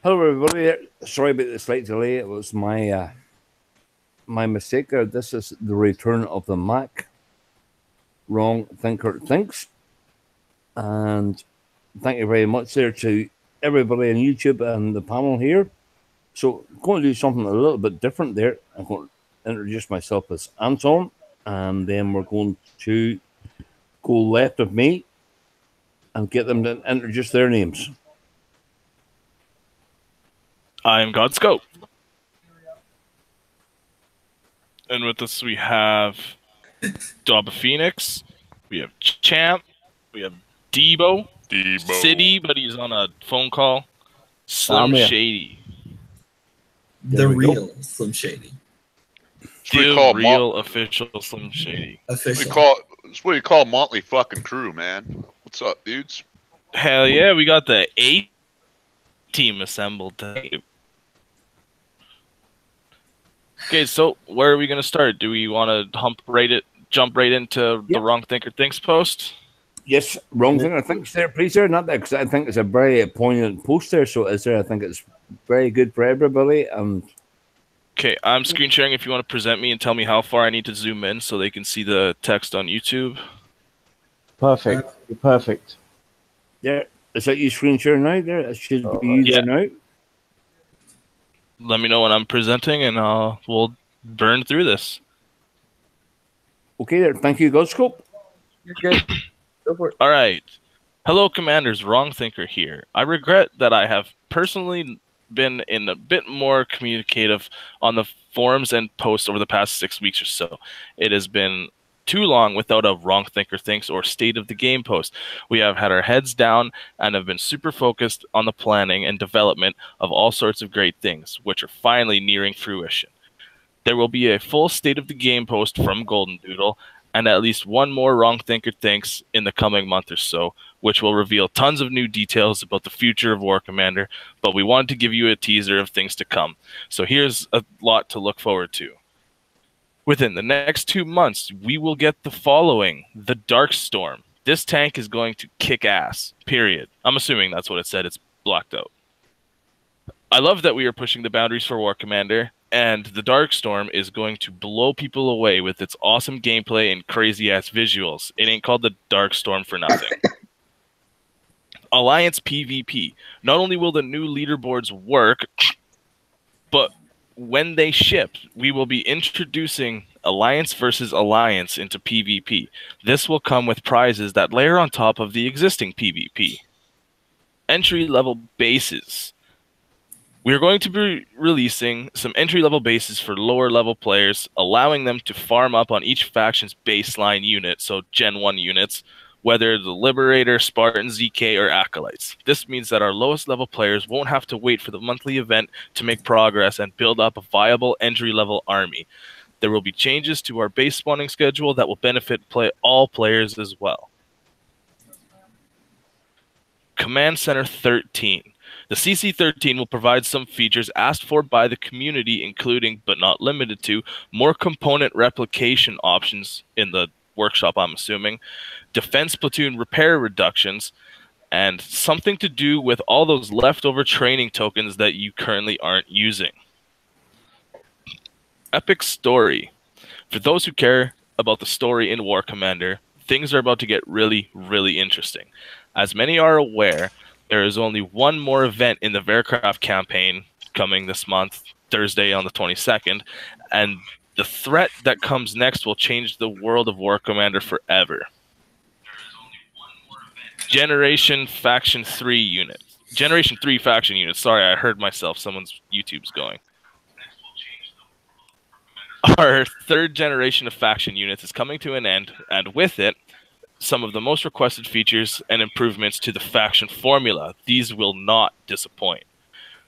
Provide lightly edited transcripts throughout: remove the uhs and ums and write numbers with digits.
Hello, everybody. Sorry about the slight delay. It was my mistake there. This is the return of the Mack. Wrong Thinker Thinks. And thank you very much there to everybody on YouTube and the panel here. So, I'm going to do something a little bit different there. I'm going to introduce myself as Anton, and then we're going to go left of me and get them to introduce their names. I'm Godscope. And with us we have Doba Phoenix, we have Champ, we have Debo, City, but he's on a phone call, Slim Shady. The real Slim Shady. The real official Slim Shady. Official. It's what you call Motley fucking crew, man. What's up, dudes? Hell yeah, we got the A team assembled today. Okay, so where are we going to start? Do we want to jump right into the Wrong Thinker Thinks post? Yes, Wrong Thinker Thinks there, please, sir. Not that, because I think it's a very poignant post there. So, is there? I think it's very good for everybody. Okay, I'm screen sharing if you want to present me and tell me how far I need to zoom in so they can see the text on YouTube. Perfect. Perfect. Yeah, is that you screen share now? There, it should be you there now. Let me know when I'm presenting, and we'll burn through this. Okay, there. Thank you, Godscope. You're good. Go for it. All right. Hello, Commanders. Wrong Thinker here. I regret that I have personally been in a bit more communicative on the forums and posts over the past 6 weeks or so. It has been too long without a Wrong Thinker Thinks or State of the Game post. We have had our heads down and have been super focused on the planning and development of all sorts of great things, which are finally nearing fruition. There will be a full State of the Game post from Golden Doodle and at least one more Wrong Thinker Thinks in the coming month or so, which will reveal tons of new details about the future of War Commander, but we wanted to give you a teaser of things to come. So here's a lot to look forward to. Within the next 2 months, we will get the following: the Darkstorm. This tank is going to kick ass, period. I'm assuming that's what it said. It's blocked out. I love that we are pushing the boundaries for War Commander, and the Darkstorm is going to blow people away with its awesome gameplay and crazy-ass visuals. It ain't called the Darkstorm for nothing. Alliance PvP. Not only will the new leaderboards work, but when they ship, we will be introducing Alliance versus Alliance into PvP. This will come with prizes that layer on top of the existing PvP. Entry-level bases. We are going to be releasing some entry-level bases for lower-level players, allowing them to farm up on each faction's baseline unit, so Gen 1 units, whether the Liberator, Spartan, ZK, or Acolytes. This means that our lowest level players won't have to wait for the monthly event to make progress and build up a viable entry-level army. There will be changes to our base spawning schedule that will benefit all players as well. Command Center 13. The CC13 will provide some features asked for by the community, including, but not limited to, more component replication options in the workshop, I'm assuming, defense platoon repair reductions, and something to do with all those leftover training tokens that you currently aren't using. Epic Story. For those who care about the story in War Commander, things are about to get really, really interesting. As many are aware, there is only one more event in the Vercraft campaign coming this month, Thursday on the 22nd, and the threat that comes next will change the world of War Commander forever. Generation Faction 3 units. Generation 3 faction units. Sorry, I heard myself. Someone's YouTube's going. Our third generation of faction units is coming to an end, and with it, some of the most requested features and improvements to the faction formula. These will not disappoint.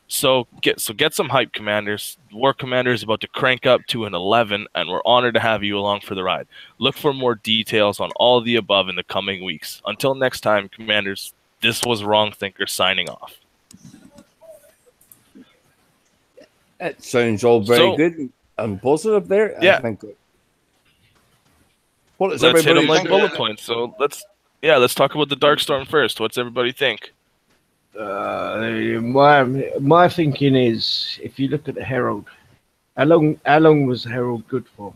So get some hype, Commanders. War Commander is about to crank up to an 11, and we're honored to have you along for the ride. Look for more details on all of the above in the coming weeks. Until next time, Commanders, this was Wrong Thinker signing off. It sounds all very good and positive there. Yeah. I think. What is let's hit them everybody like bullet points. So let's talk about the Darkstorm first. What's everybody think? My thinking is, if you look at the Herald, how long was the Herald good for?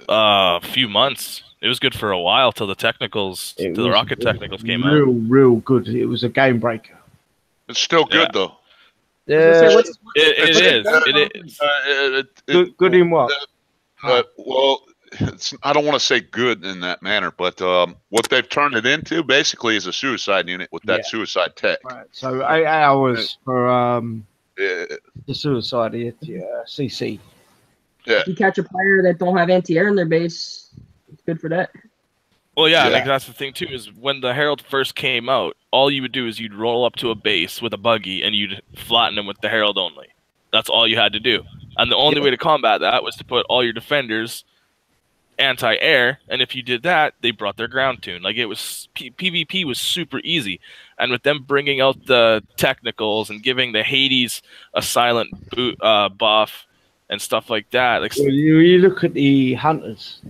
A few months. It was good for a while till the technicals, It till the was rocket technicals came out. real good. It was a game breaker. It's still good Yeah. though. It is. Good in what? Well, I don't want to say good in that manner, but what they've turned it into basically is a suicide unit with that suicide tech. Right. So 8 hours for Yeah. the suicide CC. Yeah. If you catch a player that don't have anti-air in their base, it's good for that. Well, yeah, Yeah. and that's the thing too. Is when the Herald first came out, all you would do is you'd roll up to a base with a buggy and you'd flatten them with the Herald only. That's all you had to do. And the only way to combat that was to put all your defenders anti-air, and if you did that, they brought their ground tune. Like, it was PvP was super easy, and with them bringing out the technicals and giving the Hades a silent boot, buff and stuff like that. Like, Well, you look at the hunters.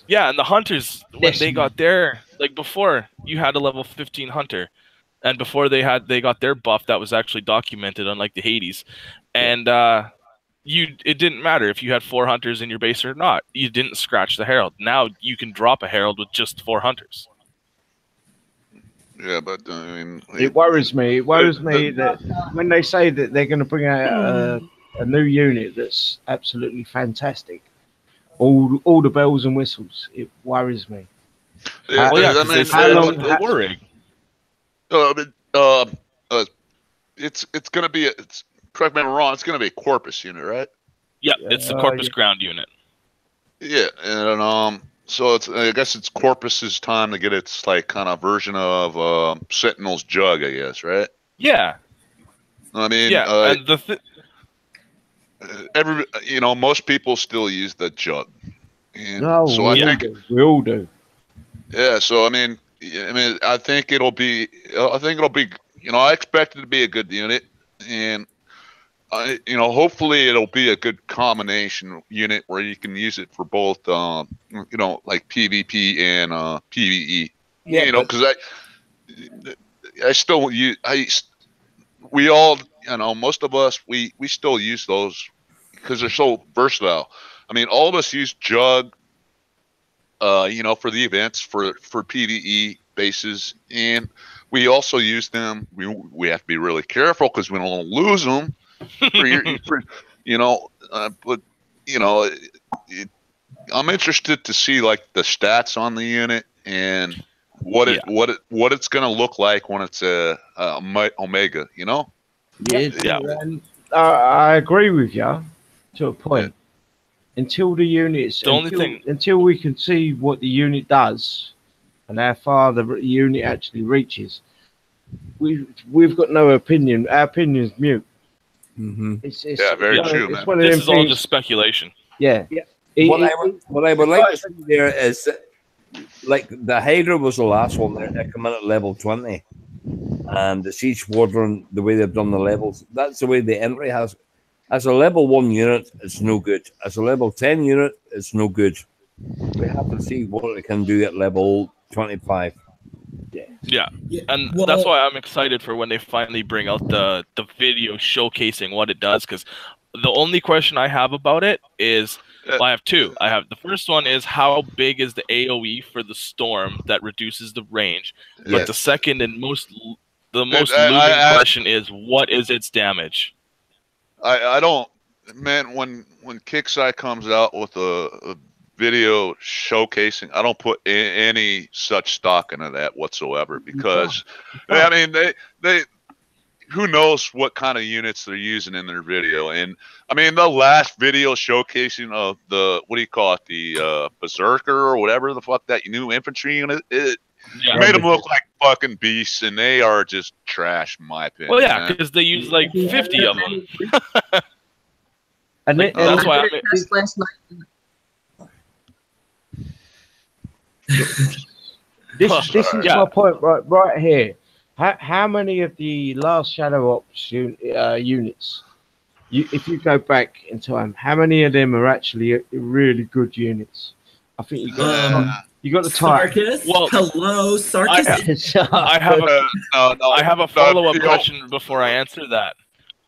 yeah, and the hunters, when they got their, like, before you had a level 15 hunter, and before they got their buff that was actually documented, unlike the Hades, and it didn't matter if you had 4 hunters in your base or not. You didn't scratch the Herald. Now you can drop a Herald with just 4 hunters. Yeah, but I mean, It worries me. It worries me that when they say that they're going to bring out a new unit that's absolutely fantastic, all the bells and whistles, it worries me. Yeah, Well, yeah, I 'cause mean, they said the worrying. it's going to be correct me if I'm wrong. It's going to be a Corpus unit, right? Yeah, it's the Corpus ground unit. Yeah, and so I guess it's Corpus's time to get its like kind of version of Sentinel's Jug, I guess, right? Yeah. I mean, Yeah, and most people still use the Jug, and No, so I think we all do. yeah. So I mean, I think it'll be. I expect it to be a good unit, and hopefully it'll be a good combination unit where you can use it for both, like PvP and PvE. Yeah, Because I still use we all, most of us, we still use those because they're so versatile. I mean, all of us use Jug, for the events for PvE bases, and we also use them. We have to be really careful because we don't lose them. I'm interested to see like the stats on the unit and what it's going to look like when it's a Omega. Yeah. And I agree with you to a point. Until the units, until we can see what the unit does and how far the unit actually reaches, we've got no opinion. Our opinion is mute. Mm-hmm. It's very true, man. This is all just speculation. Yeah. What I would like to see there is, like, the Hydra was the last one there. They come in at level 20, and the Siege Squadron, the way they've done the levels, that's the way the entry has. As a level 1 unit, it's no good. As a level 10 unit, it's no good. We have to see what it can do at level 25. Yeah. And that's why I'm excited for when they finally bring out the video showcasing what it does, because the only question I have about it is, well, I have two. The first one is, how big is the AoE for the storm that reduces the range? But the second and most looming question is, what is its damage? I don't, man. When Kixeye comes out with a video showcasing, I don't put any such stock into that whatsoever, because I mean they who knows what kind of units they're using in their video. And I mean, the last video showcasing of the, what do you call it, the Berserker or whatever the fuck, that new infantry unit, it made them look like fucking beasts, and they are just trash in my opinion. Well, yeah, because they use like 50 of them. And that's why last night. This is my point right here. How many of the last Shadow Ops units, if you go back in time, how many of them are actually really good units? I think You got the Titan. Sarkis. Well, hello, Sarkis. I have a follow-up question before I answer that.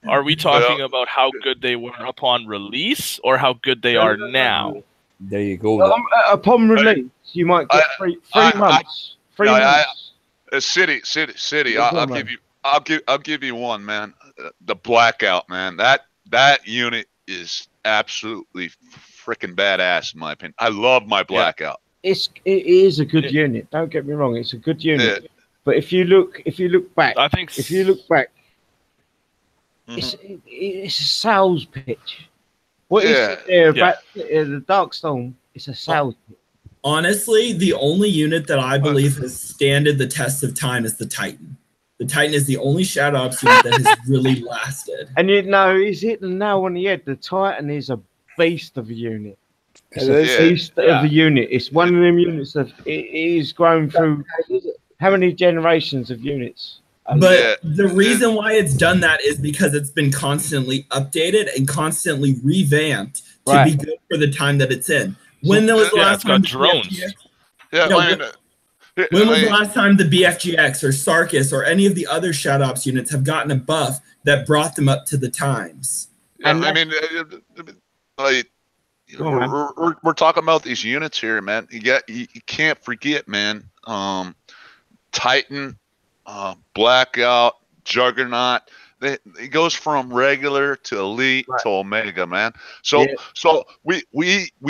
Are we talking about how good they were upon release, or how good they are now? There you go. Upon release, you might get three months. 3 months. City. I'll give you one, man. The Blackout, man. That unit is absolutely freaking badass, in my opinion. I love my Blackout. It is a good unit. Don't get me wrong. It's a good unit. Yeah. But if you look back, I think if you look back, it's a sales pitch. What is there about the Darkstorm? It's a sales pitch. Honestly, the only unit that I believe has standed the test of time is the Titan. The Titan is the only Shadow Ops unit that has really lasted. And you know, he's hit the nail on the head. The Titan is a beast of a unit. It's a beast of a unit. It's one of them units that it is grown through how many generations of units? But the reason why it's done that is because it's been constantly updated and constantly revamped to be good for the time that it's in. When was the last time drones? When was the last time the BFGX or Sarkis or any of the other Shadow Ops units have gotten a buff that brought them up to the times? Yeah, I mean, like, we're talking about these units here, man. You can't forget, man. Titan, Blackout, Juggernaut. It goes from regular to elite to Omega, man. So we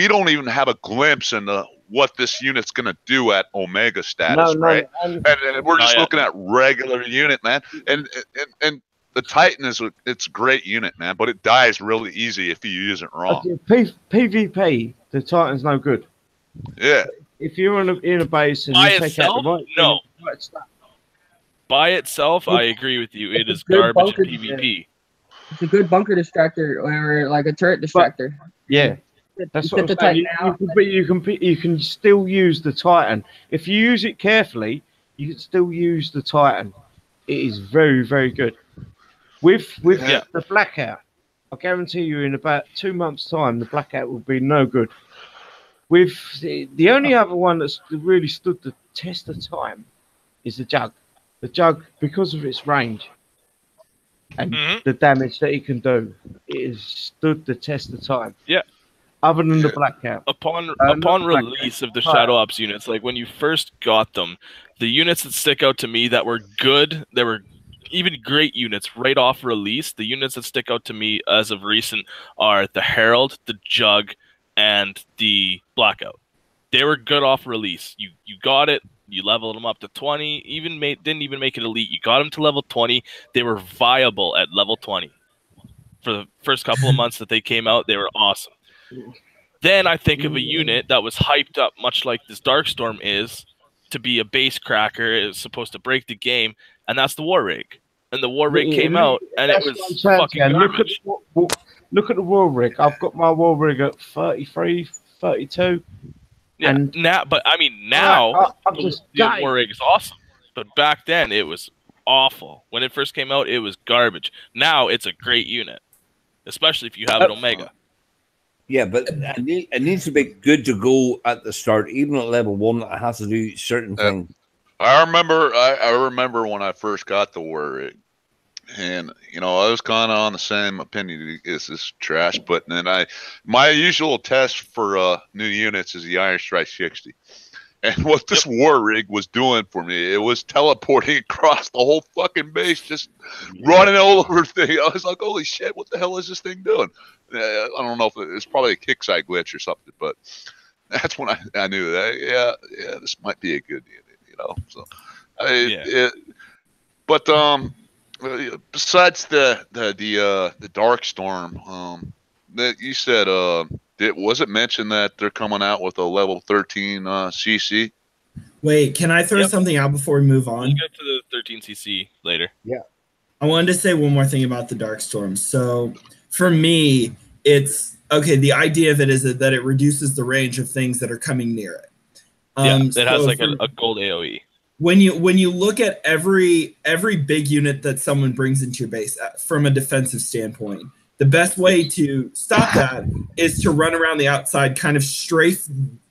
don't even have a glimpse into what this unit's gonna do at Omega status, right? And we're just looking at regular unit, man. And the Titan it's a great unit, man, but it dies really easy if you use it wrong. PvP, the Titan's no good. Yeah. If you're in a base and by you take out the by itself, I agree with you. It is garbage in PvP. It's a good bunker distractor or like a turret distractor. That's what I'm saying. You can still use the Titan. If you use it carefully, you can still use the Titan. It is very, very good. With the Blackout, I guarantee you in about 2 months' time, the Blackout will be no good. With the only other one that's really stood the test of time is the Jug. The Jug, because of its range and the damage that it can do, it has stood the test of time. Yeah. Other than the Blackout. Upon release of the Shadow Ops units, like when you first got them, the units that stick out to me that were good, they were even great units right off release. The units that stick out to me as of recent are the Herald, the Jug, and the Blackout. They were good off release. You got it. You leveled them up to 20. Didn't even make it elite. You got them to level 20. They were viable at level 20. For the first couple of months that they came out, they were awesome. Then I think of a unit that was hyped up, much like this Darkstorm is, to be a base cracker. It's supposed to break the game, and that's the War Rig. And the War Rig came out, and it was fucking garbage. Look at the War Rig. I've got my War Rig at 33, 32. Yeah, and now the War Rig is awesome. But back then, it was awful. When it first came out, it was garbage. Now, it's a great unit, especially if you have an Omega. Yeah, but it needs to be good to go at the start, even at level 1. It has to do certain things. I remember when I first got the War Rig, and I was kind of on the same opinion as this trash. But then my usual test for new units is the Iron Strike 60. And what this War Rig was doing for me, it was teleporting across the whole fucking base, just running all over the thing. I was like, holy shit, what the hell is this thing doing? I don't know if it's probably a kick side glitch or something, but that's when I knew that, yeah, this might be a good unit, So, besides the Darkstorm, that you said, was it mentioned that they're coming out with a level 13 CC? Wait, can I throw something out before we move on? We'll get to the 13 CC later. Yeah. I wanted to say one more thing about the Darkstorm. So for me, it's okay. The idea of it is that it reduces the range of things that are coming near it. It has like a gold AoE. When you look at every big unit that someone brings into your base from a defensive standpoint, the best way to stop that is to run around the outside, kind of strafe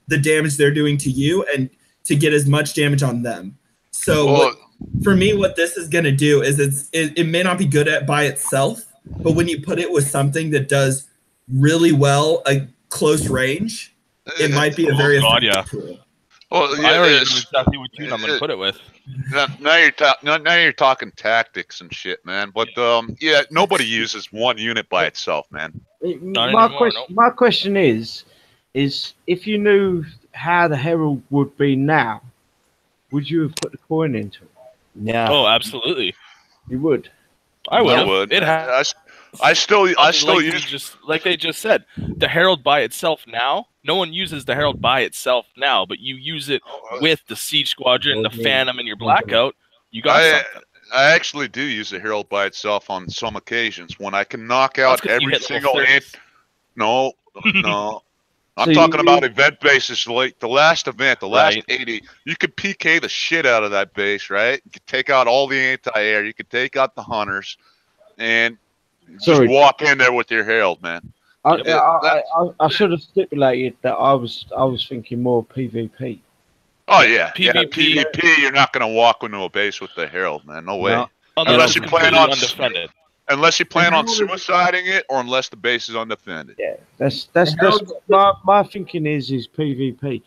the damage they're doing to you and to get as much damage on them. So for me, what this is going to do is it may not be good by itself, but when you put it with something that does really well at close range, it might be a very effective tool. Well, I already know exactly what tune I'm going to put it with. Now you're talking tactics and shit, man. But yeah, nobody uses one unit by itself, man. My question is if you knew how the Herald would be now, would you have put the coin into it? Yeah. Oh, absolutely. You would. I would. I would. I still use just like they just said, the Herald by itself now. No one uses the Herald by itself now, but you use it with the Siege Squadron, the Phantom, and your Blackout. You got something. I actually do use the Herald by itself on some occasions when I can knock out every single ant. No. I'm talking about event bases like the last event, the last 80. You could PK the shit out of that base, right? You could take out all the anti-air. You could take out the hunters, and just walk in there with your Herald, man. I should have stipulated that I was thinking more PvP. Oh yeah, PvP. You're not gonna walk into a base with the Herald, man. No way. No. Unless you plan on undefended. Unless you plan on suiciding it, or unless the base is undefended. Yeah, that's my thinking is PvP.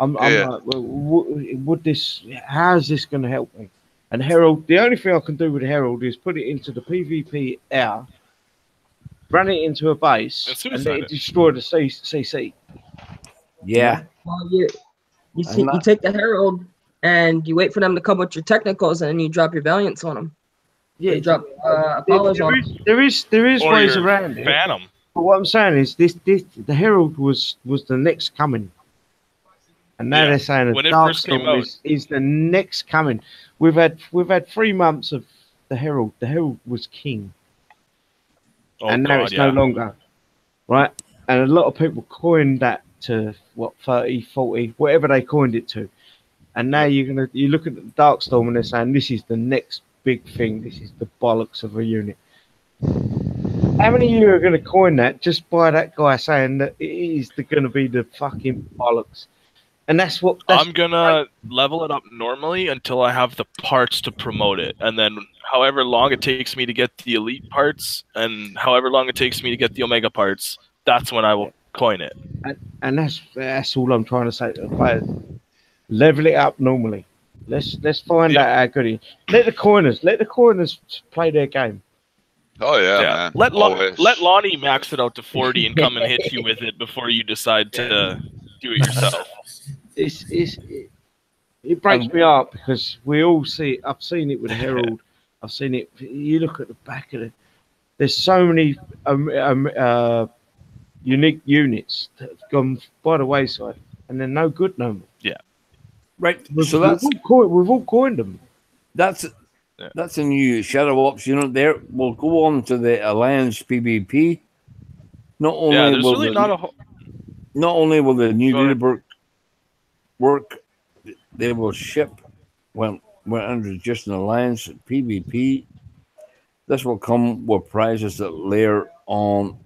I'm like, would this? How is this going to help me? And Herald, the only thing I can do with Herald is put it into the PvP air, run it into a base, and then destroy the CC. Yeah. Well, you take the Herald and you wait for them to come with your technicals, and then you drop your Valiants on them. Yeah, you drop Apollos on them. There is ways around it. Phantom. But what I'm saying is the Herald was the next coming. And now they're saying the Darkstorm is the next coming. We've had 3 months of the Herald. The Herald was king. And now it's no longer. Right? And a lot of people coined that to 30, 40, whatever they coined it to. And now you look at the Darkstorm and they're saying this is the next big thing. This is the bollocks of a unit. How many of you are going to coin that just by that guy saying that it is going to be the fucking bollocks? And that's I'm gonna level it up normally until I have the parts to promote it, and then however long it takes me to get the elite parts, and however long it takes me to get the omega parts, that's when I will coin it. And that's all I'm trying to say to the players. Level it up normally. Let's find out how good it is. Let the coiners play their game. Oh yeah, man. Let Lonnie max it out to 40 and come and hit you with it before you decide to do it yourself. It breaks me up because we all see it. I've seen it with Herald. I've seen it. You look at the back of it. There's so many unique units that have gone by the wayside, and they're no good no more. Yeah. Right. We've all coined them. That's a new Shadow Ops unit there. We'll go on to the Alliance PvP. Not only will the new leaderboard work, they will ship when under just an Alliance PvP. This will come with prizes that layer on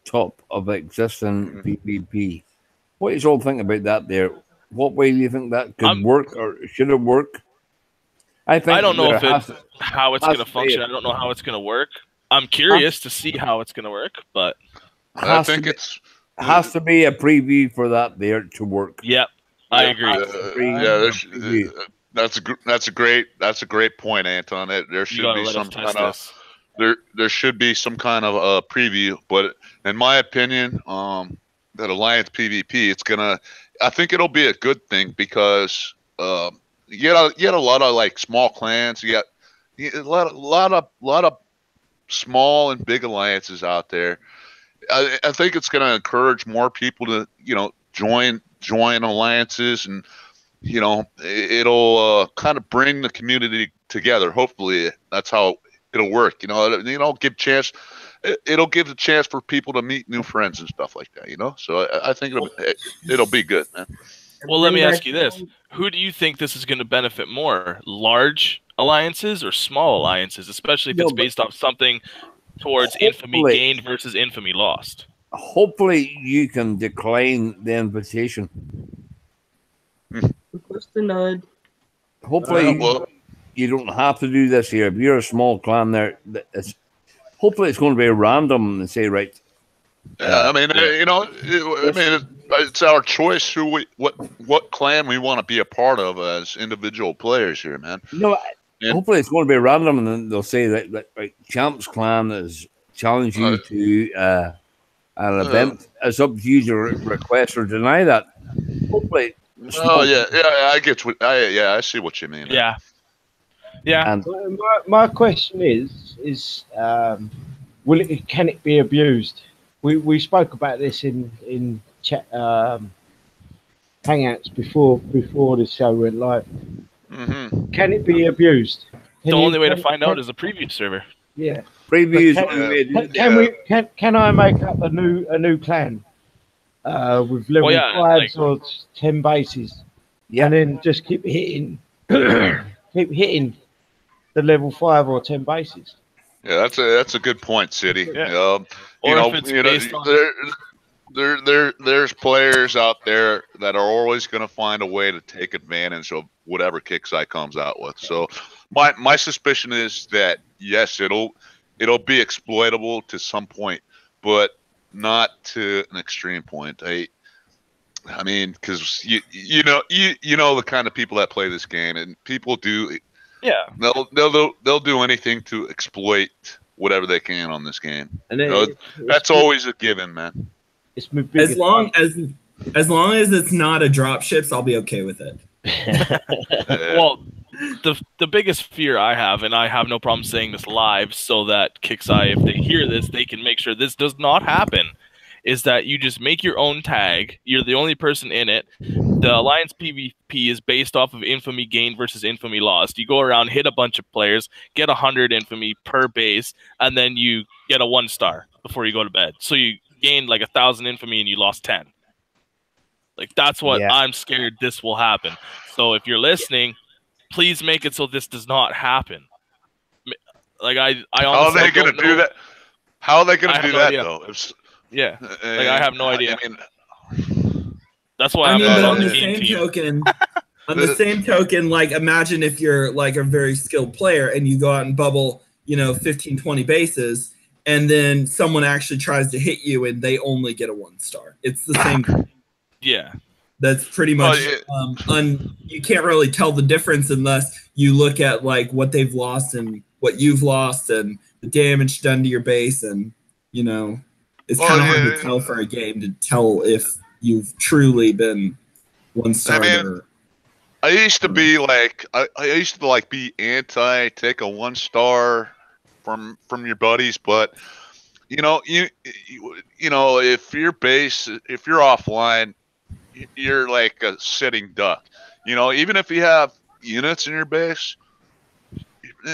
top of existing PvP. What do you all think about that there? What way do you think that could work, or should it work? I don't know how it's going to function. I don't know how it's going to work. I'm curious to see how it's going to work, but I think it has to be a preview for that there to work. Yep, I agree. That's a great point, Anton. There should be some kind of there should be some kind of preview, but in my opinion, that Alliance PvP, I think it'll be a good thing because you get a lot of like small clans. You got a lot of small and big alliances out there. I think it's going to encourage more people to join alliances, and it'll kind of bring the community together. Hopefully, that's how it'll work. It'll give the chance for people to meet new friends and stuff like that. So I think it'll be good, man. Well, let me ask you this. Who do you think this is going to benefit more? Large alliances or small alliances, especially if it's based off something towards infamy gained versus infamy lost? Hopefully you can decline the invitation. Request denied. Hopefully, you don't have to do this here. If you're a small clan, hopefully it's going to be random and say, right. I mean, you know, it's our choice what clan we want to be a part of as individual players here, man. No, hopefully it's going to be random, and then they'll say that Champ's clan has challenged you to an event. It's up to you to request or deny that. Hopefully. Oh yeah, I get what. I see what you mean. Yeah. Yeah. And my question is, can it be abused? We spoke about this in chat hangouts before the show went live. Mm-hmm. Can it be abused? The only way to find out is a preview server. Yeah. Previews. Can I make up a new clan with level 5s or 10 bases? Yeah. And then just keep hitting the level 5 or 10 bases. Yeah, that's a good point, City. Yeah. There's players out there that are always going to find a way to take advantage of whatever KIXEYE comes out with. So my suspicion is that yes, it'll be exploitable to some point, but not to an extreme point. I mean, because you know the kind of people that play this game, and people do. Yeah, they'll do anything to exploit whatever they can on this game. And that's always a given, man. As long as it's not a drop ships, I'll be okay with it. Well, the biggest fear I have, and I have no problem saying this live, so that KIXEYE, if they hear this, they can make sure this does not happen. Is that you just make your own tag? You're the only person in it. The Alliance PvP is based off of infamy gained versus infamy lost. You go around, hit a bunch of players, get 100 infamy per base, and then you get a 1-star before you go to bed. So you gained like 1,000 infamy and you lost 10. Like, that's what I'm scared this will happen. So if you're listening, please make it so this does not happen. Like, I honestly, how are they going to do that? How are they going to do that though? Yeah, like I have no idea. I mean, that's why I'm not on the same token. On the same token, like, imagine if you're like a very skilled player and you go out and bubble, 15, 20 bases, and then someone actually tries to hit you and they only get a 1-star. It's the same thing. Yeah. That's pretty much you can't really tell the difference unless you look at like what they've lost and what you've lost and the damage done to your base, and it's kind of hard to tell for a game to tell if you've truly been 1-star. I mean, I used to be like I used to like be anti take a 1-star from your buddies, but you if your base, if you're offline, you're like a sitting duck. Even if you have units in your base,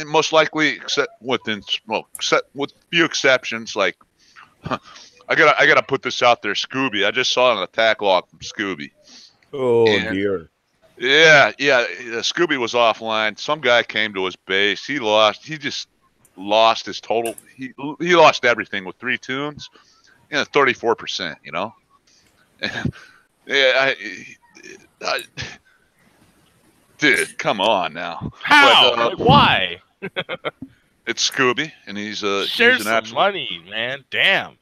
most likely, except with few exceptions, like I gotta put this out there, Scooby. I just saw an attack log from Scooby. Oh dear. Yeah. Scooby was offline. Some guy came to his base. He just lost his total. He lost everything with 3 tunes. 34%. Yeah, dude, come on now. How? But, why? It's Scooby, and he's share some money, man. Damn.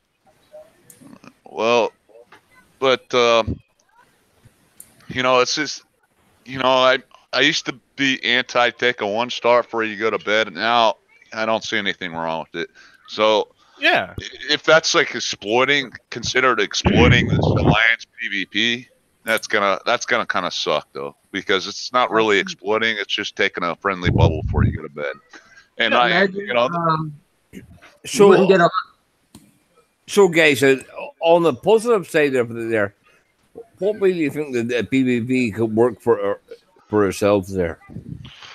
Well, but it's just I used to be anti take a 1-star before you go to bed, and now I don't see anything wrong with it. So yeah, if that's like considered exploiting this Alliance PvP, that's gonna kind of suck though, because it's not really exploiting; it's just taking a friendly bubble before you go to bed. And so guys, on the positive side of there, what way do you think that PvP could work for ourselves there?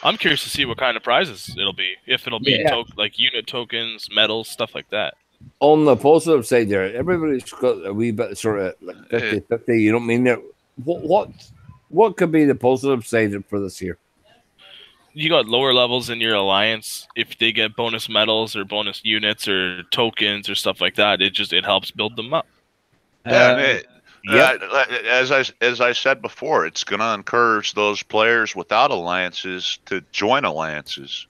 I'm curious to see what kind of prizes it'll be. If it'll be like unit tokens, medals, stuff like that. On the positive side there, everybody's got a wee bit sort of like 50-50, you know what I mean? There, what could be the positive side for this year? You got lower levels in your alliance. If they get bonus medals or bonus units or tokens or stuff like that, it helps build them up. Yep. As I said before, it's going to encourage those players without alliances to join alliances.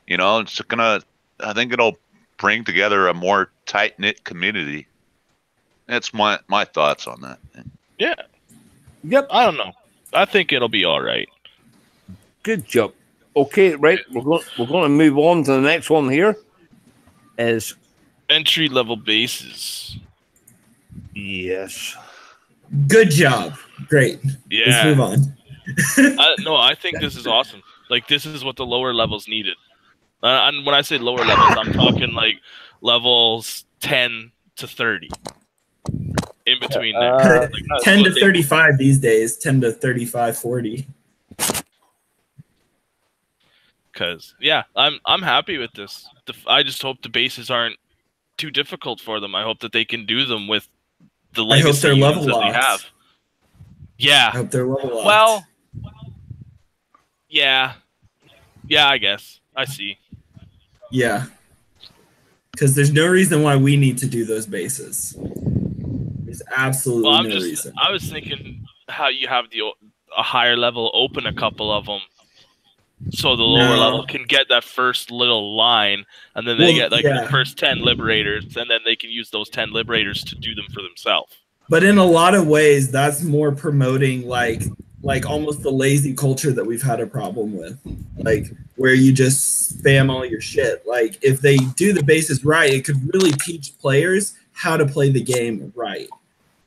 You know, it's going to. I think it'll bring together a more tight knit community. That's my thoughts on that. Yeah. Yep. I don't know. I think it'll be all right. Good job. Okay, right. We're going to move on to the next one here. Is entry level bases. Yes. Good job. Great. Yeah. Let's move on. No, I think this is awesome. Like, this is what the lower levels needed. And when I say lower levels, I'm talking like levels 10 to 30. In between there. Like 10 to 35 these days. 10 to 35, 40. Because, yeah, I'm happy with this. I just hope the bases aren't too difficult for them. I hope that they can do them with the legacy units that they have. Yeah. I hope they're level locked. Well, yeah. Yeah, I guess. I see. Yeah. Because there's no reason why we need to do those bases. There's absolutely no reason. I was thinking how you have a higher level open a couple of them, so the lower level can get that first little line, and then they get like the first 10 liberators, and then they can use those 10 liberators to do them for themselves. But in a lot of ways, that's more promoting like almost the lazy culture that we've had a problem with, like where you just spam all your shit. Like if they do the bases right, it could really teach players how to play the game right.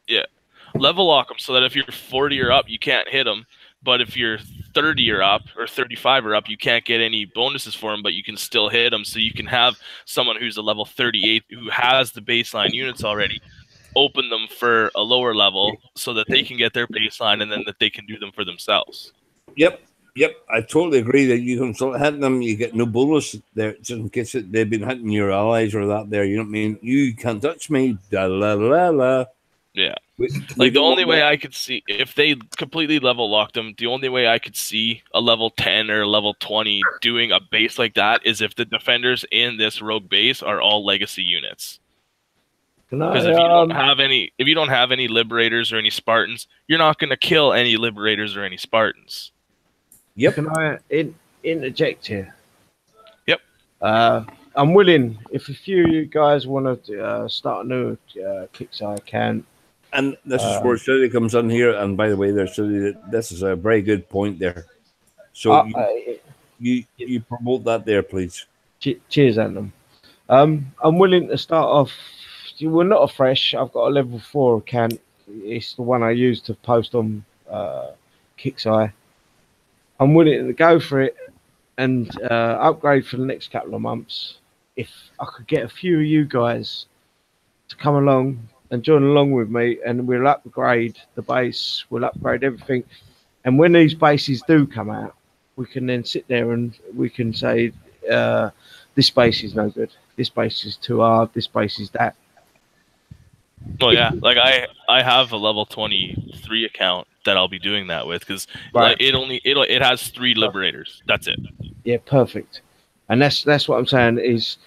Yeah, level lock them so that if you're 40 or up, you can't hit them. But if you're 30 or up or 35 or up, you can't get any bonuses for them, but you can still hit them. So you can have someone who's a level 38 who has the baseline units already, open them for a lower level so that they can get their baseline and then that they can do them for themselves. Yep. I totally agree that you can start hitting them. You get no bonus there just in case they've been hitting your allies or that there. You know what I mean? You can't touch me. Da la la la. Yeah. Like the only way I could see, if they completely level locked them, the only way I could see a level 10 or a level 20 doing a base like that is if the defenders in this rogue base are all legacy units. Because if you don't have any liberators or any Spartans, you're not going to kill any liberators or any Spartans. Yep. Can I interject here? Yep. I'm willing, if a few of you guys want to start a new Kickstarter account. And this is where City comes in here. And by the way, this is a very good point there. So you promote that there, please. Cheers, Anthem. I'm willing to start off. We're not afresh. I've got a level 4 account. It's the one I use to post on Kickstarter. I'm willing to go for it and upgrade for the next couple of months. If I could get a few of you guys to come along and join along with me, and we'll upgrade the base, we'll upgrade everything. And when these bases do come out, we can then sit there and we can say, this base is no good. This base is too hard. This base is that. Well, yeah, like I have a level 23 account that I'll be doing that with because it has 3 liberators. That's it. Yeah, perfect. And that's what I'm saying is,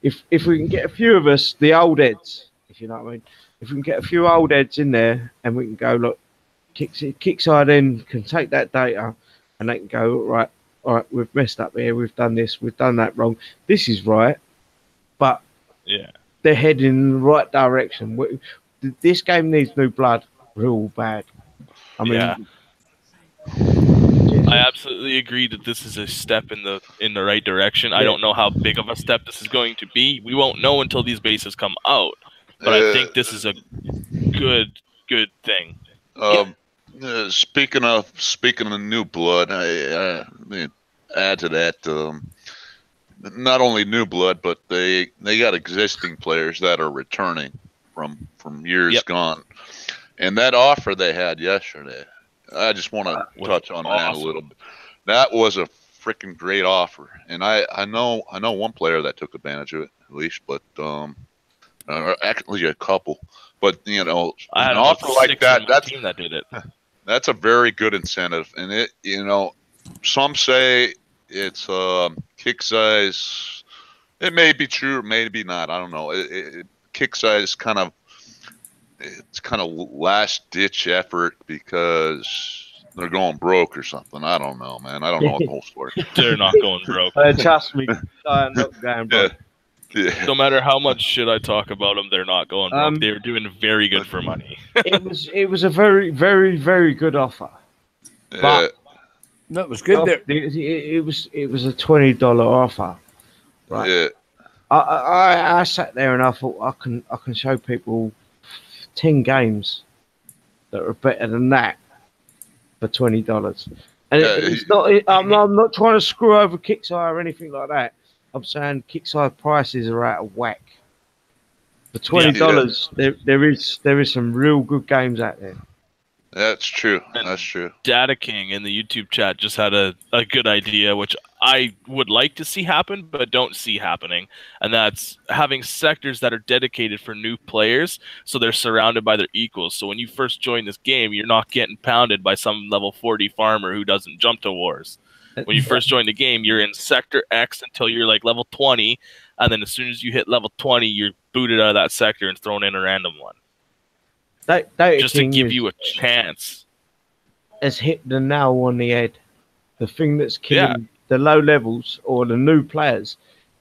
if we can get a few of us, the old heads, if you know what I mean, if we can get a few old heads in there and we can go, look, Kickside in can take that data and they can go, all right, we've messed up here, we've done this, we've done that wrong. This is right, but yeah. They're heading in the right direction. This game needs new blood real bad. I mean, I absolutely agree that this is a step in the right direction. I don't know how big of a step this is going to be. We won't know until these bases come out. But I think this is a good thing. Speaking of new blood, I mean, add to that. Not only new blood, but they got existing players that are returning from years gone, and that offer they had yesterday, I just want to touch on that a little bit. That was a freaking great offer, and I know one player that took advantage of it at least, but actually a couple. But you know, an offer like that's team that did it. That's a very good incentive, and it some say it's kick size. It may be true, maybe not. I don't know. Kick size kind of it's kind of last ditch effort because they're going broke or something. I don't know, man. I don't know what the whole story. They're not going broke. Trust me, I'm not going broke. Yeah. No matter how much shit I talk about them, they're not going broke. They're doing very good for money. it was a very, very, very good offer. But that was good. There, it was a $20 offer, right? Yeah. I sat there and I thought I can show people 10 games that are better than that for $20. And it's not. I'm not trying to screw over Kickstarter or anything like that. I'm saying Kickstarter prices are out of whack. For $20, there is some real good games out there. That's true. That's true. Data King in the YouTube chat just had a good idea, which I would like to see happen, but don't see happening. And that's having sectors that are dedicated for new players, so they're surrounded by their equals. So when you first join this game, you're not getting pounded by some level 40 farmer who doesn't jump to wars. When you first join the game, you're in Sector X until you're like level 20, and then as soon as you hit level 20, you're booted out of that sector and thrown in a random one. Just to give you a chance. Has hit the nail on the head. The thing that's killing the low levels or the new players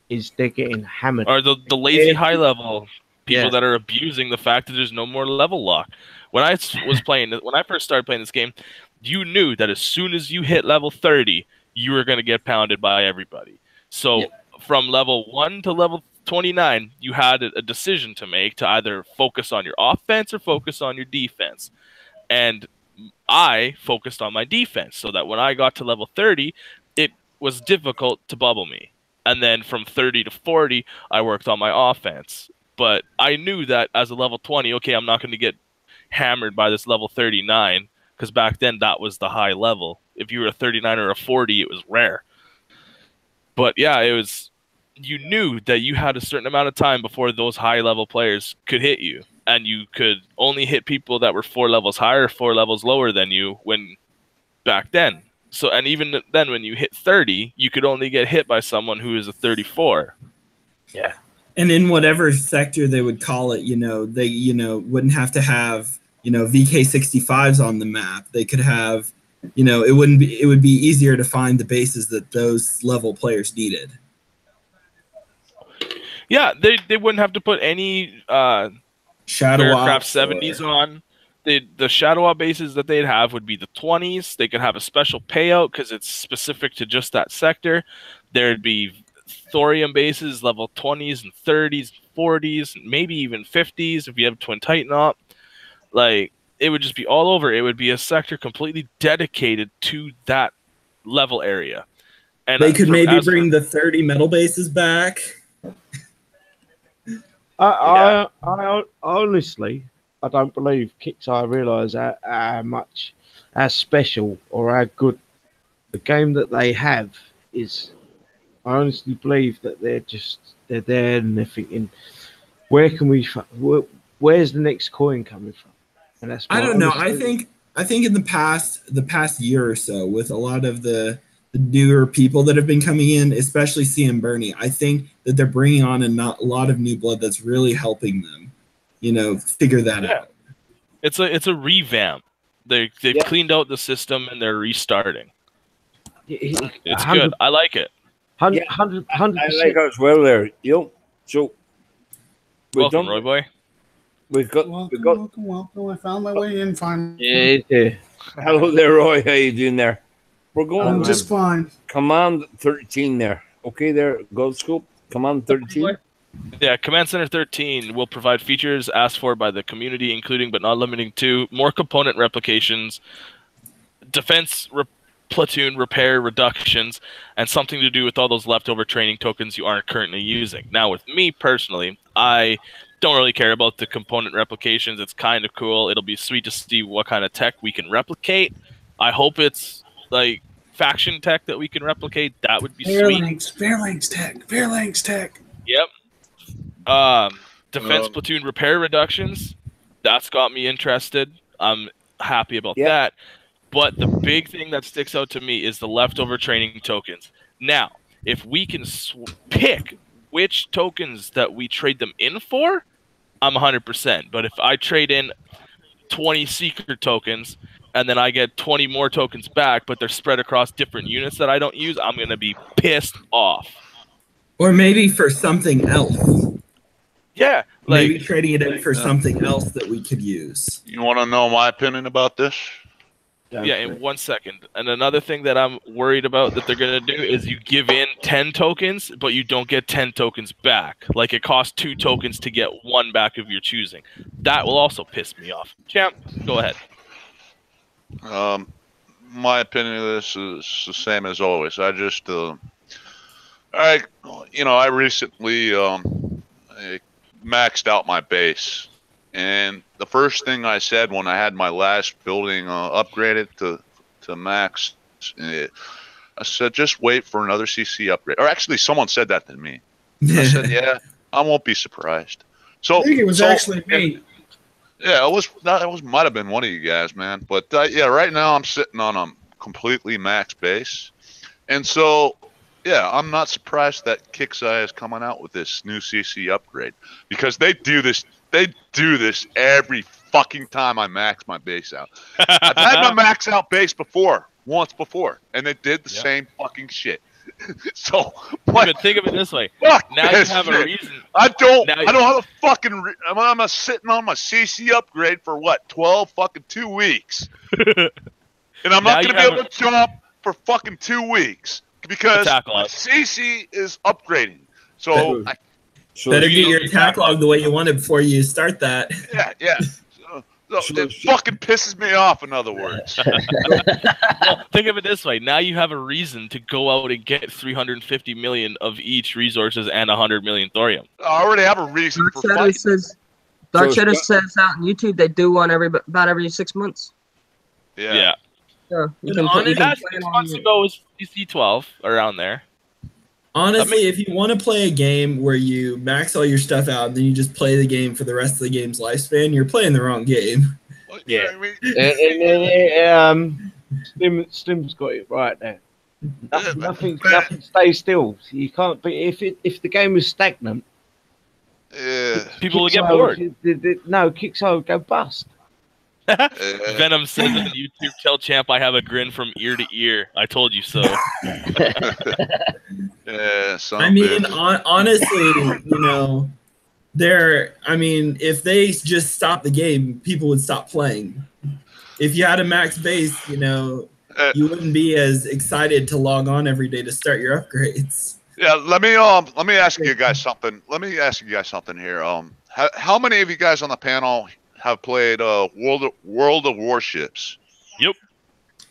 is they're getting hammered. Or the lazy high level people that are abusing the fact that there's no more level lock. When I first started playing this game, you knew that as soon as you hit level 30, you were going to get pounded by everybody. So from level 1 to level 29, you had a decision to make to either focus on your offense or focus on your defense. And I focused on my defense so that when I got to level 30, it was difficult to bubble me. And then from 30 to 40, I worked on my offense. But I knew that as a level 20, okay, I'm not going to get hammered by this level 39, because back then that was the high level. If you were a 39 or a 40, it was rare. But yeah, you knew that you had a certain amount of time before those high level players could hit you, and you could only hit people that were 4 levels higher, 4 levels lower than you when back then. So, and even then when you hit 30, you could only get hit by someone who is a 34. Yeah. And in whatever sector they would call it, they wouldn't have to have, VK65s on the map. They could have, it would be easier to find the bases that those level players needed. Yeah, they wouldn't have to put any Shadow Aircraft 70s on. The Shadow Op bases that they'd have would be the 20s. They could have a special payout because it's specific to just that sector. There'd be Thorium bases, level 20s and 30s, 40s, maybe even 50s if you have Twin Titan Op. Like, it would just be all over. It would be a sector completely dedicated to that level area. And they could maybe bring the 30 metal bases back. I honestly, I don't believe Kickstarter realise how special or how good the game that they have is. I honestly believe that they're there and they're thinking, where's the next coin coming from? And that's I don't know. I think in the past year or so, with a lot of the newer people that have been coming in, especially CM Bernie, I think that they're bringing on a lot of new blood that's really helping them, figure that out. It's a revamp. They've cleaned out the system and they're restarting. It's good. I like it. 100%. I like it as well there. So welcome, Roy Boy. Welcome. I found my way in finally. Yeah. Hello there, Roy. How you doing there? We're going. I'm just fine. Command 13 there. Okay, there. Gold Scope. Command 13. Yeah, Command Center 13 will provide features asked for by the community, including but not limiting to more component replications, defense platoon repair reductions, and something to do with all those leftover training tokens you aren't currently using. Now, with me personally, I don't really care about the component replications. It's kind of cool. It'll be sweet to see what kind of tech we can replicate. I hope it's like faction tech that we can replicate. That would be sweet. Phalanx tech. Yep. Defense platoon repair reductions. That's got me interested. I'm happy about that. But the big thing that sticks out to me is the leftover training tokens. Now, if we can pick which tokens that we trade them in for, I'm 100%. But if I trade in 20 Seeker tokens and then I get 20 more tokens back, but they're spread across different units that I don't use, I'm going to be pissed off. Or maybe for something else. Yeah. Like, maybe trading it in for something else that we could use. You want to know my opinion about this? Yeah, in 1 second. And another thing that I'm worried about that they're going to do is you give in 10 tokens, but you don't get 10 tokens back. Like, it costs 2 tokens to get 1 back of your choosing. That will also piss me off. Champ, go ahead. My opinion of this is the same as always. I just, I recently maxed out my base. And the first thing I said when I had my last building upgraded to max, I said, just wait for another CC upgrade. Or actually, someone said that to me. I said, yeah, I won't be surprised. So I think it was actually me. Yeah, might have been one of you guys, man. But yeah, right now I'm sitting on a completely max base. And so, yeah, I'm not surprised that Kixeye is coming out with this new CC upgrade, because they do this every fucking time I max my base out. I've had my max out base once before, and they did the same fucking shit. So, but think of it this way: now you have a reason. I don't have a fucking. I'm sitting on my CC upgrade for what, 2 weeks, and I'm not gonna be able to jump for fucking 2 weeks because my CC is upgrading. So. Better get your attack log the way you want it before you start that. Yeah. So it fucking pisses me off, in other words. Well, think of it this way. Now you have a reason to go out and get 350 million of each resources and 100 million thorium. I already have a reason for fighting. Dark Shadow says out on YouTube they do one about every 6 months. Yeah. So you can 6 months ago was DC12, around there. Honestly, if you want to play a game where you max all your stuff out and then you just play the game for the rest of the game's lifespan, you're playing the wrong game. Yeah. Slim's got it right there. Nothing stays still. You can't be if the game is stagnant. People will get bored. No, Kixeye would go bust. Venom says on YouTube, "Tell Champ I have a grin from ear to ear. I told you so." I mean, honestly, if they just stopped the game, people would stop playing. If you had a max base, you wouldn't be as excited to log on every day to start your upgrades. Yeah, let me ask you guys something. Here. How many of you guys on the panel have played World of Warships? Yep.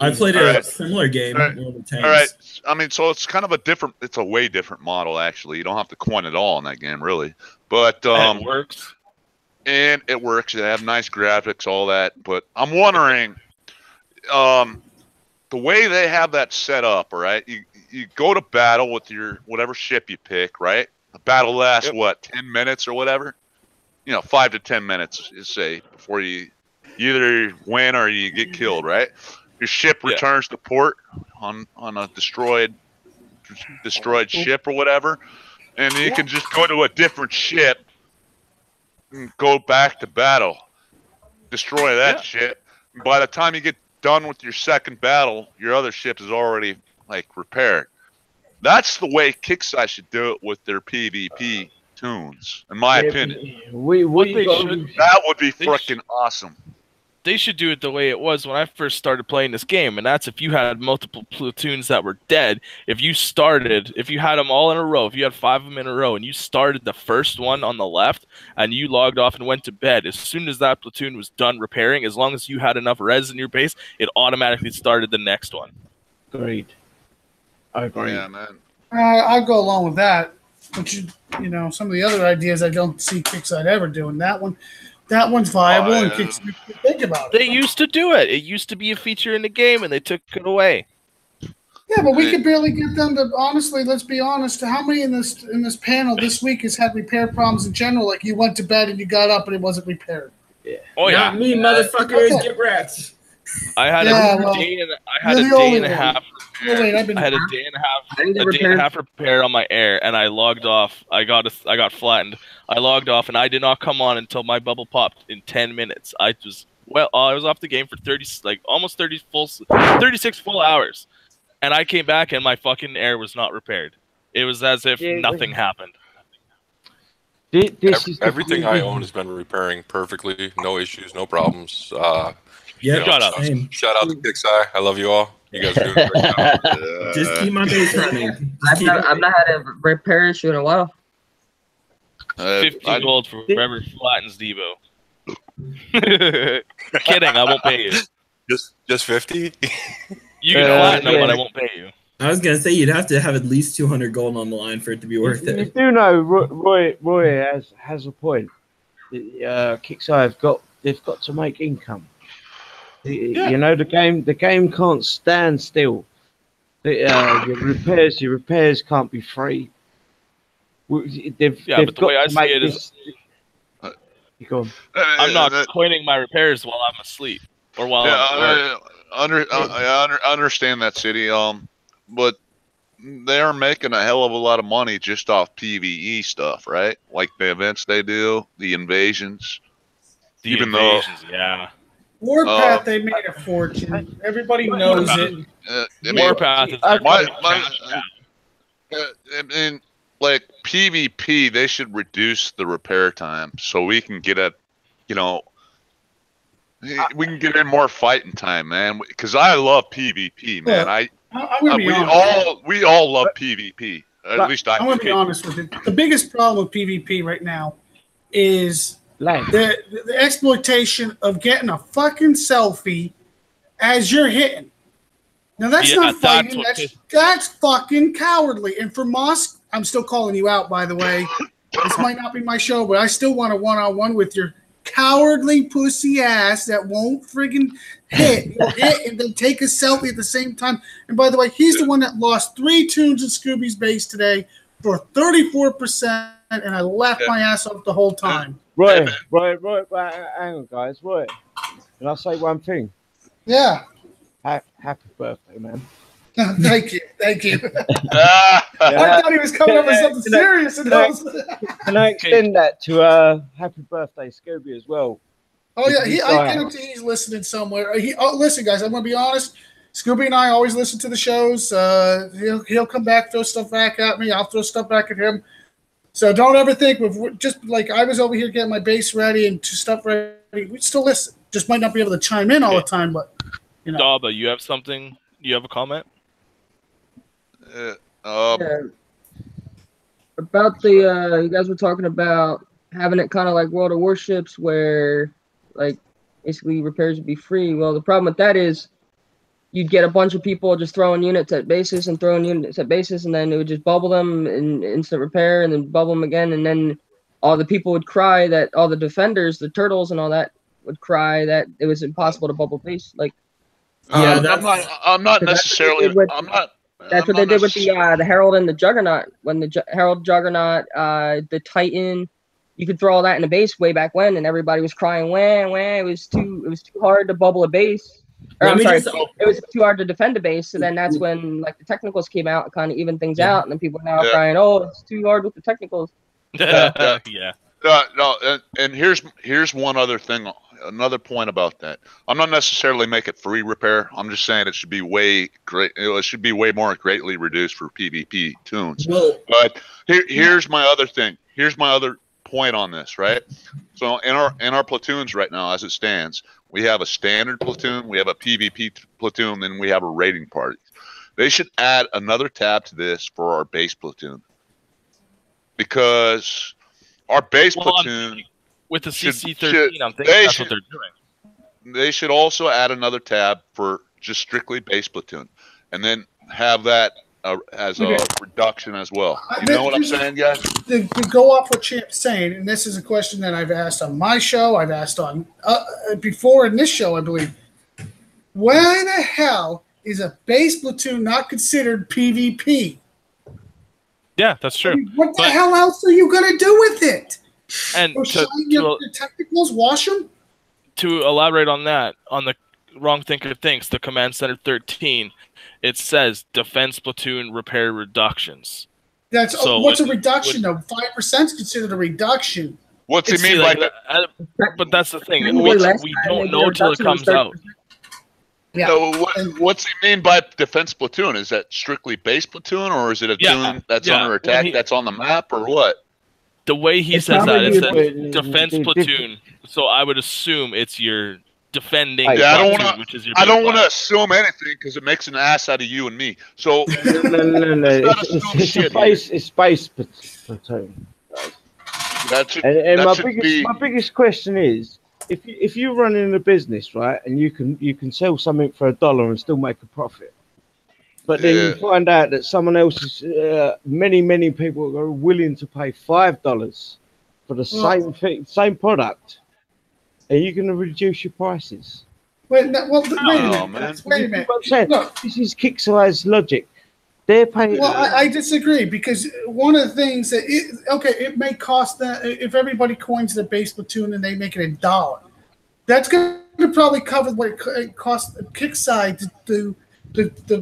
I played a similar game. World of Tanks. All right. I mean, so it's kind of it's a way different model, actually. You don't have to coin at all in that game, really. But it works. And it works. They have nice graphics, all that. But I'm wondering, the way they have that set up, right? You go to battle with your whatever ship you pick, right? The battle lasts, what, 10 minutes or whatever? 5 to 10 minutes, say, before you either win or you get killed, right? Your ship returns to port on a destroyed ship or whatever, and you can just go to a different ship and go back to battle, destroy that ship. And by the time you get done with your second battle, your other ship is already repaired. That's the way Kixeye should do it with their PvP tunes, in my opinion. That would be freaking awesome. They should do it the way it was when I first started playing this game, and that's if you had multiple platoons that were dead. If you had them all in a row, if you had 5 of them in a row, and you started the first one on the left, and you logged off and went to bed, as soon as that platoon was done repairing, as long as you had enough res in your base, it automatically started the next one. Agreed. I agree. Yeah, man. I'll go along with that. But some of the other ideas I don't see Kixeye ever doing. That one's viable, and Kixeye think about it. They used to do it. It used to be a feature in the game, and they took it away. Yeah, but we could barely get them to. Honestly, let's be honest. How many in this panel this week has had repair problems in general? Like you went to bed and you got up and it wasn't repaired. Yeah. Oh yeah. Not me, motherfuckers. Get wrecked. I had a day and a half Oh, wait, I've been. I had a day and a half repair on my air, and I logged off. I got flattened. I logged off, and I did not come on until my bubble popped in 10 minutes. I was off the game for almost 36 full hours, and I came back, and my fucking air was not repaired. It was as if nothing happened. Everything I own has been repairing perfectly, no issues, no problems. Yeah, shout out to Kixeye. I love you all. You guys are doing a great job. Just keep my base running. I've not had a repair issue in a while. 15 gold for whoever flattens Debo. Kidding, I won't pay you. Just 50? You can flatten them, but I won't pay you. I was gonna say you'd have to have at least 200 gold on the line for it to be worth it. You do know Roy has a point. Kixeye they've got to make income. You know, the game can't stand still. Your repairs can't be free. But the way I see it is, I'm not coining my repairs while I'm asleep or while I understand that, City. But they are making a hell of a lot of money just off PvE stuff, right? Like the events they do, the invasions. Warpath, they made a fortune. Everybody knows it. Warpath is and like PvP, they should reduce the repair time so we can get we can get in more fighting time, man. Because I love PvP, man. We all love PvP. At least I. I'm gonna be honest with you. The biggest problem with PvP right now is the exploitation of getting a fucking selfie as you're hitting. Now that's not fighting. That's fucking cowardly. And for Mosk, I'm still calling you out, by the way. This might not be my show, but I still want a one-on-one with your cowardly pussy ass that won't friggin' hit. You'll hit and then take a selfie at the same time. And by the way, he's the one that lost 3 tunes in Scooby's base today for 34%, and I laughed my ass off the whole time. Right, hang on, guys. Right. Can I say one thing? Yeah. Happy birthday, man. Thank you. I thought he was coming up with something serious. Can I extend that to happy birthday, Scooby, as well? Oh, yeah. I guarantee he's listening somewhere. Listen, guys, I'm going to be honest. Scooby and I always listen to the shows. He'll come back, throw stuff back at me. I'll throw stuff back at him. So don't ever think, just like I was over here getting my base ready and stuff ready, we still listen. Just might not be able to chime in all the time, but, you know. Daba, you have something? You have a comment? About the you guys were talking about having it kind of like World of Warships where like basically repairs would be free. Well, the problem with that is you'd get a bunch of people just throwing units at bases and throwing units at bases, and then it would just bubble them in instant repair and then bubble them again, and then all the people would cry that all the defenders, the turtles and all that would cry that it was impossible to bubble base. Like I'm not necessarily That's what they did with the Herald and the Juggernaut. When the Herald, Juggernaut, the Titan, you could throw all that in a base way back when, and everybody was crying, wah. It was too hard to bubble a base. It was too hard to defend a base. So then that's when like the technicals came out and kind of evened things out, and then people are now crying, oh, it's too hard with the technicals. And here's one other thing. Another point about that. I'm not necessarily make it free repair. I'm just saying it should be it should be way more greatly reduced for PvP tunes. Well, but here's my other thing. Here's my other point on this, right? So in our platoons right now, as it stands, we have a standard platoon, we have a PvP platoon, then we have a raiding party. They should add another tab to this for our base platoon, because our base platoon. With the CC-13, I'm thinking that's what they're doing. They should also add another tab for just strictly base platoon, and then have that as a reduction as well. You know what I'm saying, guys? To go off what Champ's saying, and this is a question that I've asked on my show, I've asked on before in this show, I believe. Why the hell is a base platoon not considered PvP? Yeah, that's true. I mean, what the hell else are you going to do with it? And your technicals, wash them? To elaborate on that, on the Wrong Thinker Thinks, the Command Center 13, it says defense platoon repair reductions. That's So what's a when- reduction though? 5% is considered a reduction. What's he It's mean like by but that's the thing. Didn't We they last we time don't they did know a till it reduction, it was comes out. 30%? Yeah. No, what's he mean by defense platoon? Is that strictly base platoon, or is it a platoon that's under When attack he- that's on the map, or what? The way he It's says that, probably it the- says defense platoon. So I would assume it's your defending Yeah, I don't platoon, want which is your. I don't big want to class. assume anything because it makes an ass out of you and me. So No. Let's not assume It's shit a base. It's base platoon. that should, And that my should biggest be. my biggest question is, if you're running a business, right, and you can sell something for $1 and still make a profit, but then you find out that someone else is many people are willing to pay $5 for the same thing, same product, are you going to reduce your prices? Wait, no, well, wait a minute. man. Wait a minute. What I'm saying, Look, this is Kickstarter's logic. They're paying. well, I disagree because one of the things that it may cost them if everybody coins the base platoon and they make it $1. That's going to probably cover what it costs Kickside to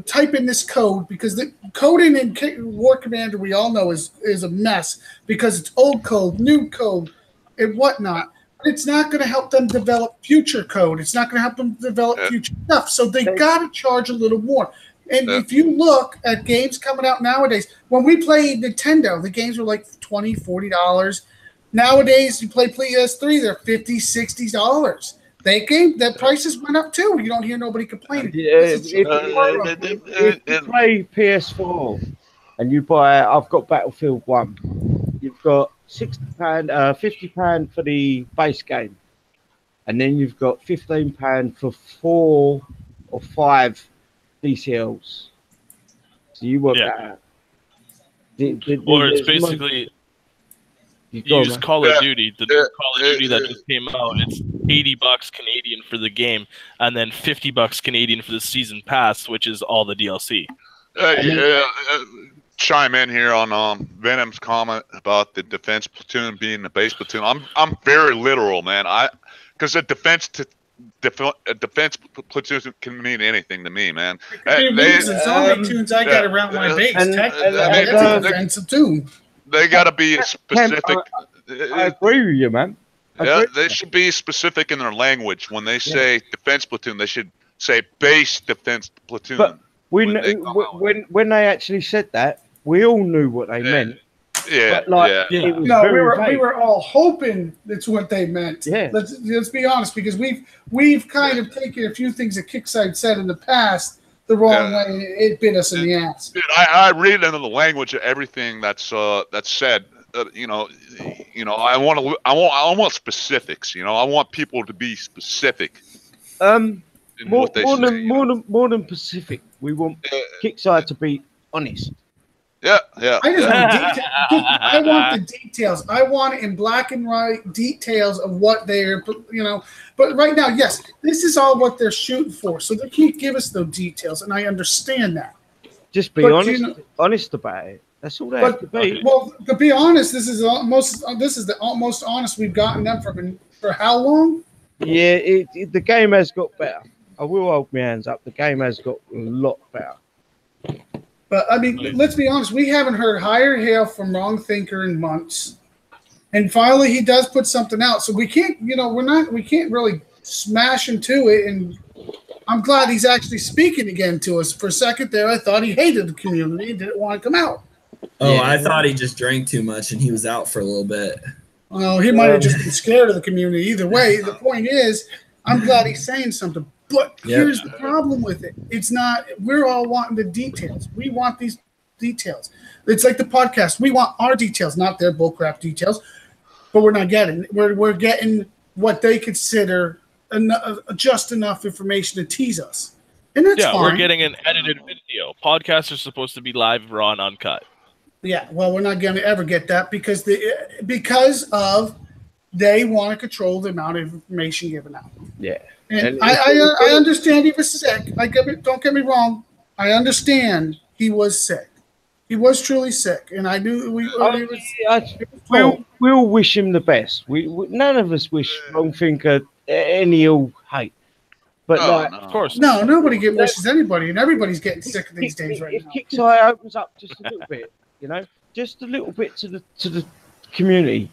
type in this code, because the coding in War Commander we all know is a mess because it's old code, new code, and whatnot. It's not going to help them develop future code. It's not going to help them develop future stuff. So they got to charge a little more. And if you look at games coming out nowadays, when we played Nintendo, the games were like $20, $40. Nowadays, you play PS3, they're $50, $60. That prices went up too. You don't hear nobody complaining. If you play PS4 and you buy, I've got Battlefield 1, you've got £60, £50 for the base game, and then you've got £15 for 4 or 5 DCLs. So you work that out. Or it's basically you use Call of Duty, the new Call of Duty that just came out. It's $80 Canadian for the game, and then $50 Canadian for the season pass, which is all the DLC. Chime in here on Venom's comment about the defense platoon being the base platoon. I'm very literal, man. Because a defense platoon can mean anything to me, man. Zombie tunes I got around my base. Technically, that's a defensive tune. They got to be specific. I agree with you, man. They should be specific in their language. When they say defense platoon, they should say base defense platoon. But when they actually said that, we all knew what they meant. Yeah, but it was we were all hoping that's what they meant. Yeah. Let's be honest, because we've kind of taken a few things that Kickside said in the past the wrong way, and it bit us in the ass. Dude, I read into the language of everything that's said. I want specifics. I want people to be specific. More than Pacific, we want Kickside to be honest. Yeah. I want the details. I want it in black and white details of what they're, But right now, yes, this is all what they're shooting for. So they can't give us those details, and I understand that. Just be honest about it. That's all they have to be. Well, to be honest, this is the most honest we've gotten them for how long? Yeah, the game has got better. I will hold my hands up. The game has got a lot better. But I mean, let's be honest. We haven't heard higher hail from Wrong Thinker in months, and finally he does put something out. So we can't, we can't really smash into it. And I'm glad he's actually speaking again to us. For a second there, I thought he hated the community and didn't want to come out. Oh, I thought he just drank too much and he was out for a little bit. Well, he might have just been scared of the community. Either way, the point is, I'm glad he's saying something. But here's the problem with it. It's not, we're all wanting the details. We want these details. It's like the podcast. We want our details, not their bullcrap details. But we're not getting, we're getting what they consider just enough information to tease us. And that's fine. We're getting an edited video. Podcasts are supposed to be live, raw, and uncut. Yeah, well, we're not going to ever get that because they want to control the amount of information given out. Yeah. And I understand he was sick. Don't get me wrong. I understand he was sick. He was truly sick, and I knew we all wish him the best. We none of us wish Wrong Thinker any ill hate, But No, Of course. No, nobody wishes anybody, and everybody's getting sick of these days right if now. Kicks Eye opens up just a little bit, you know, just a little bit to the community,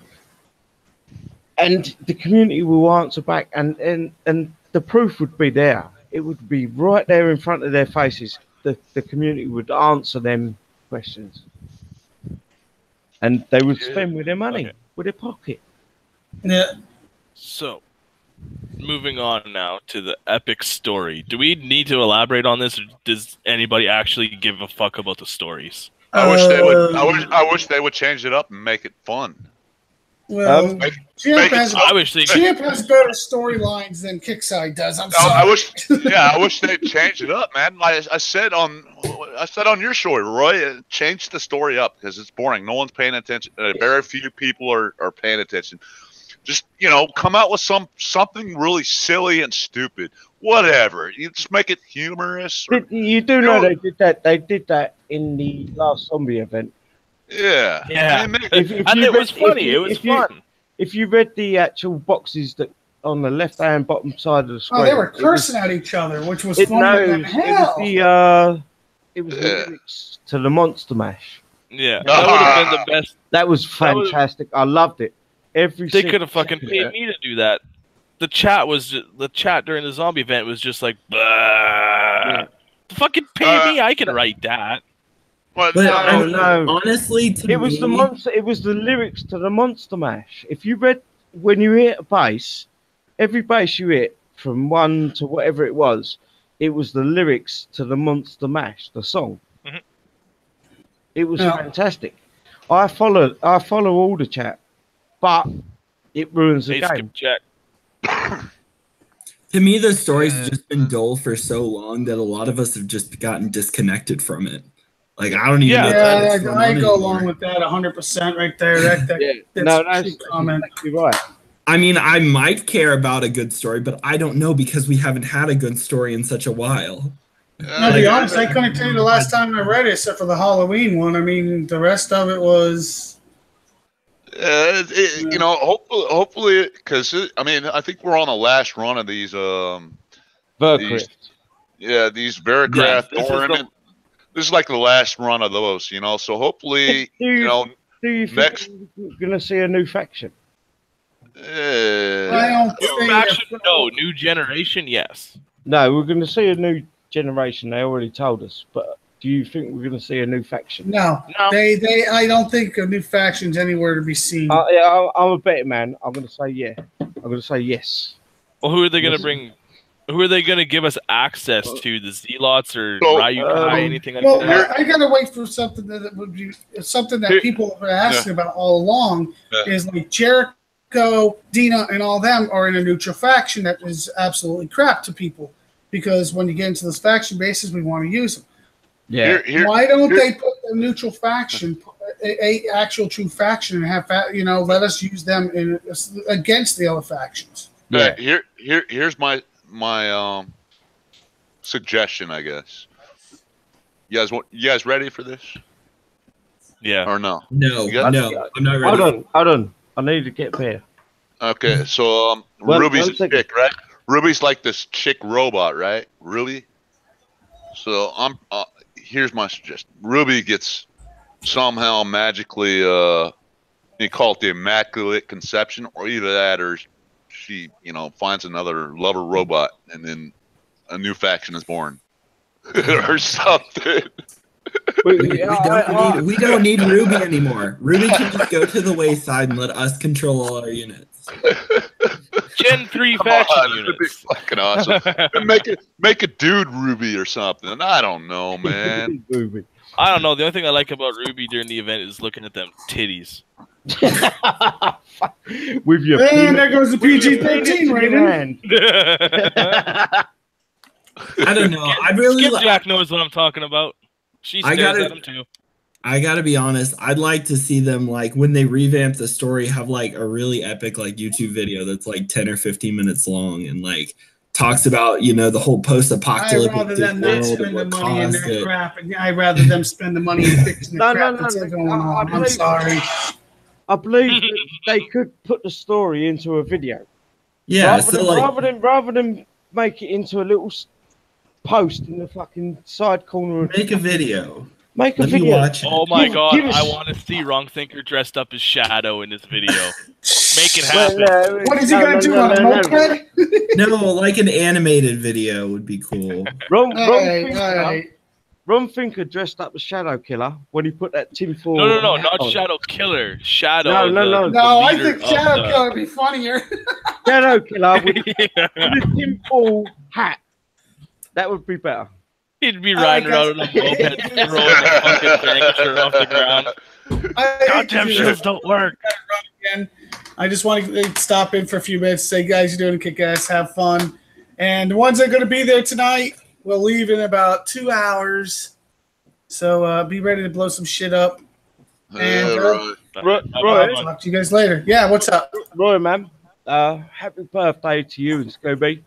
and the community will answer back, and the proof would be there. It would be right there in front of their faces. The community would answer them questions, and they would spend with their money, with their pocket. Yeah. So, moving on now to the epic story. Do we need to elaborate on this, or does anybody actually give a fuck about the stories? I wish they would. I wish they would change it up and make it fun. Well, Champ has better storylines than Kickside does. I'm sorry. I wish they'd change it up, man. I said on your show, Roy, change the story up because it's boring. No one's paying attention. Very few people are paying attention. Just, come out with something really silly and stupid. Whatever. You just make it humorous. You do know they did that. They did that in the last zombie event. Yeah. And it was funny. It was fun. If you read the actual boxes that on the left-hand bottom side of the screen, they were cursing at each other, which was funny than hell. It was the lyrics to the Monster Mash. Yeah, that would have been the best. That was fantastic. I loved it. They could have fucking paid me to do that. The chat during the zombie event was just like, fucking pay me. I can write that. But no. Honestly, it was the lyrics to the Monster Mash. If you read, when you hit a bass, every bass you hit from 1 to whatever it was the lyrics to the Monster Mash, the song. Mm-hmm. It was fantastic. I follow all the chat, but it ruins the game. To me, the story's just been dull for so long that a lot of us have just gotten disconnected from it. Like, I don't even know. Yeah, I go along with that 100% right there. That's a comment. You're right. I mean, I might care about a good story, but I don't know because we haven't had a good story in such a while. To be honest, I couldn't tell you the last time I read it, except for the Halloween one. I mean, the rest of it was... hopefully, because, I think we're on the last run of these... Vercraft. These Vercraft ornament. This is like the last run of those, so hopefully, do you think we're going to see a new faction? I don't new faction, no. New generation, yes. No, we're going to see a new generation. They already told us. But do you think we're going to see a new faction? No. I don't think a new faction's anywhere to be seen. I'm a betting man. I'm going to say yeah. I'm going to say yes. Well, who are they going to bring? Who are they going to give us access to? The Zealots or Ryukai, anything like that? I got to wait for something that would be something that people have been asking about all along. Is like Jericho, Dina, and all them are in a neutral faction that is absolutely crap to people because when you get into those faction bases, we want to use them. Yeah. Why don't they put a neutral faction, a actual true faction, and have let us use them against the other factions? Yeah. Here's my suggestion, I guess. You guys ready for this? Yeah. Or no? No, I'm not ready. Hold on. I need to get there. Okay, so Ruby's a chick, right? Ruby's like this chick robot, right? Really? So here's my suggestion. Ruby gets somehow magically you call it the Immaculate Conception, or either that or she, finds another lover robot, and then a new faction is born, or something. We don't need Ruby anymore. Ruby can just go to the wayside and let us control all our units. Gen 3 faction units. That'd be fucking awesome. make a dude Ruby or something. I don't know, man. I don't know. The only thing I like about Ruby during the event is looking at them titties. With your there goes the PG-13 rating. I don't know. I really Skipjack knows what I'm talking about. She stares at him too. I gotta be honest. I'd like to see them, like, when they revamp the story, have like a really epic YouTube video that's like 10 or 15 minutes long and like talks about the whole post-apocalyptic world and what caused it. I'd rather them spend the money in fixing the crap that's going on. I'm sorry. I believe that they could put the story into a video. Yeah, rather than make it into a little post in the fucking side corner. Make a video. Make a Let video. me watch it. Oh my god, give us- I want to see Wrong Thinker dressed up as Shadow in this video. Make it happen. What is he gonna do on a moped? No, like an animated video would be cool. Ron Thinker dressed up as Shadow Killer when he put that tinfoil. No, hat not on. Shadow Killer. Shadow. No, I think Shadow Killer would be funnier. Shadow Killer with a tinfoil hat. That would be better. He'd be riding around on a moped, throwing the fucking furniture off the ground. Goddamn shoes don't work. I just want to stop in for a few minutes, say, guys, you're doing a kick ass, have fun. And the ones that are going to be there tonight will leave in about 2 hours. So be ready to blow some shit up. And Roy, talk to you guys later. Yeah, what's up? Roy, man. Happy birthday to you and Scooby.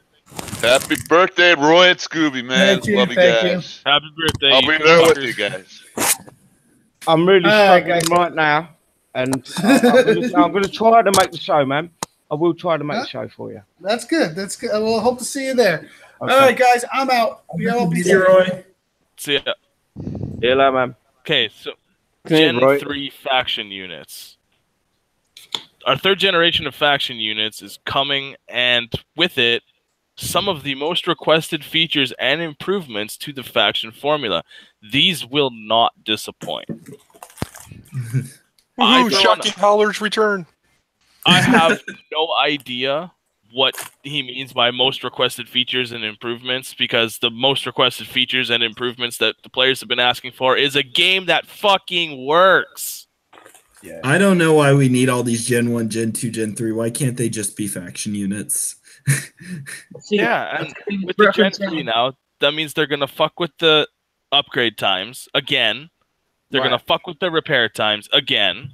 Happy birthday, Roy and Scooby, man. Thank you, Love you thank guys. Happy birthday. I'll be there with you guys. I'm really struggling right now, and I'm going to try to make the show, man. I will try to make the show for you. That's good. That's good. We'll hope to see you there. Okay. All right, guys, I'm out. Y'all be See you, Roy. See ya. Yeah, man. Okay, so Okay, Gen Roy. 3 faction units. Our third generation of faction units is coming, and with it, some of the most requested features and improvements to the faction formula. These will not disappoint. Woohoo, Shocking Howler's return. I have no idea what he means by most requested features and improvements, because the most requested features and improvements that the players have been asking for is a game that fucking works. Yeah. I don't know why we need all these Gen 1, Gen 2, Gen 3. Why can't they just be faction units? Yeah, and with the Gen 3 now, that means they're going to fuck with the upgrade times again. They're going to fuck with the repair times again.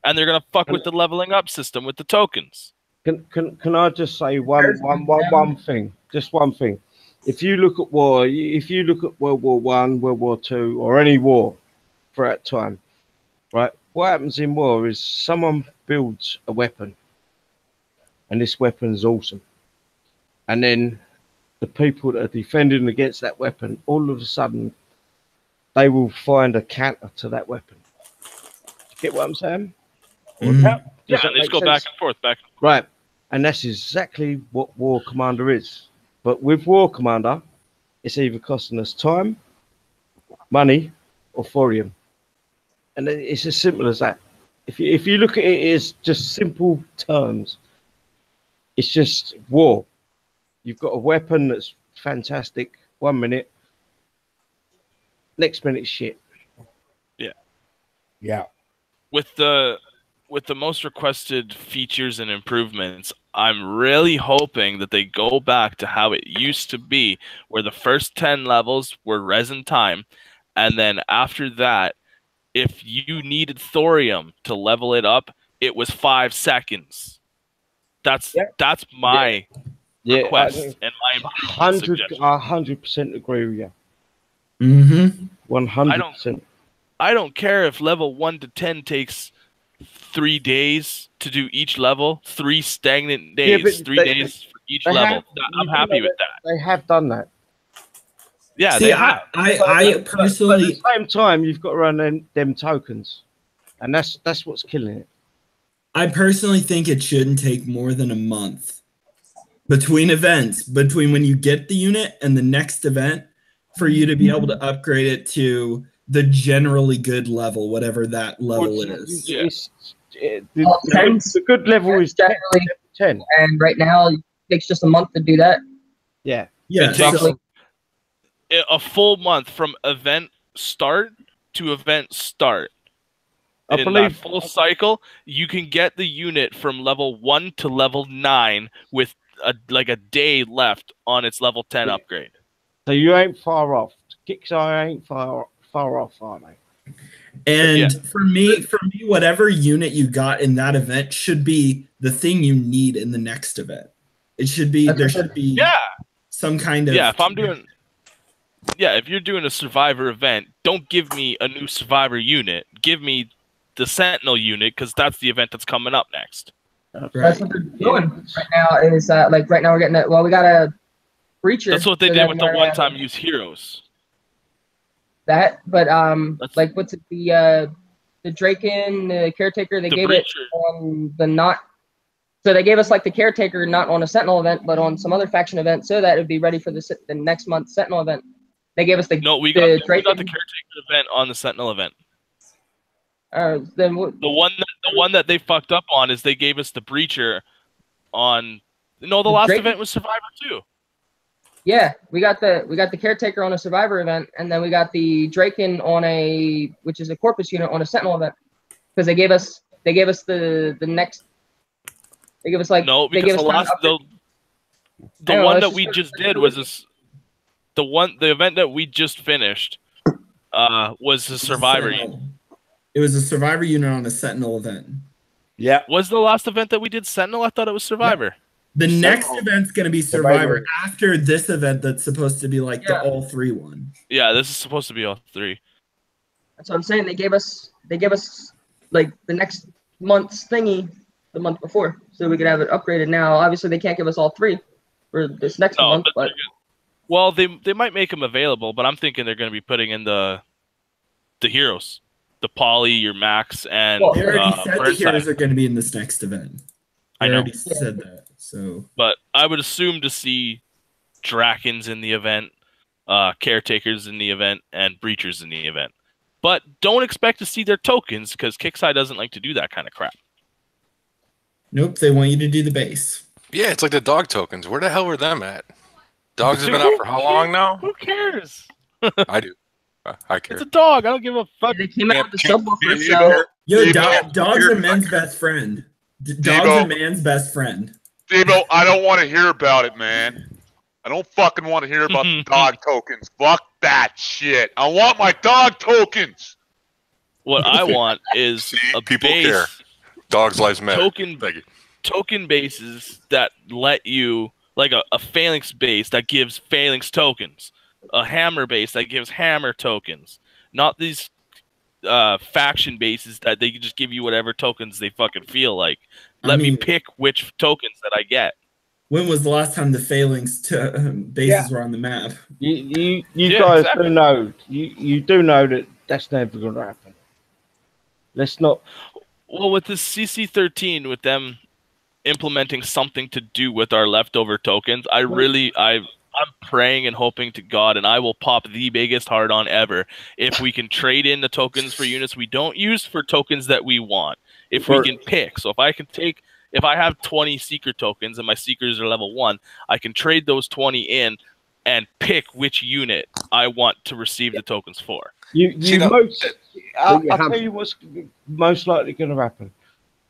And they're going to fuck with the leveling up system with the tokens. Can I just say one thing? Just one thing. If you look at war, if you look at World War One, World War Two, or any war throughout time, right? What happens in war is someone builds a weapon, and this weapon is awesome. And then the people that are defending against that weapon, all of a sudden, they will find a counter to that weapon. Get what I'm saying? Yeah, they just go back and forth, Right. And that's exactly what War Commander is. But with War Commander, it's either costing us time, money, or thorium. And it's as simple as that. If you look at it as just simple terms, it's just war. You've got a weapon that's fantastic 1 minute, next minute shit. Yeah. Yeah. With the most requested features and improvements, I'm really hoping that they go back to how it used to be, where the first 10 levels were resin time, and then after that, if you needed thorium to level it up, it was 5 seconds. That's my request and my 100% agree with you. 100%. I don't care if level 1 to 10 takes 3 days to do each level, 3 stagnant days, 3 days for each level. I'm happy with that. They have done that. Yeah, see, I personally, but at the same time, you've got to run them tokens, and that's what's killing it. I personally think it shouldn't take more than a month between events, between when you get the unit and the next event, for you to be able to upgrade it to the generally good level, whatever that level is. The good level is generally 10. And right now, it takes just a month to do that. Yeah. Yeah. It takes a full month from event start to event start. I believe that full cycle, you can get the unit from level 1 to level 9 with a day left on its level 10 upgrade. So you ain't far off. Kickstarter ain't far off, are they? And for me, whatever unit you got in that event should be the thing you need in the next event. It should be some kind of if you're doing a survivor event, don't give me a new survivor unit. Give me the Sentinel unit, because that's the event that's coming up next. That's what they're doing right now. Is right now we're getting it. Well, we got Breacher. That's what they so did then with the we're, one-time use heroes. That, but like what's it, the Draken, the Caretaker, they gave Breacher. it on the not. So they gave us like the Caretaker not on a Sentinel event, but on some other faction event, so that it would be ready for the next month's Sentinel event. They gave us the we got the Caretaker event on the Sentinel event. Then the one that they fucked up on is they gave us the Breacher on. No, the last event was Survivor too. Yeah, we got the Caretaker on a Survivor event, and then we got the Draken on which is a Corpus unit on a Sentinel event, because they gave us the next. They give us like no, because the one that we just did was this. The event that we just finished was the Survivor. It was a Survivor unit on a Sentinel event. Yeah. Was the last event that we did Sentinel? I thought it was Survivor. Yeah. The next event's going to be Survivor after this event that's supposed to be like the all-3 one. Yeah, this is supposed to be all 3. That's what I'm saying. They gave us like the next month's thingy the month before, so we could have it upgraded now. Obviously, they can't give us all 3 for this next month, but well, they might make them available, but I'm thinking they're going to be putting in the heroes, the Poly, your Max, and they already said the heroes are going to be in this next event. They already said that. So, but I would assume to see Drakens in the event, Caretakers in the event, and Breachers in the event. But don't expect to see their tokens, because Kixeye doesn't like to do that kind of crap. Nope, they want you to do the base. Yeah, it's like the dog tokens. Where the hell were them at? Dogs have been out for how long now? Who cares? I do. I care. It's a dog. I don't give a fuck. They came out with the subwoofer, so... Yo, dogs are men's best friend. Dogs are man's best friend. Debo, I don't want to hear about it, man. I don't fucking want to hear about the dog tokens. Fuck that shit. I want my dog tokens. What I want is a people base, care. Dogs lives matter. Token bases that let you, like a Phalanx base that gives Phalanx tokens, a Hammer base that gives Hammer tokens, not these faction bases that they can just give you whatever tokens they fucking feel like. Let me pick which tokens that I get. When was the last time the Phalanx bases were on the map? You guys do know. You do know that that's never going to happen. Let's not. Well, with this CC13, with them implementing something to do with our leftover tokens, I'm praying and hoping to God, and I will pop the biggest hard-on ever if we can trade in the tokens for units we don't use for tokens that we want. If we can pick. So if I have 20 Seeker tokens and my Seekers are level 1, I can trade those 20 in and pick which unit I want to receive the tokens for. I'll tell you what's most likely going to happen.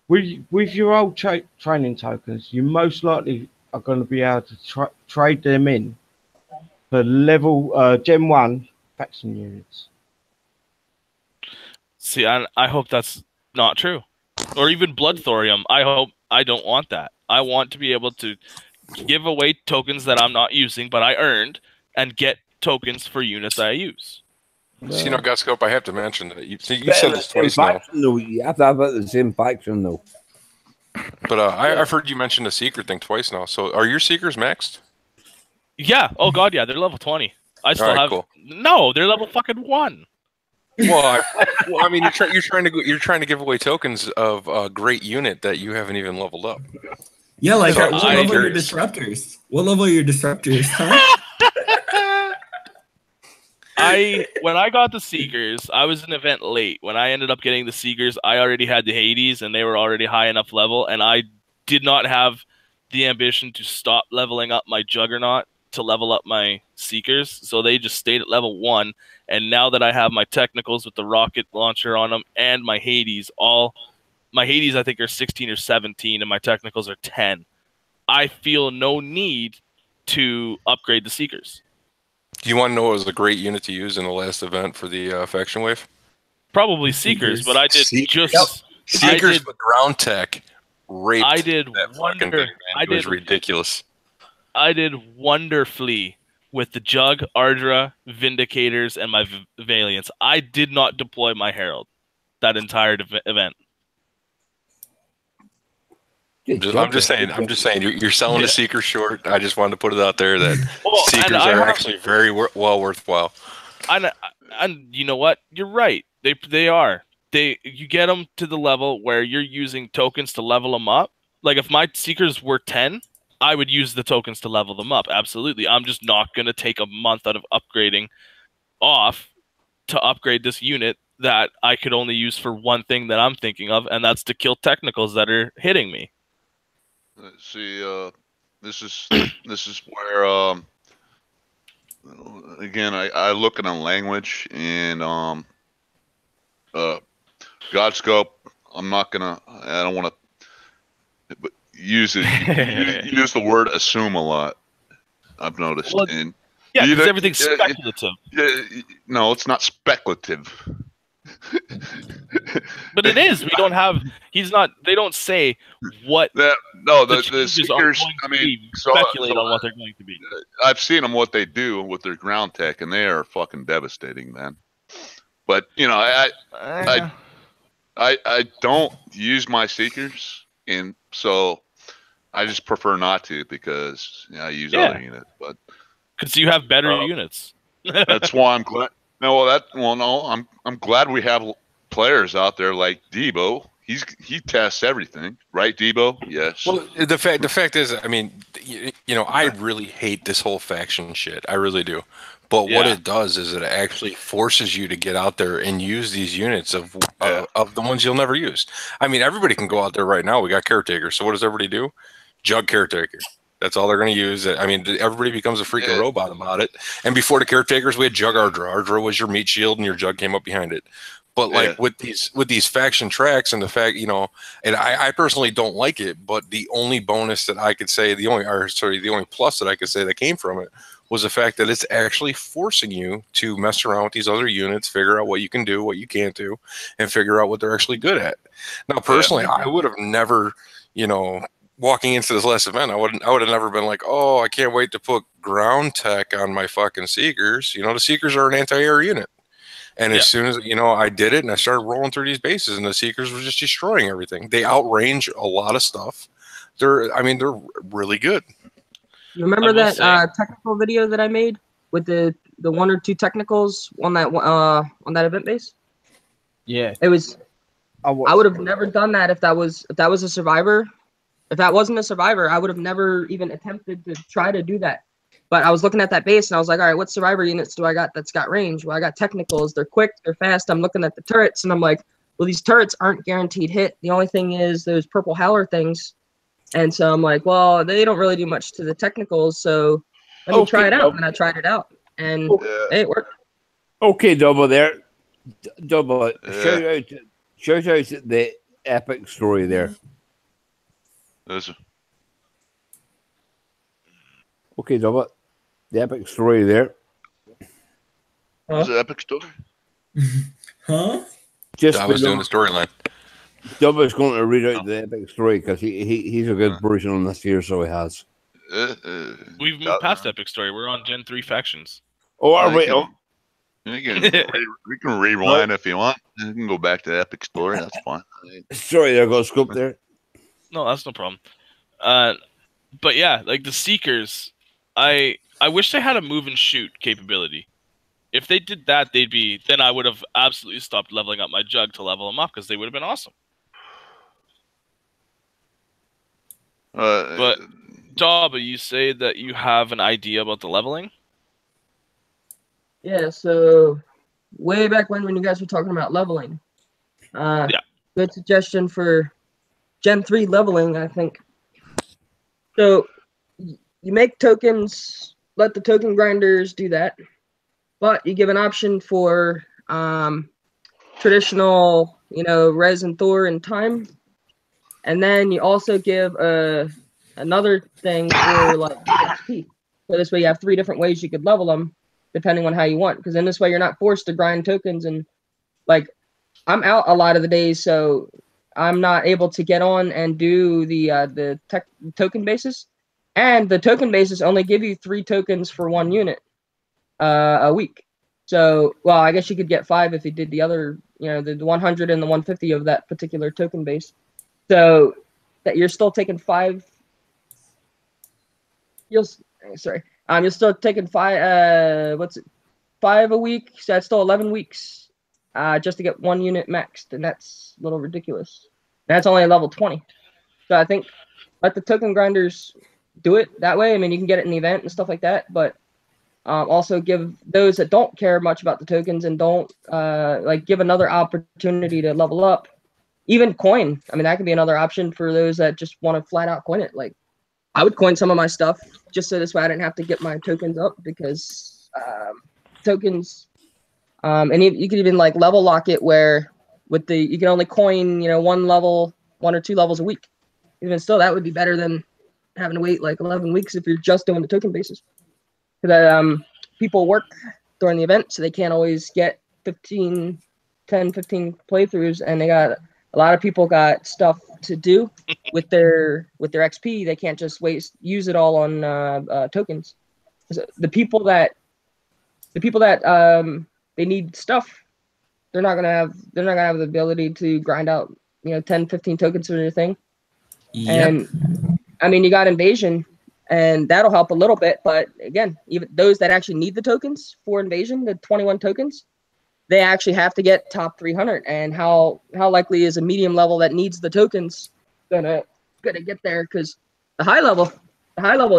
With your old training tokens, you most likely are going to be able to trade them in for level Gen 1 faction units. See, I hope that's not true. Or even Blood Thorium. I don't want that. I want to be able to give away tokens that I'm not using, but I earned, and get tokens for units I use. You know, Gutscope, I have to mention that you said this twice now. You have to have it the same faction, though. But I've heard you mention the secret thing twice now. So are your Seekers maxed? Yeah. Oh, God, yeah. They're level 20. I still have... Cool. No, they're level fucking 1. Well, I mean, you're trying to give away tokens of a great unit that you haven't even leveled up. Yeah, like what level are your disruptors? What level are your disruptors? Huh? When I got the Seekers, I was an event late. When I ended up getting the Seekers, I already had the Hades, and they were already high enough level, and I did not have the ambition to stop leveling up my Juggernaut to level up my Seekers, so they just stayed at level 1. And now that I have my technicals with the rocket launcher on them and my Hades, my Hades I think are 16 or 17 and my technicals are 10. I feel no need to upgrade the Seekers. Do you want to know what was a great unit to use in the last event for the faction wave? Probably Seekers, but I did Seekers with ground tech. I did it was ridiculous. I did wonderfully with the Jug, Ardra, Vindicators, and my Valiants. I did not deploy my Herald that entire event. I'm just saying, you're selling the Seeker short. I just wanted to put it out there that Seekers are actually very well worthwhile. And you know what? You're right. They are. You get them to the level where you're using tokens to level them up. Like if my Seekers were 10, I would use the tokens to level them up. Absolutely. I'm just not going to take a month out of upgrading off to upgrade this unit that I could only use for one thing that I'm thinking of, and that's to kill technicals that are hitting me. See, this is where again I look at a language and Godscope. I don't want to use it. Use the word assume a lot. I've noticed. Well, and yeah, because everything's speculative. No, it's not speculative. But it is. We don't have. He's not. They don't say what. The Seekers. I mean, speculate on what they're going to be. I've seen them what they do with their ground tech, and they are fucking devastating, man. But you know, I don't use my Seekers, and so I just prefer not to because I use other units. But because you have better units. That's why I'm glad. I'm glad we have players out there like Debo. He tests everything, right, Debo? Yes. Well, the fact is, I mean, you know, I really hate this whole faction shit. I really do. But what it does is it actually forces you to get out there and use these units of the ones you'll never use. I mean, everybody can go out there right now. We got caretakers. So what does everybody do? Jug caretaker. That's all they're going to use. I mean, everybody becomes a freaking robot about it. And before the caretakers, we had Jug Ardra. Ardra was your meat shield, and your Jug came up behind it. But like with these faction tracks and the fact, you know, and I personally don't like it, but the only bonus that I could say, the only plus that I could say that came from it was the fact that it's actually forcing you to mess around with these other units, figure out what you can do, what you can't do, and figure out what they're actually good at. Now, personally, I would have never, you know, walking into this last event, I would have never been like, oh, I can't wait to put ground tech on my fucking Seekers. You know, the Seekers are an anti-air unit. And as soon as, you know, I did it and I started rolling through these bases and the Seekers were just destroying everything. They outrange a lot of stuff. They're really good. You remember that technical video that I made with the one or two technicals on that event base? Yeah. It was I would have never done that if that was a survivor. If that wasn't a survivor, I would have never even attempted to try to do that. But I was looking at that base and I was like, all right, what survivor units do I got that's got range? Well, I got technicals. They're quick. They're fast. I'm looking at the turrets and I'm like, well, these turrets aren't guaranteed hit. The only thing is those purple howler things. And so I'm like, well, they don't really do much to the technicals. So let me try it out. And I tried it out. And hey, it worked. Okay, Double there. Double. Shout out the epic story there. Okay, Double. The epic story there. Was it epic story? Huh? Just I was doing the storyline. Double is going to read out the epic story because he's a good person on this here, so he has. We've moved past epic story. We're on Gen 3 factions. Oh, are we? We can rewind if you want. You can go back to the epic story. That's fine. Sorry, there goes Scoop there. No, that's no problem. But yeah, like the Seekers, I wish they had a move and shoot capability. If they did that, then I would have absolutely stopped leveling up my Jug to level them up because they would have been awesome. But Daba, you say that you have an idea about the leveling? Yeah, so way back when you guys were talking about leveling, good suggestion for Gen 3 leveling, I think. So you make tokens, let the token grinders do that, but you give an option for traditional, res and Thor and time, and then you also give another thing for like XP. So this way you have 3 different ways you could level them, depending on how you want. Because in this way you're not forced to grind tokens, and like I'm out a lot of the days, so I'm not able to get on and do the token bases. And the token bases only give you 3 tokens for 1 unit a week. So, well, I guess you could get 5 if you did the other, the 100 and the 150 of that particular token base. So that you're still taking 5. You're still taking 5. 5 a week? So that's still 11 weeks, just to get 1 unit maxed, and that's a little ridiculous. That's only level 20. So I think let the token grinders do it that way. I mean, you can get it in the event and stuff like that, but also give those that don't care much about the tokens and don't give another opportunity to level up. Even coin. I mean, that could be another option for those that just want to flat out coin it. Like, I would coin some of my stuff just so this way I didn't have to get my tokens up, because tokens, and you could even like level lock it where with you can only coin 1 or 2 levels a week. Even still, that would be better than having to wait like 11 weeks if you're just doing the token basis. Because people work during the event, so they can't always get 10, 15 playthroughs, and a lot of people got stuff to do with their XP. They can't just use it all on tokens. So the people that they need stuff, they're not gonna have the ability to grind out 10, 15 tokens for their thing. Yep. And I mean, you got invasion, and that'll help a little bit, but again, even those that actually need the tokens for invasion, the 21 tokens, they actually have to get top 300. And how likely is a medium level that needs the gonna get there? Because the high level,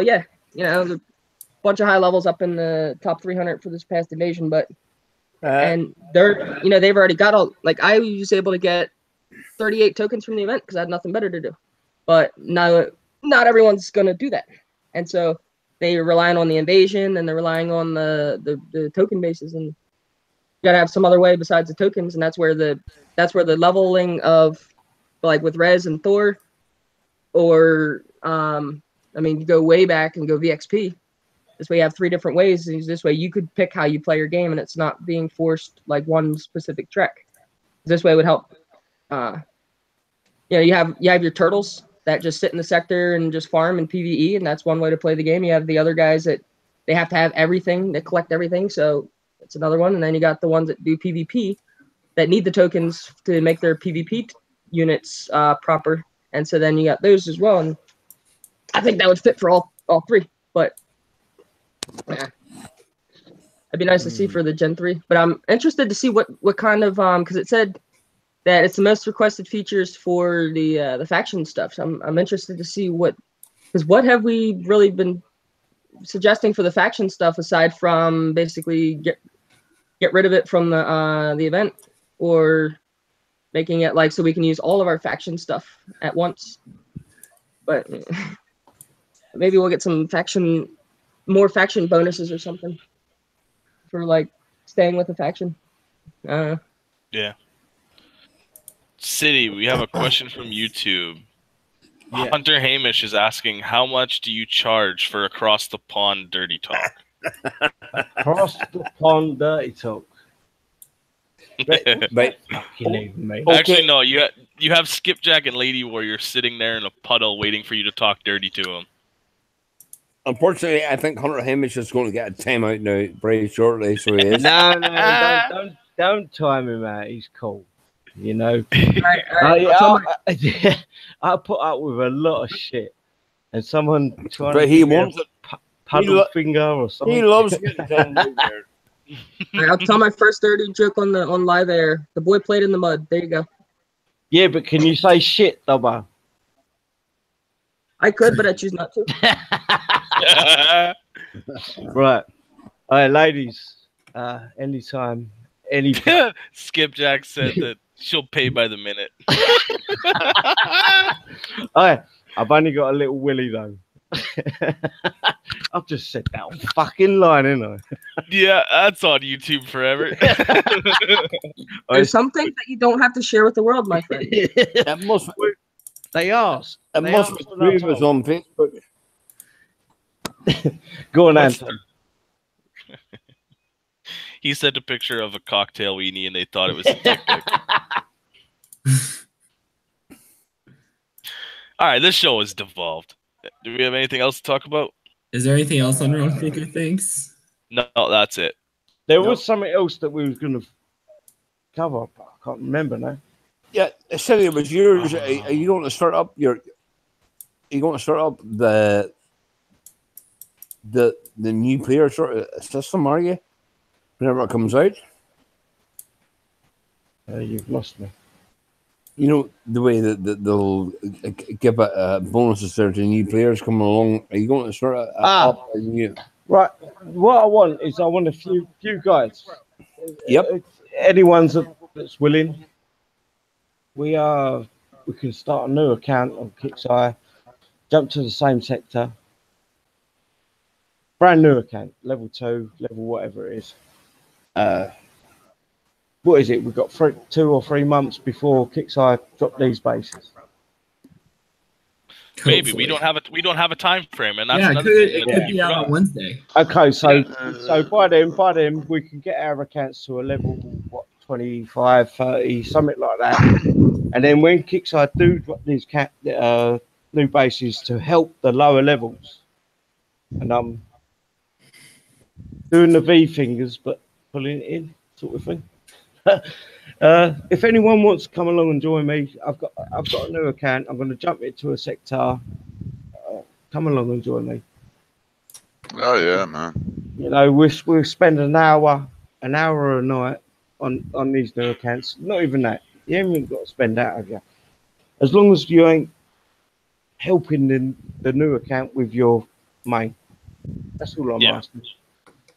yeah, the bunch of high levels up in the top 300 for this past invasion, but and they're they've already got I was able to get 38 tokens from the event because I had nothing better to do, but not everyone's gonna do that, and so they're relying on the invasion, and they're relying on the token bases, and you gotta have some other way besides the tokens, and that's where the leveling of like with Rez and Thor, or you go way back and go VXP. This way you have 3 different ways. This way you could pick how you play your game, and it's not being forced like one specific track. This way would help. You have your turtles that just sit in the sector and just farm in PvE, and that's one way to play the game. You have the other guys that they have to have everything, they collect everything, so it's another one. And then you got the ones that do PvP that need the tokens to make their PvP units proper. And so then you got those as well. And I think that would fit for all 3. But yeah, it'd be nice to see for the Gen 3. But I'm interested to see what kind of because it said that it's the most requested features for the faction stuff. So I'm interested to see what have we really been suggesting for the faction stuff aside from basically get rid of it from the event, or making it like so we can use all of our faction stuff at once. But maybe we'll get some more faction bonuses or something for like staying with the faction. Yeah. City, we have a question from YouTube. Yeah. Hunter Hamish is asking, how much do you charge for across the pond dirty talk? Across the pond dirty talk. But actually, no. You have Skipjack and Lady Warrior sitting there in a puddle waiting for you to talk dirty to them. Unfortunately, I think Hunter Hamish is going to get a timeout now very shortly. So he is. No, don't time him out. He's cool. I put up with a lot of shit, and someone trying but to he wants a paddle finger or something. He loves getting timeout there. I'll tell my first dirty joke on live air. The boy played in the mud. There you go. Yeah, but can you say shit, Dobber? I could, but I choose not to. Right. All right, ladies. Anytime, anything. Skipjack said that she'll pay by the minute. All right. I've only got a little willy though. I've just said that on fucking line, ain't I? Yeah, that's on YouTube forever. There's something that you don't have to share with the world, my friend. That must they asked. It must be three of us on Facebook. Go on, Anton. He sent a picture of a cocktail weenie, and they thought it was a dick pic. All right, this show has devolved. Do we have anything else to talk about? Is there anything else on Wrong Thinker Things? No, that's it. There was something else that we was going to cover, but I can't remember now. Yeah, Cindy, it was yours. Are you going to start up your you going to start up the new player sort of system, are you? Whenever it comes out, you've lost me. You know the way that they'll give bonuses there to new players coming along. Are you going to start up a new? Right. What I want is a few guys. Yep. Anyone that's willing. We can start a new account on Kickstarter. Jump to the same sector. Brand new account, level 2, level whatever it is. What is it? We've got 2 or 3 months before Kickstarter drop these bases. Maybe we don't have a time frame, and that's it could be out on Wednesday. Okay, so by then we can get our accounts to a level 25, 30, something like that. And then when Kickstarter do drop these new bases to help the lower levels, and I'm doing the V fingers but pulling it in, sort of thing. If anyone wants to come along and join me, I've got a new account. I'm going to jump into a sector. Come along and join me. Oh yeah, man. You know, we'll spend an hour a night on these new accounts. Not even that. You haven't got to spend that, have you? As long as you ain't helping the new account with your main. That's all I'm asking.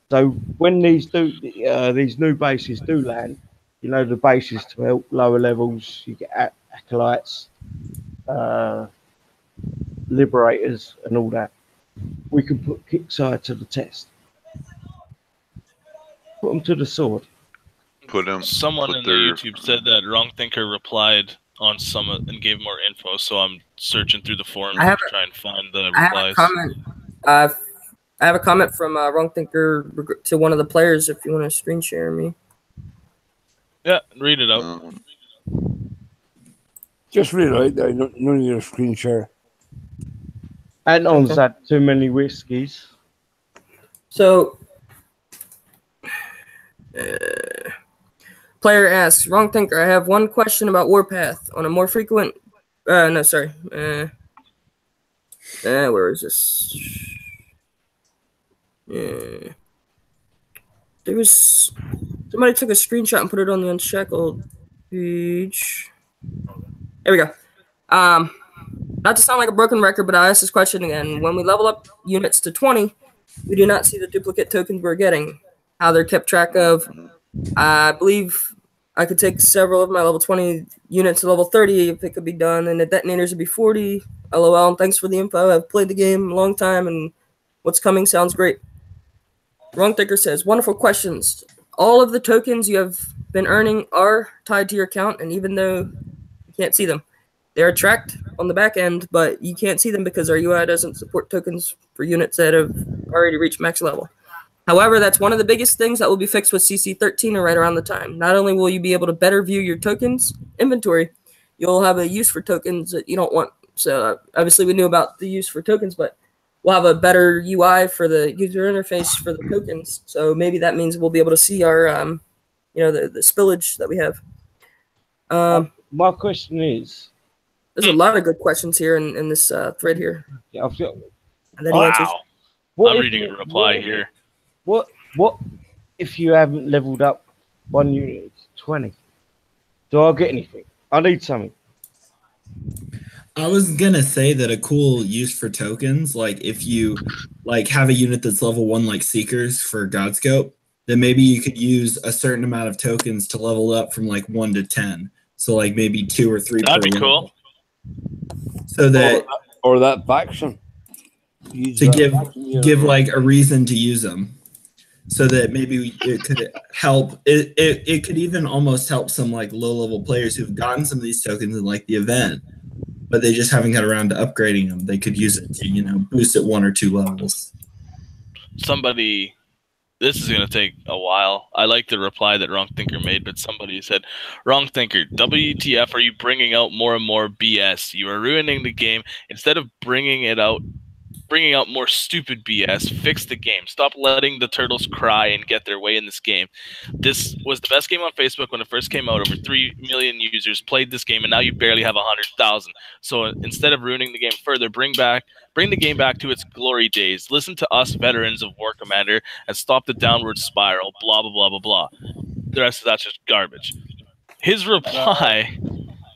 So when these new bases do land, you know, the bases to help lower levels, you get acolytes, liberators, and all that. We can put Kickstarter to the test. Put them to the sword. Someone in the YouTube said that Wrong Thinker replied on some and gave more info, so I'm searching through the forums to try and find the replies. I have a comment from Wrong Thinker to one of the players. If you want to screen share me. Yeah, read it out. Just read it out there. No need to screen share. Anton's had too many whiskeys. So, player asks, Wrong Thinker, I have one question about Warpath. On a more frequent... no, sorry. Where is this? There was... Somebody took a screenshot and put it on the Unshackled page. There we go. Not to sound like a broken record, but I'll ask this question again. When we level up units to 20, we do not see the duplicate tokens we're getting. How they're kept track of. I believe I could take several of my level 20 units to level 30 if it could be done, and the detonators would be 40. LOL, and thanks for the info. I've played the game a long time, and what's coming sounds great. Wrong Thinker says, wonderful questions. All of the tokens you have been earning are tied to your account, and even though you can't see them, they are tracked on the back end, but you can't see them because our UI doesn't support tokens for units that have already reached max level. However, that's one of the biggest things that will be fixed with CC13 or right around the time. Not only will you be able to better view your tokens inventory, you'll have a use for tokens that you don't want. So obviously we knew about the use for tokens, but we'll have a better UI for the user interface for the tokens. So maybe that means we'll be able to see our, the spillage that we have. My question is, there's a lot of good questions here in this thread here. Yeah, I've got. And then he answers. I'm reading a reply here. What if you haven't leveled up one unit to 20? Do I get anything? I need something. I was gonna say that a cool use for tokens, like if you have a unit that's level 1 like Seekers for Godscope, then maybe you could use a certain amount of tokens to level up from like 1 to 10. So like maybe 2 or 3 That'd per be level. cool. So that or that faction. To give like a reason to use them. So that maybe it could help. It could even almost help some like low-level players who've gotten some of these tokens in like the event, but they just haven't got around to upgrading them. They could use it to, boost it 1 or 2 levels. This is going to take a while. I like the reply that Wrong Thinker made, but somebody said, Wrong Thinker, WTF are you bringing out more and more BS? You are ruining the game. Instead of bringing it out bringing out more stupid BS. Fix the game. Stop letting the turtles cry and get their way in this game. This was the best game on Facebook when it first came out. Over 3 million users played this game, and now you barely have 100,000. So instead of ruining the game further, bring the game back to its glory days. Listen to us, veterans of War Commander, and stop the downward spiral. Blah, blah, blah, blah, blah. The rest of that's just garbage. His reply...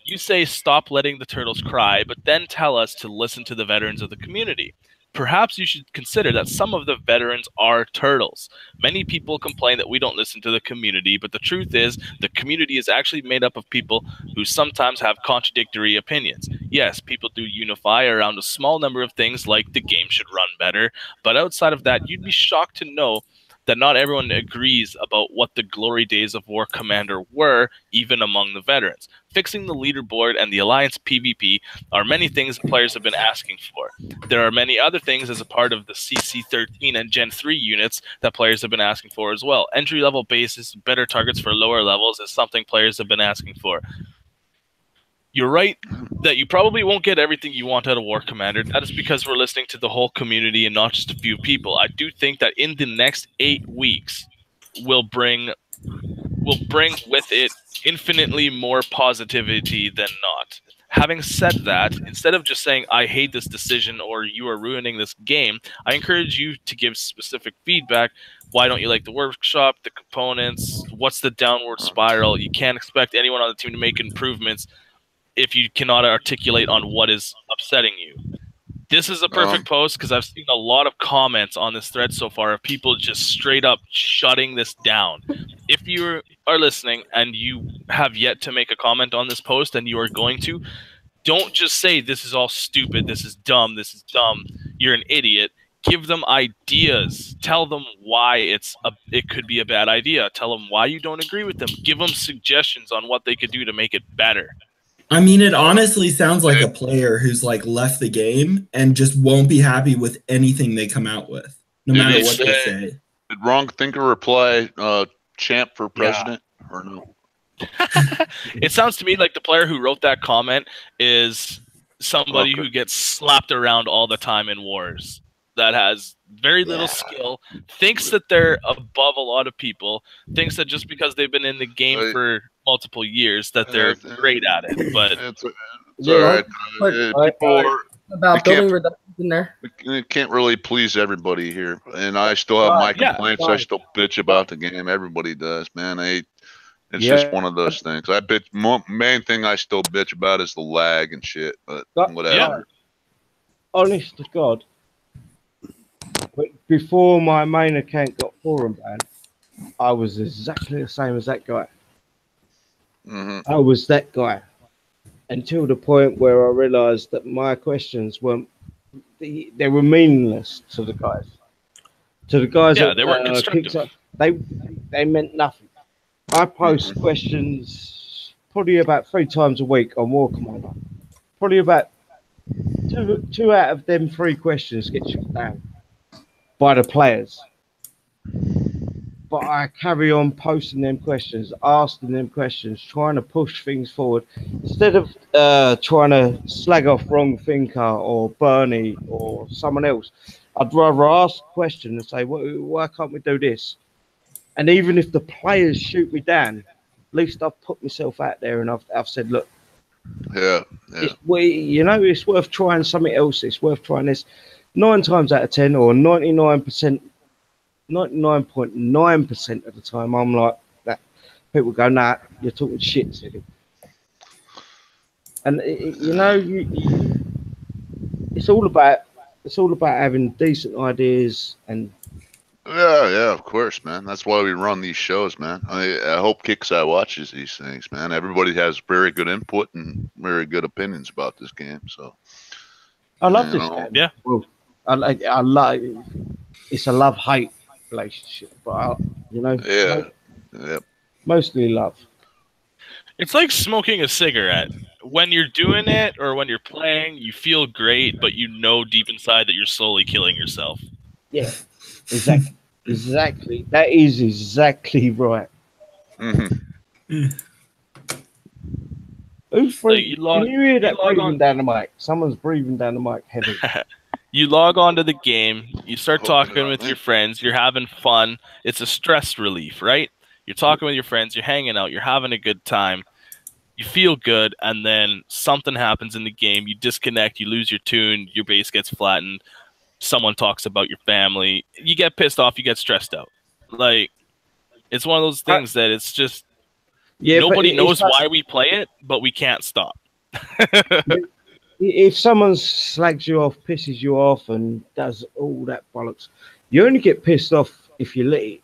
You say stop letting the turtles cry, but then tell us to listen to the veterans of the community. Perhaps you should consider that some of the veterans are turtles. Many people complain that we don't listen to the community, but the truth is the community is actually made up of people who sometimes have contradictory opinions. Yes, people do unify around a small number of things like the game should run better, but outside of that, you'd be shocked to know that not everyone agrees about what the glory days of War Commander were, even among the veterans. Fixing the leaderboard and the Alliance PvP are many things players have been asking for. There are many other things as a part of the CC13 and Gen 3 units that players have been asking for as well. Entry-level bases, better targets for lower levels is something players have been asking for. You're right that you probably won't get everything you want out of War Commander. That is because we're listening to the whole community and not just a few people. I do think that in the next 8 weeks, we'll bring with it infinitely more positivity than not. Having said that, instead of just saying, I hate this decision or you are ruining this game, I encourage you to give specific feedback. Why don't you like the workshop, the components, what's the downward spiral? You can't expect anyone on the team to make improvements if you cannot articulate on what is upsetting you. This is a perfect post because I've seen a lot of comments on this thread so far of people just straight up shutting this down. If you are listening and you have yet to make a comment on this post and you are going to, don't just say this is all stupid, this is dumb, you're an idiot. Give them ideas. Tell them why it could be a bad idea. Tell them why you don't agree with them. Give them suggestions on what they could do to make it better. I mean, it honestly sounds like a player who's like left the game and just won't be happy with anything they come out with, no matter what they say. Did Wrong Thinker reply, champ for president, or no? It sounds to me like the player who wrote that comment is somebody who gets slapped around all the time in wars, that has very little skill, thinks that they're above a lot of people, thinks that just because they've been in the game for multiple years that they're great at it. But it's all right. People about building reductions in there. You can't really please everybody here, and I still have my complaints. I still bitch about the game. Everybody does, man. It's just one of those things. I bitch. Main thing I still bitch about is the lag and shit. But whatever. Honest to God, before my main account got forum banned, I was exactly the same as that guy. I was that guy until the point where I realized that my questions weren't, they were meaningless to the guys. To the guys that they weren't constructive. They meant nothing. I post questions probably about 3 times a week on War Commander. Probably about two out of them 3 questions get shut down by the players. But I carry on posting them questions, asking them questions, trying to push things forward. Instead of trying to slag off Wrong Thinker or Bernie or someone else, I'd rather ask a question and say, why can't we do this? And even if the players shoot me down, at least I've put myself out there and I've said, look, it's worth trying something else. It's worth trying this. 9 times out of 10 or 99.9% of the time, I'm like that. People go, nah, you're talking shit, silly. And it's all about having decent ideas and. Yeah, of course, man. That's why we run these shows, man. I hope Kickside watches these things, man. Everybody has very good input and very good opinions about this game. So I love this game. Yeah. Well, I like. It's a love-hate relationship, but mostly love. It's like smoking a cigarette. When you're doing it or when you're playing, you feel great, but you know deep inside that you're slowly killing yourself. Yeah, exactly. That is exactly right. Who's breathing? Can you hear that breathing down the mic? Someone's breathing down the mic heavy. You log on to the game, you start talking with your friends, you're having fun. It's a stress relief, right? You're talking with your friends, you're hanging out, you're having a good time. You feel good, and then something happens in the game. You disconnect, you lose your tune, your base gets flattened. Someone talks about your family. You get pissed off, you get stressed out. Like, it's one of those things that it's just nobody knows why we play it, but we can't stop. If someone slags you off, pisses you off, and does all that bollocks, you only get pissed off if you let it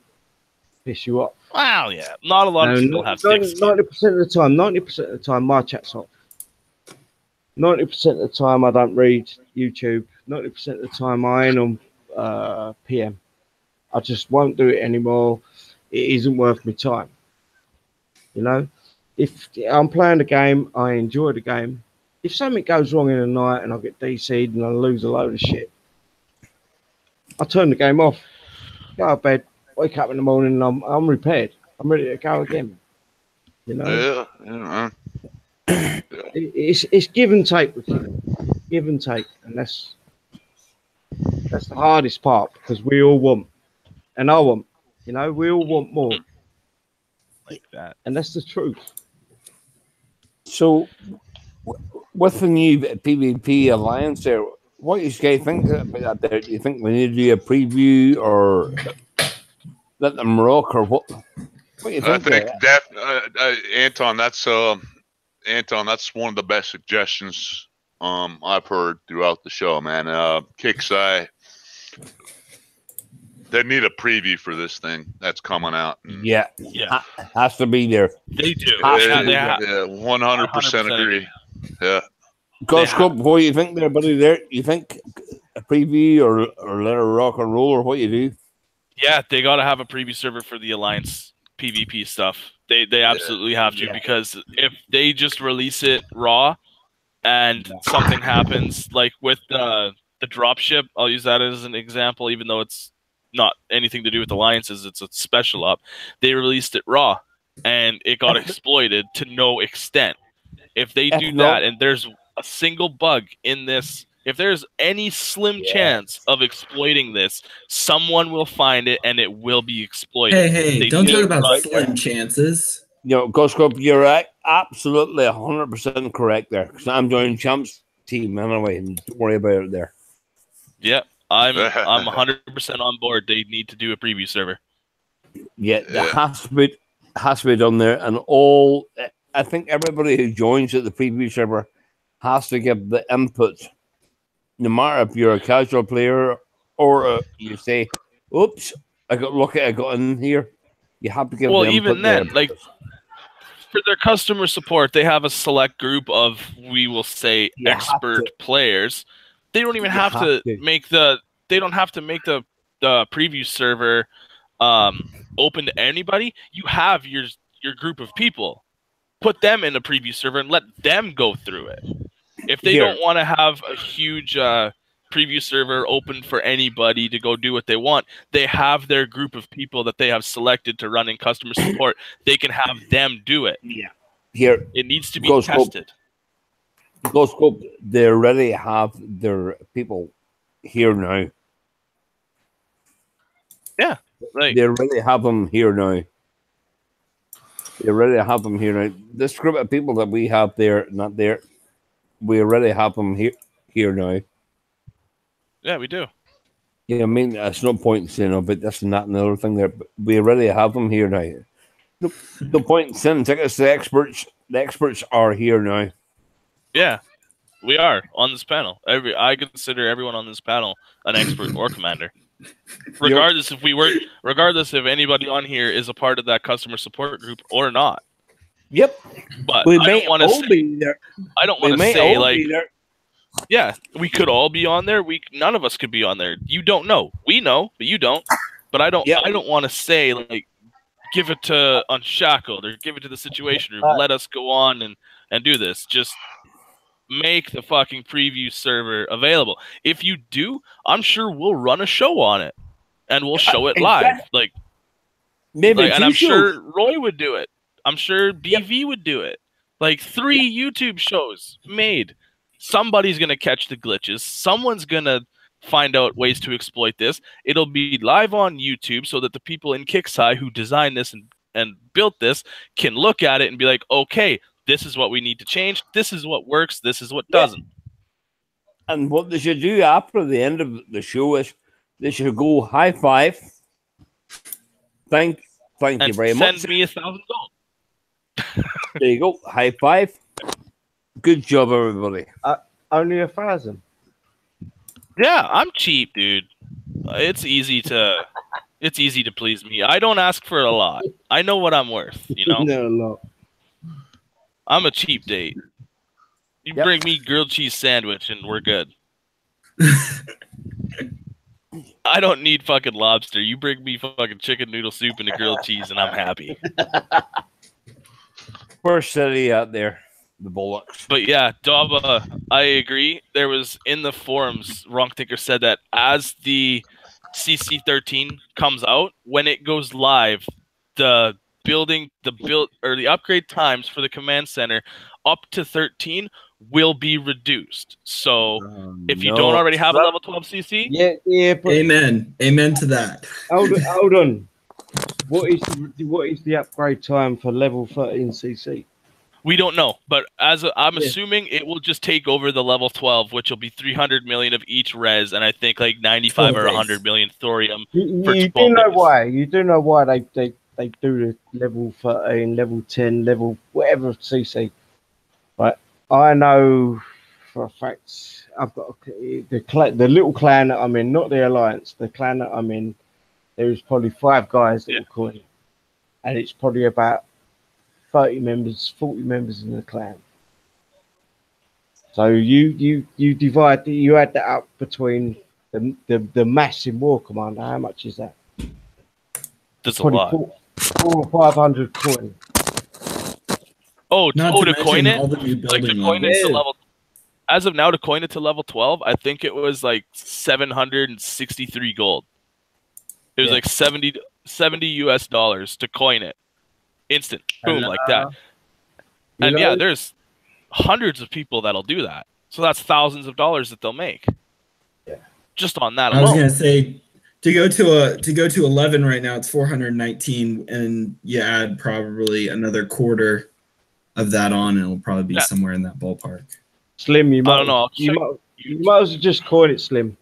piss you off. Wow, yeah. Not a lot of people have 90% of the time, 90% of the time, my chat's off. 90% of the time, I don't read YouTube. 90% of the time, I ain't on PM. I just won't do it anymore. It isn't worth my time. You know, if I'm playing the game, I enjoy the game. If something goes wrong in the night and I get DC'd and I lose a load of shit, I turn the game off, go to bed, wake up in the morning, and I'm repaired. I'm ready to go again. You know, it's give and take with you, give and take, and that's the hardest part because we all want, and I want, you know, we all want more. Like that, and that's the truth. So, with the new PvP alliance there, what do you guys think about that? Do you think we need to do a preview or let them rock, or what? What do you think? I think Anton, that's one of the best suggestions I've heard throughout the show, man. Kixeye, they need a preview for this thing that's coming out. Yeah, has to be there. They do. Yeah, 100% agree. Yeah. Ghostcope, what do you think there, buddy? There, you think a preview or let her rock and roll, or what you do? Yeah, they got to have a preview server for the Alliance PvP stuff. They absolutely have to, because if they just release it raw and something happens, like with the dropship, I'll use that as an example, even though it's not anything to do with alliances, it's a special op. They released it raw and it got exploited to no extent. If they do that and there's a single bug in this, if there's any slim chance of exploiting this, someone will find it and it will be exploited. Hey, don't talk about slim chances. You know, Ghostcope, you're absolutely 100% correct there. Because I'm joining Champ's team anyway, and don't worry about it there. Yeah, I'm 100% on board. They need to do a preview server. Yeah, that has to be done there, and I think everybody who joins at the preview server has to give the input. No matter if you're a casual player or you say, "Oops, I got in here." You have to give. Well, the input even then, there. like for their customer support, they have a select group of, we will say, expert players. They don't even have to make the. They don't have to make the preview server open to anybody. You have your group of people. Put them in a preview server and let them go through it. If they don't want to have a huge preview server open for anybody to go do what they want, they have their group of people that they have selected to run in customer support. They can have them do it. Yeah. Here, it needs to be tested. Ghostcope, they already have their people here now. Yeah. Like, they already have them here now. They already have them here now. This group of people that we have there, not there, we already have them here now. Yeah, we do. Yeah, I mean, there's no point in saying, but that's not another thing there. But we already have them here now. No point in sending tickets to the experts. The experts are here now. Yeah, we are on this panel. I consider everyone on this panel an expert or commander. Regardless regardless if anybody on here is a part of that customer support group or not. Yep. But we I don't want to be there. I don't want to say like, yeah, we could all be on there. None of us could be on there. You don't know. We know, but you don't. But I don't. Yep. I don't want to say like, give it to Unshackled or give it to the Situation Room. Let us go on and do this. Just make the fucking preview server available. If you do, I'm sure we'll run a show on it and we'll show it live. Like maybe, and I'm sure Roy would do it. I'm sure BV would do it. Like 3 YouTube shows made. Somebody's gonna catch the glitches. Someone's gonna find out ways to exploit this. It'll be live on YouTube so that the people in Kixeye who designed this and built this can look at it and be like, okay, this is what we need to change. This is what works. This is what doesn't. And what they should do after the end of the show is they should go high five. Thank you very much. Send me $1,000 gold. There you go. High five. Good job, everybody. Only 1,000. Yeah, I'm cheap, dude. It's easy to please me. I don't ask for a lot. I know what I'm worth, you know? No. I'm a cheap date. You bring me grilled cheese sandwich and we're good. I don't need fucking lobster. You bring me fucking chicken noodle soup and a grilled cheese and I'm happy. First city out there. The Bullocks. But yeah, Daba, I agree. There was in the forums, Wrong Thinker said that as the CC13 comes out, when it goes live, the upgrade times for the command center up to 13 will be reduced. So if you don't already have a level 12 CC, yeah. But amen to that. Hold on. What is the upgrade time for level 13 CC? we don't know, but I'm assuming it will just take over the level 12, which will be 300 million of each res, and I think like 95 or 100 million thorium. You do know why? You do know why they do the level 13, level 10, level whatever CC, right? I know for a fact I've got the little clan that I'm in, not the alliance. The clan that I'm in, there's probably 5 guys that will coin it, and it's probably about 30 members, 40 members in the clan. So you divide, you add that up between the massive war commander. How much is that? That's a lot. 400 or 500 coin. To coin it, like to coin it to level. As of now, to coin it to level 12, I think it was like 763 gold. It was like 70 US dollars to coin it. Instant. Boom, like that. And yeah, there's hundreds of people that'll do that. So that's thousands of dollars that they'll make. Yeah. Just on that alone. I was gonna say to go to 11 right now, it's 419, and you add probably another quarter of that on, and it'll probably be somewhere in that ballpark. Slim, you might, I don't know. You might as well just coin it, Slim.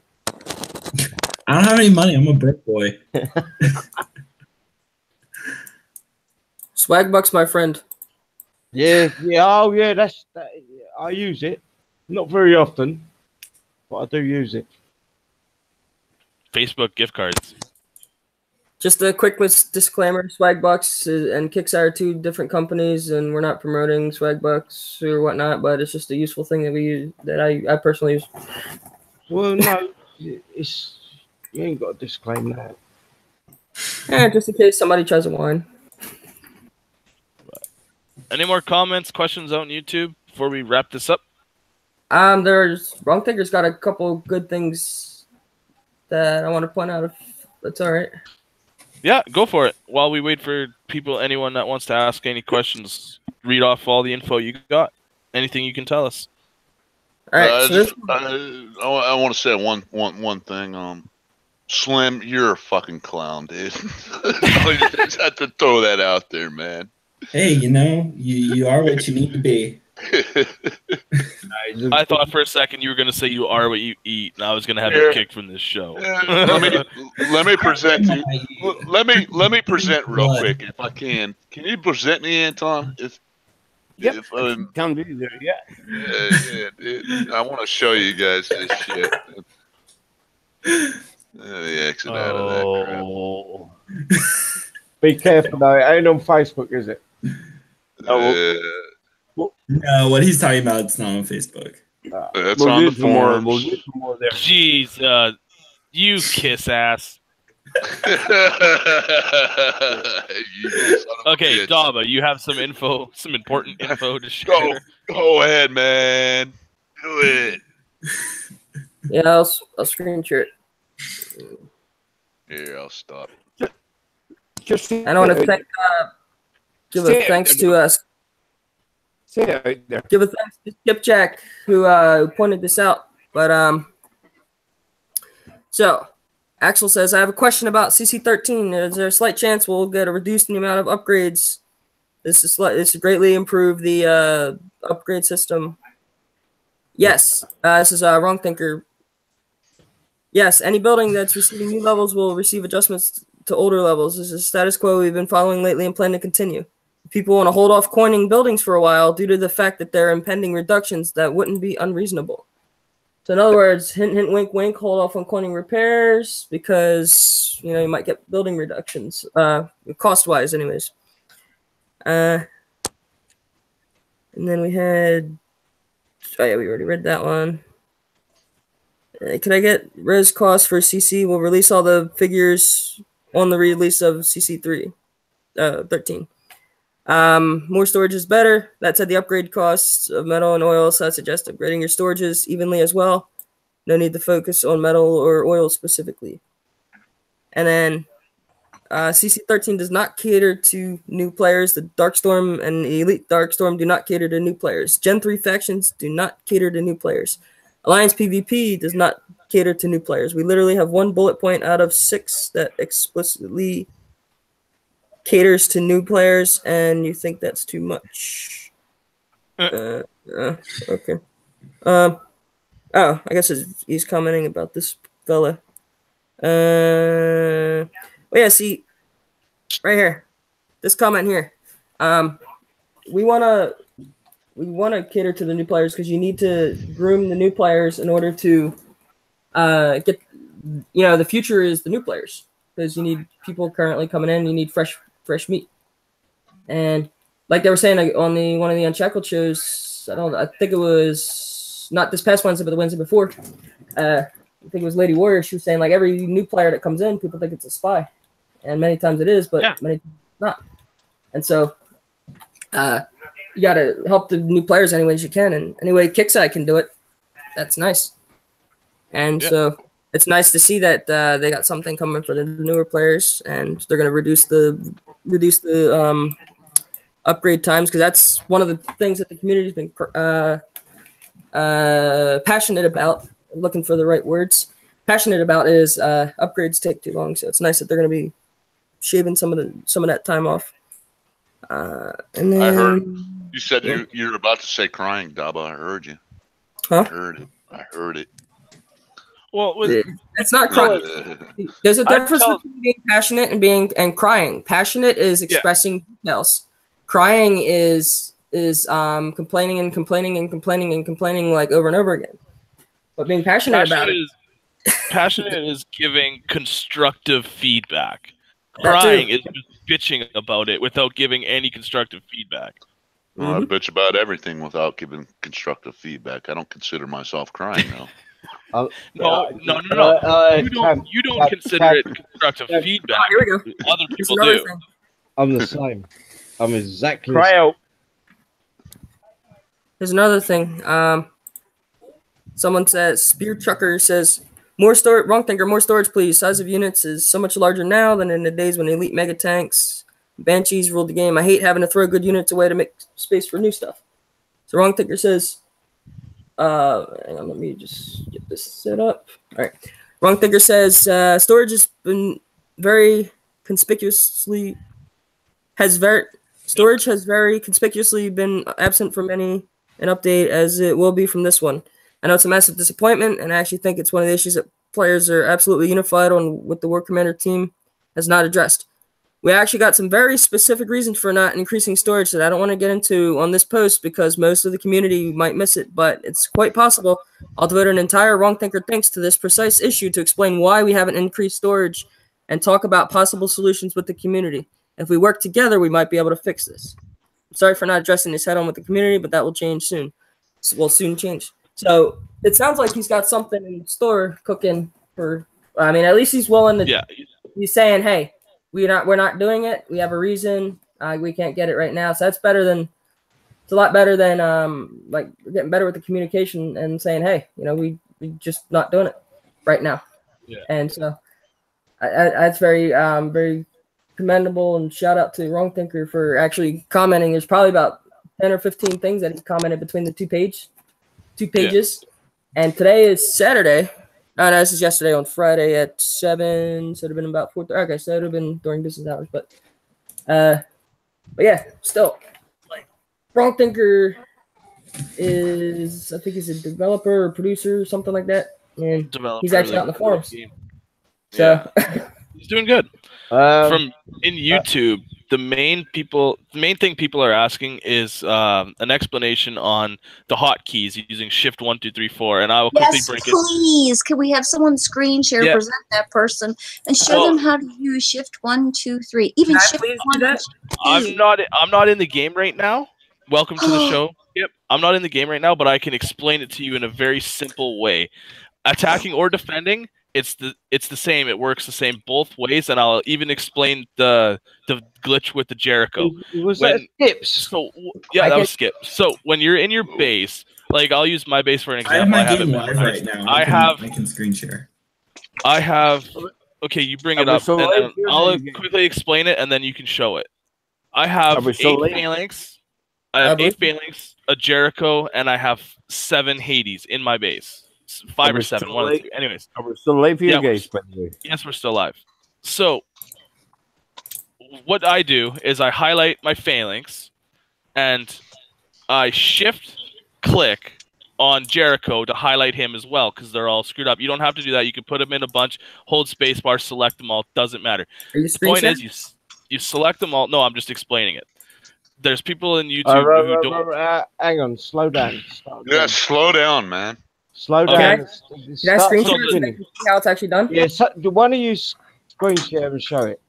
I don't have any money. I'm a broke boy. Swagbucks, my friend. Yeah. Oh, yeah. That's that. I use it, not very often, but I do use it. Facebook gift cards. Just a quick disclaimer: Swagbucks and Kickstarter are 2 different companies, and we're not promoting Swagbucks or whatnot. But it's just a useful thing that we use, that I personally use. Well, no, you ain't got to disclaim that. Yeah, just in case somebody tries to whine. Any more comments, questions on YouTube before we wrap this up? There's Wrong Thinker's got a couple good things that I want to point out, if that's all right. Yeah, go for it. While we wait for anyone that wants to ask any questions, read off all the info you got. Anything you can tell us. All right. I want to say one thing. Slim, you're a fucking clown, dude. I just have to throw that out there, man. Hey, you are what you need to be. I thought for a second you were going to say you are what you eat, and I was going to have you kicked from this show. Let me present you. Let me present real quick, if I can. Can you present me, Anton? Come do there, yeah. I want to show you guys this shit. Let me exit out of that crap. Be careful though, it ain't on Facebook, is it? No, what he's talking about, it's not on Facebook. It's on the forums. We'll get some more there. Jeez, you kiss ass. Okay, Daba, you have some important info to share. Go ahead, man. Do it. Yeah, I'll screen share it. Here, I'll stop. I don't want to give a thanks to us. Give a thanks to Skipjack who pointed this out. But So, Axel says, I have a question about CC13. Is there a slight chance we'll get a reduced in the amount of upgrades? This is greatly improve the upgrade system. Yes, this is Wrong Thinker. Yes, any building that's receiving new levels will receive adjustments to older levels. This is a status quo we've been following lately and plan to continue. If people want to hold off coining buildings for a while due to the fact that there are impending reductions, that wouldn't be unreasonable. So in other words, hint, hint, wink, wink, hold off on coining repairs because, you know, you might get building reductions, cost-wise anyways. And then we had, oh yeah, we already read that one. Can I get res cost for CC? We'll release all the figures on the release of CC 13. More storage is better. That said, the upgrade costs of metal and oil, so I suggest upgrading your storages evenly as well. No need to focus on metal or oil specifically. And then CC 13 does not cater to new players. The Darkstorm and Elite Darkstorm do not cater to new players. Gen 3 factions do not cater to new players. Alliance PvP does not cater to new players. We literally have one bullet point out of 6 that explicitly caters to new players, and you think that's too much. Okay. Oh, I guess he's commenting about this fella. Well, yeah, see, right here, this comment here. We wanna cater to the new players because you need to groom the new players in order to get, you know, the future is the new players because you need people currently coming in. You need fresh meat, and like they were saying on one of the Unshackled shows, I think it was not this past Wednesday, but the Wednesday before. I think it was Lady Warrior. She was saying like every new player that comes in, people think it's a spy, and many times it is, but many times not. And so, you got to help the new players any ways you can, and any way Kickside can do it, that's nice. And so it's nice to see that they got something coming for the newer players, and they're going to reduce the upgrade times because that's one of the things that the community's been passionate about. Looking for the right words. Passionate about is upgrades take too long, so it's nice that they're going to be shaving some of that time off. And then I heard you said you're about to say crying, Daba. I heard you. Huh? I heard it. Well, it's not crying. There's a difference between being passionate and crying. Passionate is expressing details. Crying is complaining and complaining and complaining and complaining like over and over again. But being passionate about it. Passionate is giving constructive feedback. Crying is just bitching about it without giving any constructive feedback. Well, I bitch about everything without giving constructive feedback. I don't consider myself crying though. No. You don't consider it constructive feedback. Here we go. Other people do. Thing. I'm the same. I'm exactly. Cry out. There's another thing. Someone says, Spear Trucker says, more storage, Wrong Thinker, more storage, please. Size of units is so much larger now than in the days when elite mega tanks, Banshees ruled the game. I hate having to throw good units away to make space for new stuff. So Wrong Thinker says, hang on, let me just get this set up. All right. Wrong Thinker says, storage has been very conspicuously been absent from an update as it will be from this one. I know it's a massive disappointment, and I actually think it's one of the issues that players are absolutely unified on what the War Commander team has not addressed. We actually got some very specific reasons for not increasing storage that I don't want to get into on this post because most of the community might miss it, but it's quite possible. I'll devote an entire Wrong Thinker Thinks to this precise issue to explain why we haven't increased storage and talk about possible solutions with the community. If we work together, we might be able to fix this. I'm sorry for not addressing this head on with the community, but that will change soon. Will soon change. So it sounds like he's got something in the store cooking for. I mean, at least he's willing to. Yeah. He's saying, "Hey, we're not doing it. We have a reason. We can't get it right now." So that's better than. It's a lot better than like getting better with the communication and saying, "Hey, you know, we just not doing it right now." Yeah. And so that's very very commendable, and shout out to Wrong Thinker for actually commenting. There's probably about 10 or 15 things that he commented between the two pages. And today is Saturday, No, this is yesterday on Friday at 7. So it would have been about 4:30. Okay, so it would have been during business hours. But yeah, still, like, Wrong Thinker is, I think he's a developer or producer or something like that. And he's actually out in the forums. So he's doing good. From in YouTube, the main thing people are asking is an explanation on the hotkeys using Shift 1, 2, 3, 4, and I will quickly break it. Please, can we have someone screen share, present that person, and show them how to use Shift 1, 2, 3, even Shift 1. I'm not in the game right now. Welcome to the show. Yep, I'm not in the game right now, but I can explain it to you in a very simple way. Attacking or defending, it's the same. It works the same both ways, and I'll even explain the glitch with the Jericho. Was that skips? So yeah, that was skip. So when you're in your base, like I'll use my base for an example. I have my game live right now. I can screen share. I have. Okay, you bring it up, and then I'll quickly explain it, and then you can show it. I have 8 phalanx. I have 8 phalanx, a Jericho, and I have 7 Hades in my base. 5 or 7, one of the two. Anyways, we're still live here, guys. Yes, we're still live. So, what I do is I highlight my phalanx, and I shift-click on Jericho to highlight him as well, because they're all screwed up. You don't have to do that. You can put them in a bunch, hold spacebar, select them all. Doesn't matter. The point is, you select them all. No, I'm just explaining it. There's people in YouTube who don't. Hang on, slow down. Slow down, man. Slow down. Can I screen share so see how it's actually done? Yeah, why don't you screen share and show it?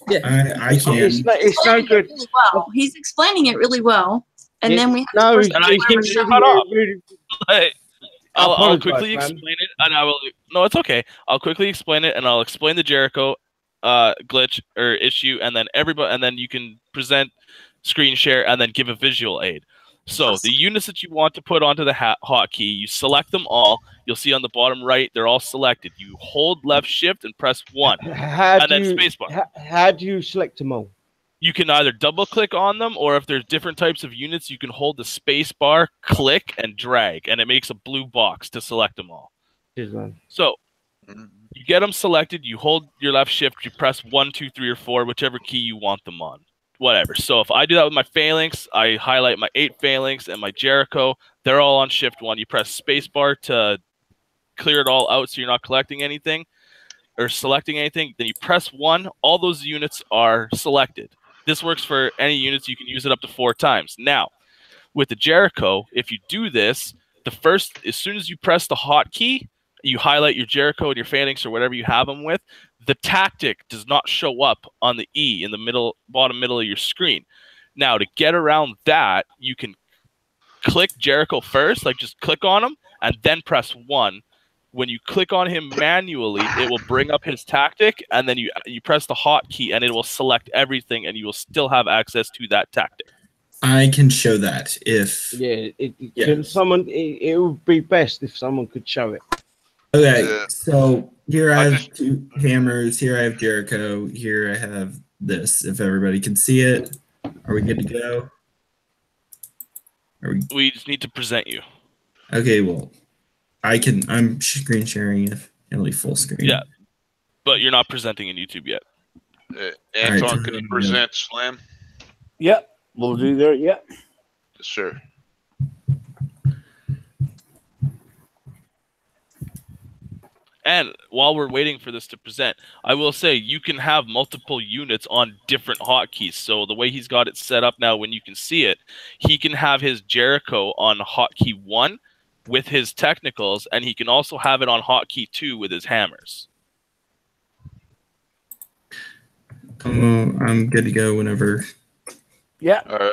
Yeah, I can. It's no good. Really well. He's explaining it really well, and then we have I'll quickly explain it, and I will. No, it's okay. I'll quickly explain it, and I'll explain the Jericho glitch or issue, and then and then you can present, screen share, and then give a visual aid. So the units that you want to put onto the hotkey, you select them all. You'll see on the bottom right, they're all selected. You hold left shift and press 1, and then spacebar. How do you select them all? You can either double click on them, or if there's different types of units, you can hold the spacebar, click, and drag, and it makes a blue box to select them all. So you get them selected, you hold your left shift, you press 1, 2, 3, or 4, whichever key you want them on. Whatever. So if I do that with my phalanx, I highlight my 8 phalanx and my Jericho. They're all on shift 1. You press spacebar to clear it all out so you're not collecting anything or selecting anything. Then you press 1. All those units are selected. This works for any units. You can use it up to 4 times. Now, with the Jericho, if you do this, as soon as you press the hotkey, you highlight your Jericho and your phalanx or whatever you have them with, the tactic does not show up on the E in the bottom middle of your screen. Now, to get around that, you can click Jericho first, like just click on him, and then press 1. When you click on him manually, it will bring up his tactic, and then you press the hotkey, and it will select everything, and you will still have access to that tactic. I can show that if... It would be best if someone could show it. Okay, so here I have 2 hammers, here I have Jericho, here I have this. If everybody can see it, are we good to go? We just need to present you. Okay, well, I'm screen sharing if only full screen. Yeah, but you're not presenting in YouTube yet. Anton, can you present Slam? Yep, we'll do that, yep. Yes, sir. And while we're waiting for this to present, I will say you can have multiple units on different hotkeys. So the way he's got it set up now, when you can see it, he can have his Jericho on hotkey 1 with his technicals, and he can also have it on hotkey 2 with his hammers. I'm good to go whenever. Yeah. All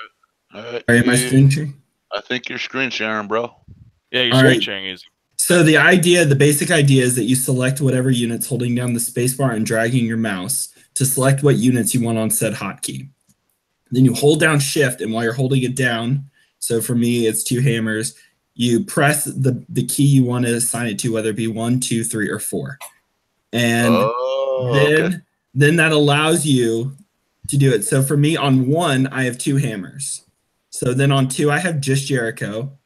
right. Am I screen sharing? I think you're screen sharing, bro. Yeah, you're screen sharing is. So the basic idea is that you select whatever units, holding down the spacebar and dragging your mouse to select what units you want on said hotkey. Then you hold down shift, and while you're holding it down, so for me it's 2 hammers, you press the key you want to assign it to, whether it be 1, 2, 3, or 4. And then that allows you to do it. So for me on 1, I have 2 hammers. So then on 2, I have just Jericho.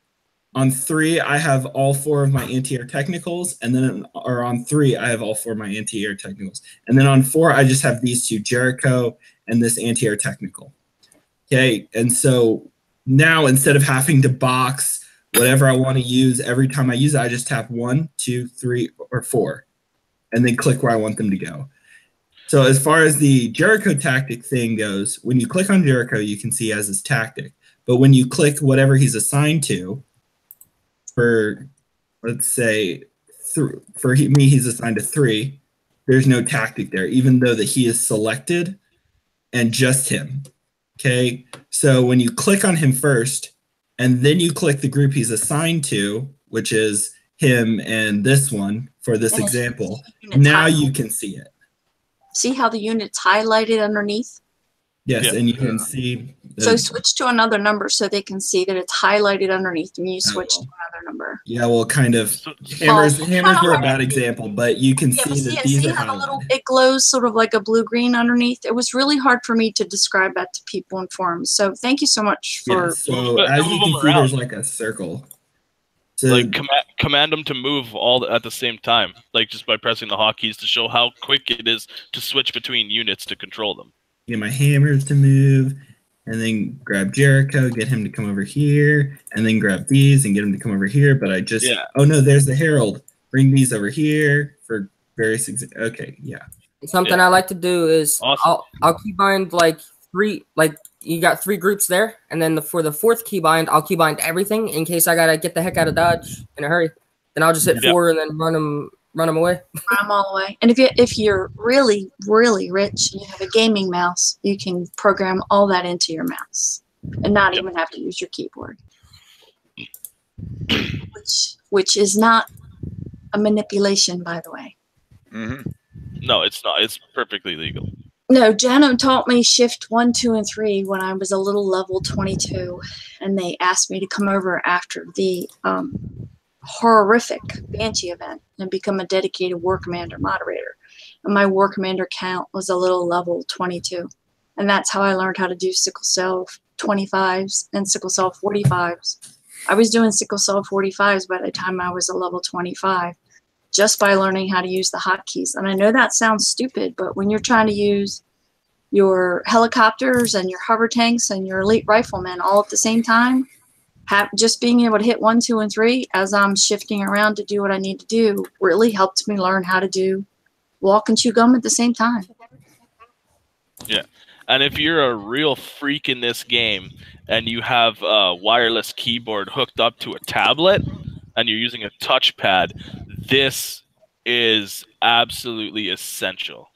On 3, I have all 4 of my anti-air technicals, and then on 3, I have all 4 of my anti-air technicals, and then on 4, I just have these 2, Jericho and this anti-air technical. Okay, and so now instead of having to box whatever I want to use every time I use it, I just tap 1, 2, 3, or 4, and then click where I want them to go. So as far as the Jericho tactic thing goes, when you click on Jericho, you can see he has his tactic. But when you click whatever he's assigned to, for let's say me, he's assigned to 3, there's no tactic there, even though that he is selected and just him. Okay, so when you click on him first, and then you click the group he's assigned to, which is him and this one for this example, now you can see it. See how the unit's highlighted underneath? Yes, and you can see. So switch to another number so they can see that it's highlighted underneath when you switch to another number. Yeah, well, kind of. Hammers were a bad example, but you can see that these are highlighted. It glows sort of like a blue-green underneath. It was really hard for me to describe that to people in forums. So thank you so much for. Yeah, so as you can see, there's like a circle. So, like command them to move all at the same time, like just by pressing the hotkeys to show how quick it is to switch between units to control them. Get my hammers to move, and then grab Jericho, get him to come over here, and then grab these and get him to come over here. But I just, oh no, there's the Herald. Bring these over here for various okay, yeah. Something I like to do is I'll keybind like 3, like you got 3 groups there, and then for the 4th keybind, I'll keybind everything in case I gotta get the heck out of Dodge in a hurry. Then I'll just hit 4 and then run them away. Run them all away. And if you're really, really rich and you have a gaming mouse, you can program all that into your mouse and not even have to use your keyboard. Which is not a manipulation, by the way. Mm-hmm. No, it's not. It's perfectly legal. No, Jano taught me shift 1, 2, and 3 when I was a little level 22, and they asked me to come over after the horrific Banshee event and become a dedicated War Commander moderator. And my War Commander count was a little level 22. And that's how I learned how to do sickle cell 25s and sickle cell 45s. I was doing sickle cell 45s by the time I was a level 25, just by learning how to use the hotkeys. And I know that sounds stupid, but when you're trying to use your helicopters and your hover tanks and your elite riflemen all at the same time, just being able to hit 1, 2, and 3 as I'm shifting around to do what I need to do really helped me learn how to do walk and chew gum at the same time. Yeah, and if you're a real freak in this game and you have a wireless keyboard hooked up to a tablet and you're using a touchpad, this is absolutely essential.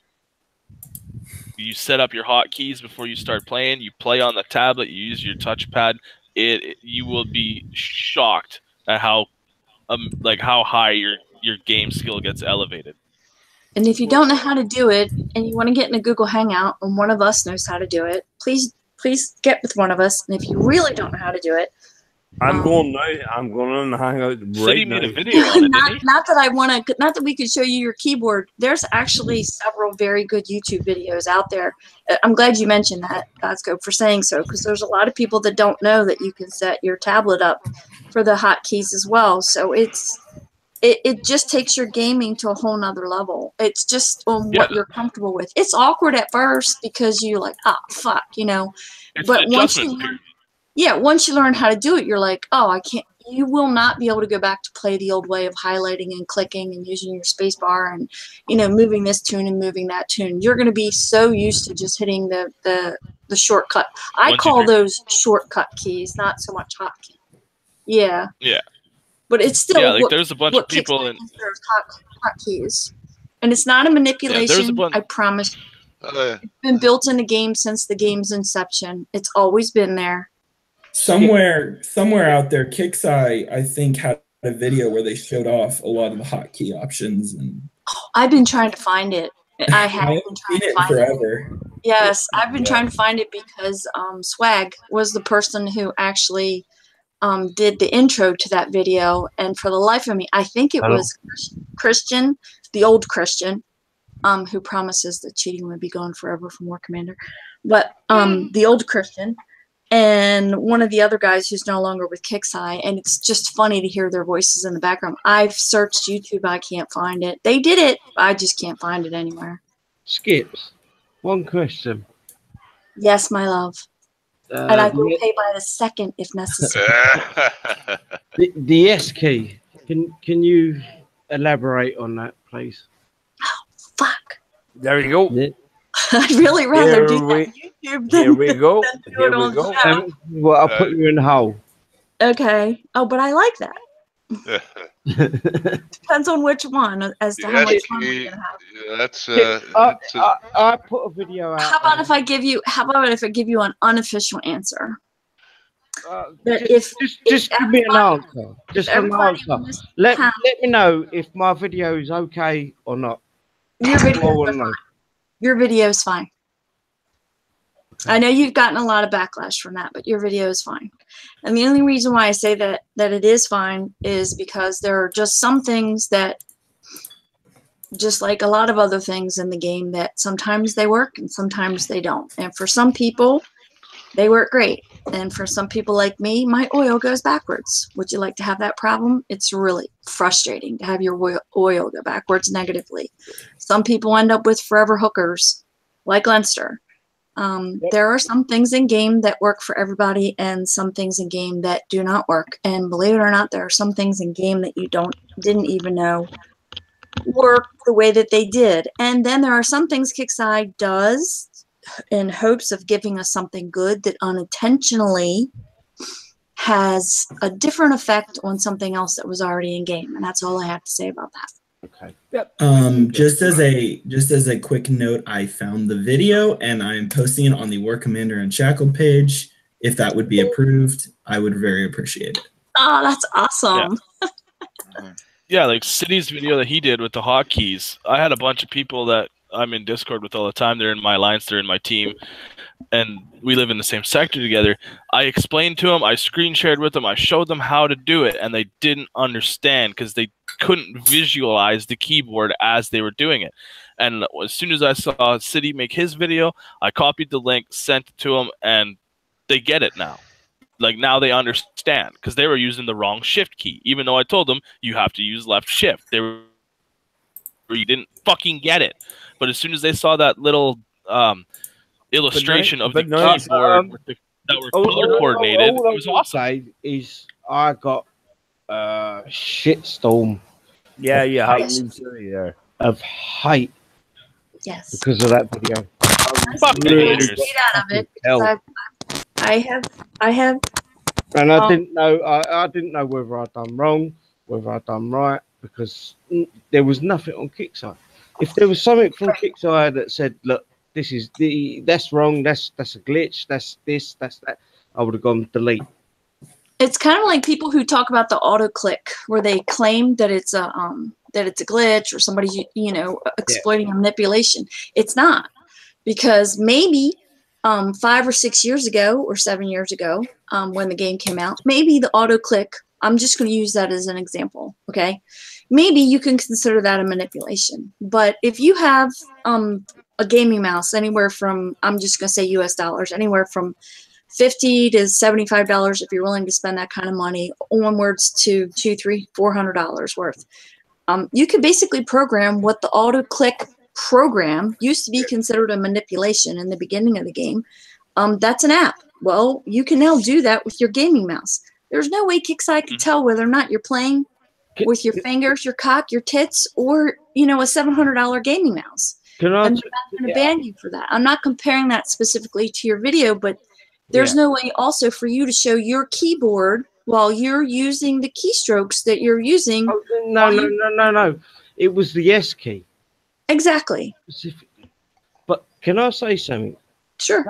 You set up your hotkeys before you start playing. You play on the tablet. You use your touchpad. You will be shocked at how high your game skill gets elevated. And if you don't know how to do it and you want to get in a Google Hangout and one of us knows how to do it, please get with one of us. And if you really don't know how to do it, I'm going now. I'm going to hang out right now. Made a video on it, not that we could show you your keyboard. There's actually several very good YouTube videos out there. I'm glad you mentioned that, Godscope, for saying so, because there's a lot of people that don't know that you can set your tablet up for the hotkeys as well. So it just takes your gaming to a whole nother level. It's just on what you're comfortable with. It's awkward at first because you're like, fuck, you know. But once you learn how to do it, you're like, you will not be able to go back to play the old way of highlighting and clicking and using your space bar and, moving this tune and moving that tune. You're going to be so used to just hitting the shortcut. I call those shortcut keys, not so much hotkey. Yeah. Yeah. But it's still there's a bunch of people in hotkeys. And it's not a manipulation, I promise. It's been built in the game since the game's inception. It's always been there. Somewhere out there, Kixeye, I think, had a video where they showed off a lot of the hotkey options. And I've been trying to find it. I haven't been trying to find forever. it. Yes, I've been trying to find it because Swag was the person who actually did the intro to that video. And for the life of me, I think it was Christian, the old Christian, who promises that cheating would be gone forever from War Commander. But the old Christian, and one of the other guys who's no longer with Kixeye, and it's just funny to hear their voices in the background. I've searched YouTube, I can't find it. They did it, I just can't find it anywhere. Skips, one question. Yes, my love. And I will pay by the second if necessary. the S key. Can you elaborate on that, please? Oh, fuck. There you go. Yeah. I'd really rather do that YouTube than, here we go. Here we go. Well, I'll put you in the hole. Okay. Oh, but I like that. Depends on which one as to how much fun we're gonna have. That's I put a video out. How about if I give you an unofficial answer? Just give me an answer. Just an answer. Let me know if my video is okay or not. Your video is fine. Okay. I know you've gotten a lot of backlash from that, but your video is fine. And the only reason why I say that it is fine is because there are just some things that, just like a lot of other things in the game, that sometimes they work and sometimes they don't. And for some people, they work great. And for some people like me, my oil goes backwards. Would you like to have that problem? It's really frustrating to have your oil go backwards negatively. Some people end up with forever hookers, like Leinster. There are some things in game that work for everybody and some things in game that do not work. And believe it or not, there are some things in game that you didn't even know work the way that they did. And then there are some things Kixeye does in hopes of giving us something good that unintentionally has a different effect on something else that was already in game. And that's all I have to say about that. Okay. Yep. Just as a quick note, I found the video and I'm posting it on the War Commander Unshackled page. If that would be approved, I would very appreciate it. Oh, that's awesome. Yeah, like City's video that he did with the hotkeys. I had a bunch of people that I'm in Discord with all the time. They're in my alliance, they're in my team, and we live in the same sector together. I explained to them, I screen shared with them, I showed them how to do it, and they didn't understand because they couldn't visualize the keyboard as they were doing it. And as soon as I saw City make his video, I copied the link, sent it to them, and they get it now. Like, now they understand because they were using the wrong shift key. Even though I told them you have to use left shift, you didn't fucking get it. But as soon as they saw that little illustration of the keyboard that were color coordinated, it was awesome. Is I got shitstorm. Yeah, of hate. Yes. Because of that video. Fuck really out of it. I have. And I didn't know. I didn't know whether I'd done wrong, whether I'd done right, because there was nothing on Kixeye. If there was something from Kixeye that said, "Look, that's wrong. That's a glitch. That's this. That's that," I would have gone delete. It's kind of like people who talk about the auto click, where they claim that it's a glitch or somebody exploiting a manipulation. It's not, because maybe 5 or 6 years ago or 7 years ago, when the game came out, maybe the auto click. I'm just going to use that as an example. Okay, maybe you can consider that a manipulation. But if you have a gaming mouse anywhere from, I'm just going to say US dollars, anywhere from $50 to $75 if you're willing to spend that kind of money, onwards to $200, $300, $400 worth. You could basically program what the auto click program used to be considered a manipulation in the beginning of the game. That's an app. Well, you can now do that with your gaming mouse. There's no way Kixeye can tell whether or not you're playing with your fingers, your cock, your tits, or a $700 gaming mouse. And they're not going to ban you for that. I'm not comparing that specifically to your video, but there's no way also for you to show your keyboard while you're using the keystrokes that you're using. Oh, no. It was the S key. Exactly. But can I say something? Sure.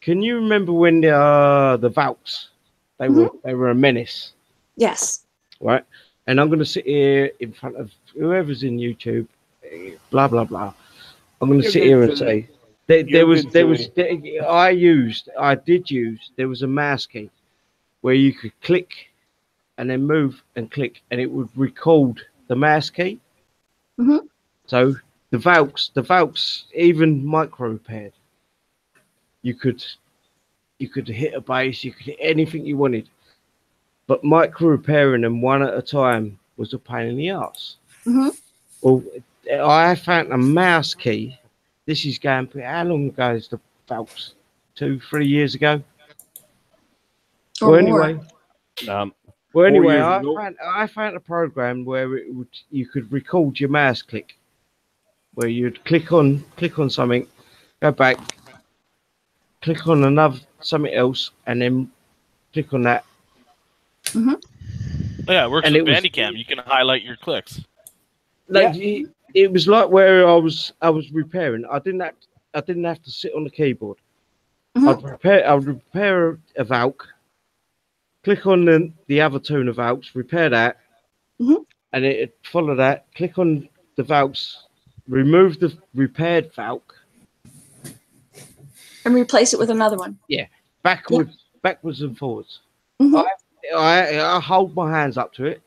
Can you remember when the Valks, they were a menace? Yes. Right. And I'm going to sit here in front of whoever's in YouTube, blah blah blah. I'm going to sit here and say there was a mouse key where you could click and then move and click, and it would record the mouse key. Mm-hmm. So the Valks, even micro paired, you could You could hit a base, you could hit anything you wanted. But micro repairing them one at a time was a pain in the ass. Mm-hmm. Well, I found a mouse key. This is going, how long ago is the Valks? 2-3 years ago? Or well, more. anyway. 4 Anyway, years ago. I found a program where you could record your mouse click, where you'd click on something, go back, click on something else, and then click on that. Mm-hmm. Yeah, it works And with it was- Bandicam. You can highlight your clicks. Like it was like where I was repairing. I didn't have to sit on the keyboard. Mm-hmm. I would repair a Valk, click on the other tune of Valks, repair that, Mm-hmm. and it follow that. Click on the Valks, remove the repaired Valk, And replace it with another one. backwards and forwards. Mm-hmm. I hold my hands up to it.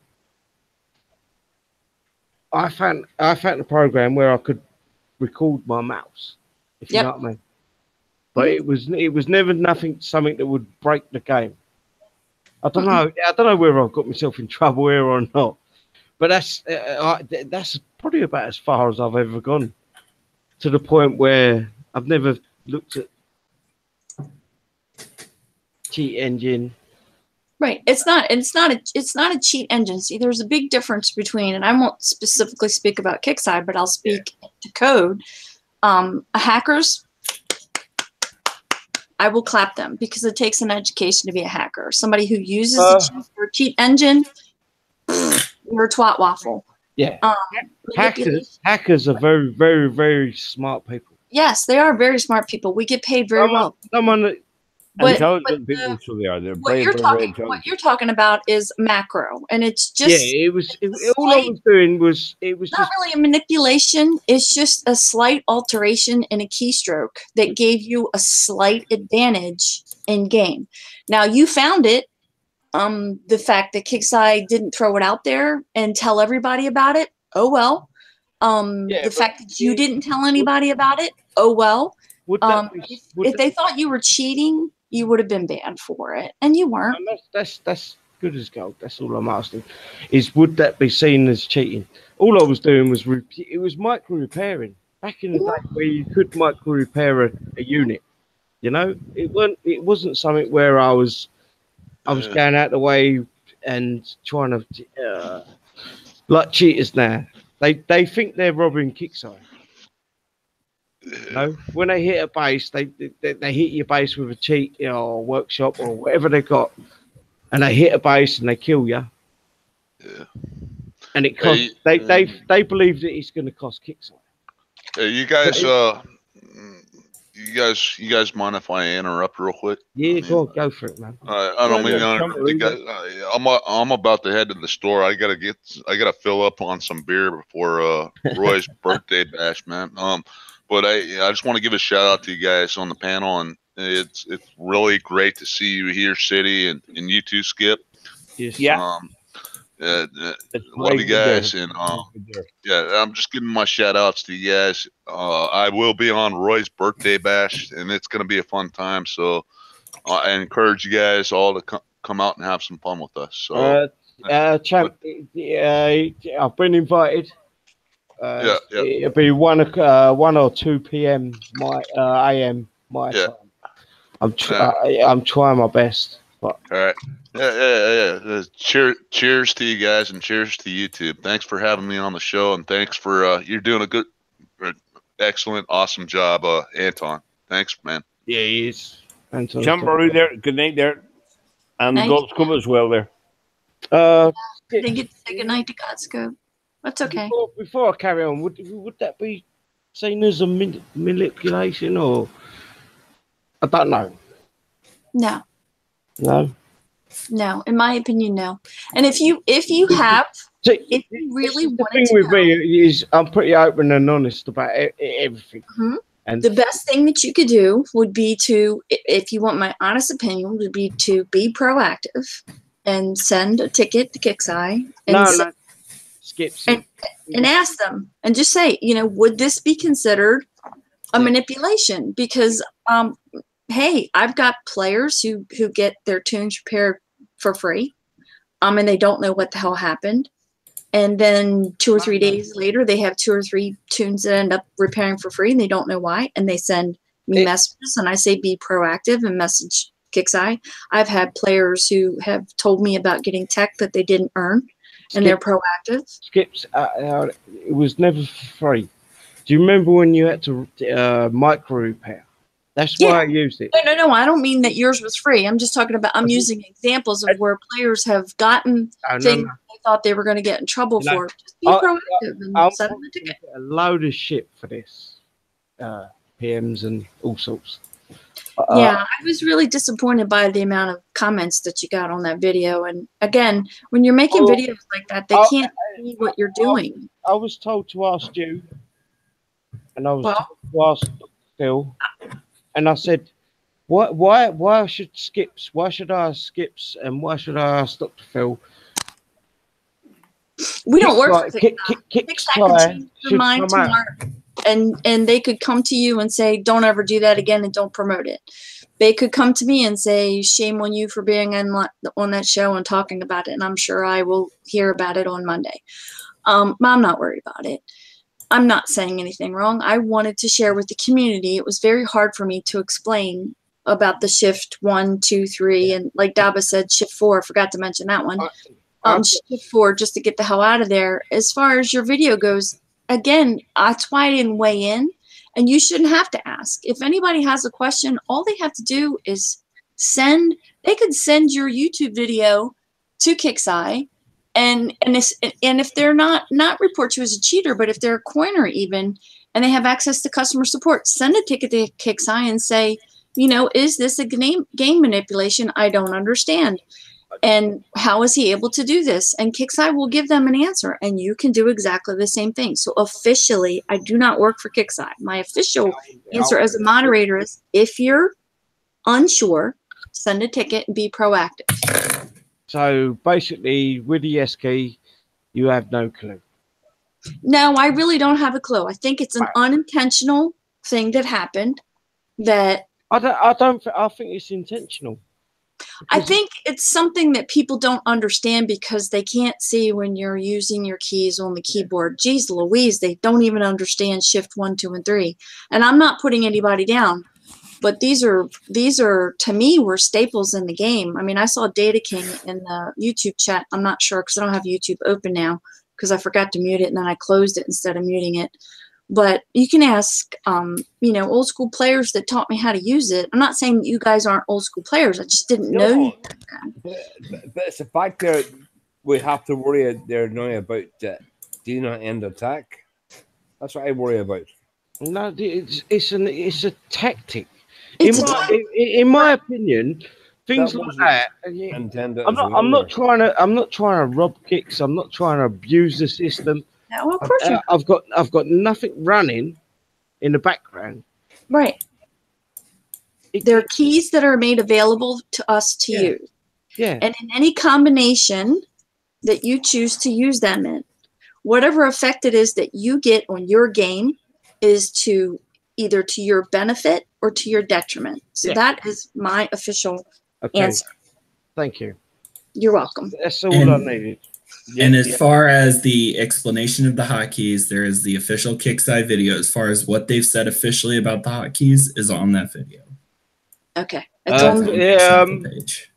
I found a program where I could record my mouse, if you know what I mean. But it was never something that would break the game. I don't know. I don't know whether I've got myself in trouble here or not. But that's probably about as far as I've ever gone. To the point where I've never looked at cheat engine. Right. It's not a cheat engine. See, there's a big difference between, and I won't specifically speak about Kickside, but I'll speak to code. Hackers, I will clap them because it takes an education to be a hacker. Somebody who uses a cheat engine, you're a twat waffle. Yeah. Hackers are very, very, very smart people. Yes, they are very smart people. We get paid very well. Intelligent people, so they are. They're What you're talking about is macro, and it's just all I was doing was not really a manipulation. It's just a slight alteration in a keystroke that gave you a slight advantage in game. Now you found it. The fact that Kickside didn't throw it out there and tell everybody about it. Oh well. The fact that you didn't tell anybody about it. Oh well. If they thought you were cheating, you would have been banned for it, and you weren't. That's good as gold. That's all I'm asking. Would that be seen as cheating? All I was doing was it was micro repairing back in the day where you could micro repair a unit. You know, it wasn't something where I was going out the way and trying to like cheaters now. They think they're robbing Kickside. No, when they hit a base, they hit your base with a cheat, or workshop or whatever they got, and they hit a base and they kill you. Yeah. And it costs. They believe that it's going to cost Kickside. Hey, you guys mind if I interrupt real quick? Yeah, go for it, man. I don't mean to interrupt you guys. I'm about to head to the store. I gotta fill up on some beer before Roy's birthday bash, man. But I just want to give a shout out to you guys on the panel, and it's really great to see you here, City, and you too, Skip. Yes. Yeah. Love you guys, and I'm just giving my shout outs to you guys. I will be on Roy's birthday bash, and it's going to be a fun time. So I encourage you guys all to come out and have some fun with us. So, Champ, I've been invited. It'll be 1 or 2 p.m. AM my time. I'm trying my best. But. All right. Yeah. Cheers to you guys, and cheers to YouTube. Thanks for having me on the show, and thanks for you're doing a good, excellent, awesome job, Anton. Thanks, man. Yeah, he is. Jamboree there. Good night there, and Gold Scoop as well there. They get to say good night to Godscope. That's okay. Before I carry on, would that be seen as a manipulation, or I don't know? No. No. No, in my opinion, no. And if you have, if you really want to, the thing with me is I'm pretty open and honest about everything. Mm-hmm. And the best thing that you could do would be to, if you want my honest opinion, would be to be proactive and send a ticket to Kickside and and ask them and just say, would this be considered a manipulation? Because hey, I've got players who get their tunes repaired for free, and they don't know what the hell happened. And then 2 or 3 days later, they have 2 or 3 tunes that end up repairing for free, and they don't know why. And they send me messages, and I say be proactive and message KixEye. I've had players who have told me about getting tech that they didn't earn, and they're proactive. Skips, it was never free. Do you remember when you had to micro repair? That's why I used it. No. I don't mean that yours was free. I'm just talking about, I'm using examples of where players have gotten things they thought they were going to get in trouble for. Just be proactive and send them a ticket. A load of shit for this. PMs and all sorts. Yeah, I was really disappointed by the amount of comments that you got on that video. And again, when you're making videos like that, they can't see what you're doing. I was told to ask you, and I was told to ask Phil, and I said, why should Skips? Why should I ask Skips? And why should I ask Dr. Phil? We don't work for KixEye. Your mind tomorrow, and they could come to you and say, "Don't ever do that again, and don't promote it." They could come to me and say, "Shame on you for being on that show and talking about it." And I'm sure I will hear about it on Monday. I'm not worried about it. I'm not saying anything wrong. I wanted to share with the community. It was very hard for me to explain about the shift 1, 2, 3, and like Daba said, shift 4. I forgot to mention that one. Shift 4, just to get the hell out of there. As far as your video goes, again, that's why I didn't weigh in, and you shouldn't have to ask. If anybody has a question, all they have to do is they could send your YouTube video to KixEye, and if they're not report you as a cheater, but if they're a coiner even, and they have access to customer support, send a ticket to KixEye and say, is this a game manipulation? I don't understand. And how is he able to do this? And KixEye will give them an answer, and you can do exactly the same thing. So officially, I do not work for KixEye. My official answer as a moderator is, if you're unsure, send a ticket and be proactive. So basically, with the S key, you have no clue. No, I really don't have a clue. I think it's an unintentional thing that happened. That I think it's intentional. I think it's something that people don't understand because they can't see when you're using your keys on the keyboard. Geez Louise, they don't even understand shift 1, 2, and 3. And I'm not putting anybody down, but these are to me were staples in the game. I mean, I saw Data King in the YouTube chat. I'm not sure because I don't have YouTube open now because I forgot to mute it and then I closed it instead of muting it. But you can ask, old school players that taught me how to use it. I'm not saying that you guys aren't old school players. I just didn't know. But it's the fact that we have to worry there now about do not end attack. That's what I worry about. No, it's a tactic. In my opinion, things like that. I'm not trying to rob kicks. I'm not trying to abuse the system. No, of course I've got nothing running in the background. Right. There are keys that are made available to us to use. Yeah. And in any combination that you choose to use them in, whatever effect it is that you get on your game is to either to your benefit or to your detriment. So that is my official answer. Thank you. You're welcome. That's all I needed. And as far as the explanation of the hotkeys, there is the official KixEye video. As far as what they've said officially about the hotkeys is on that video. Okay. It's on the page.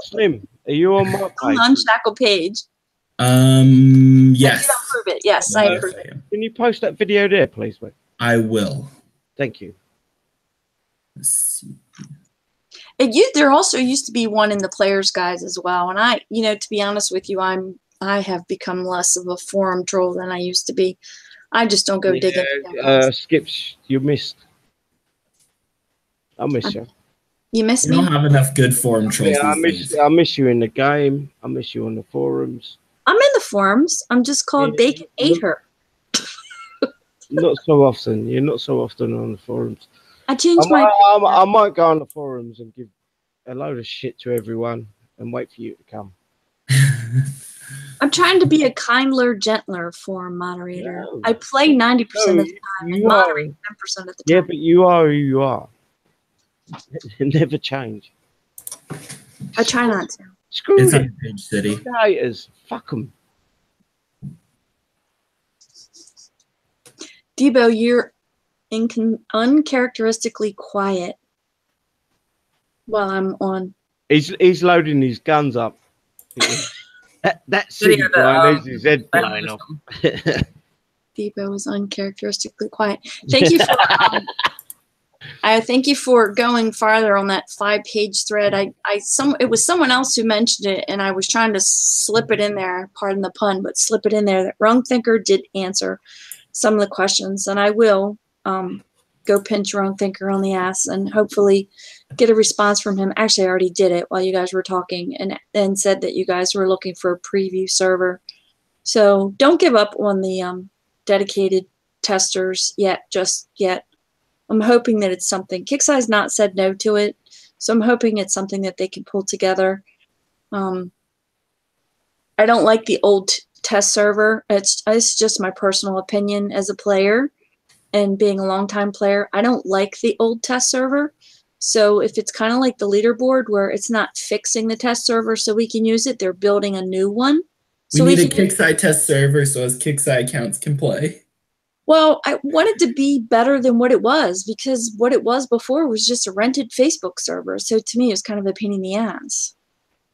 Slim, are you on my page? On the Unshackled page. Yes. I approve it. Yes, I approve it. Can you post that video there, please, mate? I will. Thank you. Let's see. There also used to be one in the players' guides as well. And I, to be honest with you, I have become less of a forum troll than I used to be. I just don't go digging. Skips, you missed. I miss you. You miss me? You don't have enough good forum trolls. Yeah, I miss you in the game. I miss you on the forums. I'm in the forums. I'm just called Bacon Ate Her. Not so often. You're not so often on the forums. I changed I might go on the forums and give a load of shit to everyone and wait for you to come. I'm trying to be a kindler, gentler forum moderator. No. I play 90% of the time and moderate 10% of the time. Yeah, but you are who you are. Never change. I try not to. Screw It's it. on Page City. Haters. Fuck them. Debo, you're uncharacteristically quiet while I'm on. He's loading his guns up. that silly guy needs his head blown off. Debo is uncharacteristically quiet. Thank you for I thank you for going farther on that 5-page thread. It was someone else who mentioned it, and I was trying to slip it in there, pardon the pun, but slip it in there that Wrong Thinker did answer some of the questions, and I will go pinch Wrong Thinker on the ass and hopefully get a response from him. Actually, I already did it while you guys were talking, and said that you guys were looking for a preview server. So don't give up on the dedicated testers just yet. I'm hoping that it's something. Kixeye's not said no to it, so I'm hoping it's something that they can pull together. I don't like the old test server. It's just my personal opinion as a player and being a longtime player. I don't like the old test server. So if it's kind of like the leaderboard where it's not fixing the test server so we can use it, they're building a new one. We need a Kixeye test server so as Kixeye accounts can play. Well, I want it to be better than what it was, because what it was before was just a rented Facebook server. So to me, it was kind of a pain in the ass.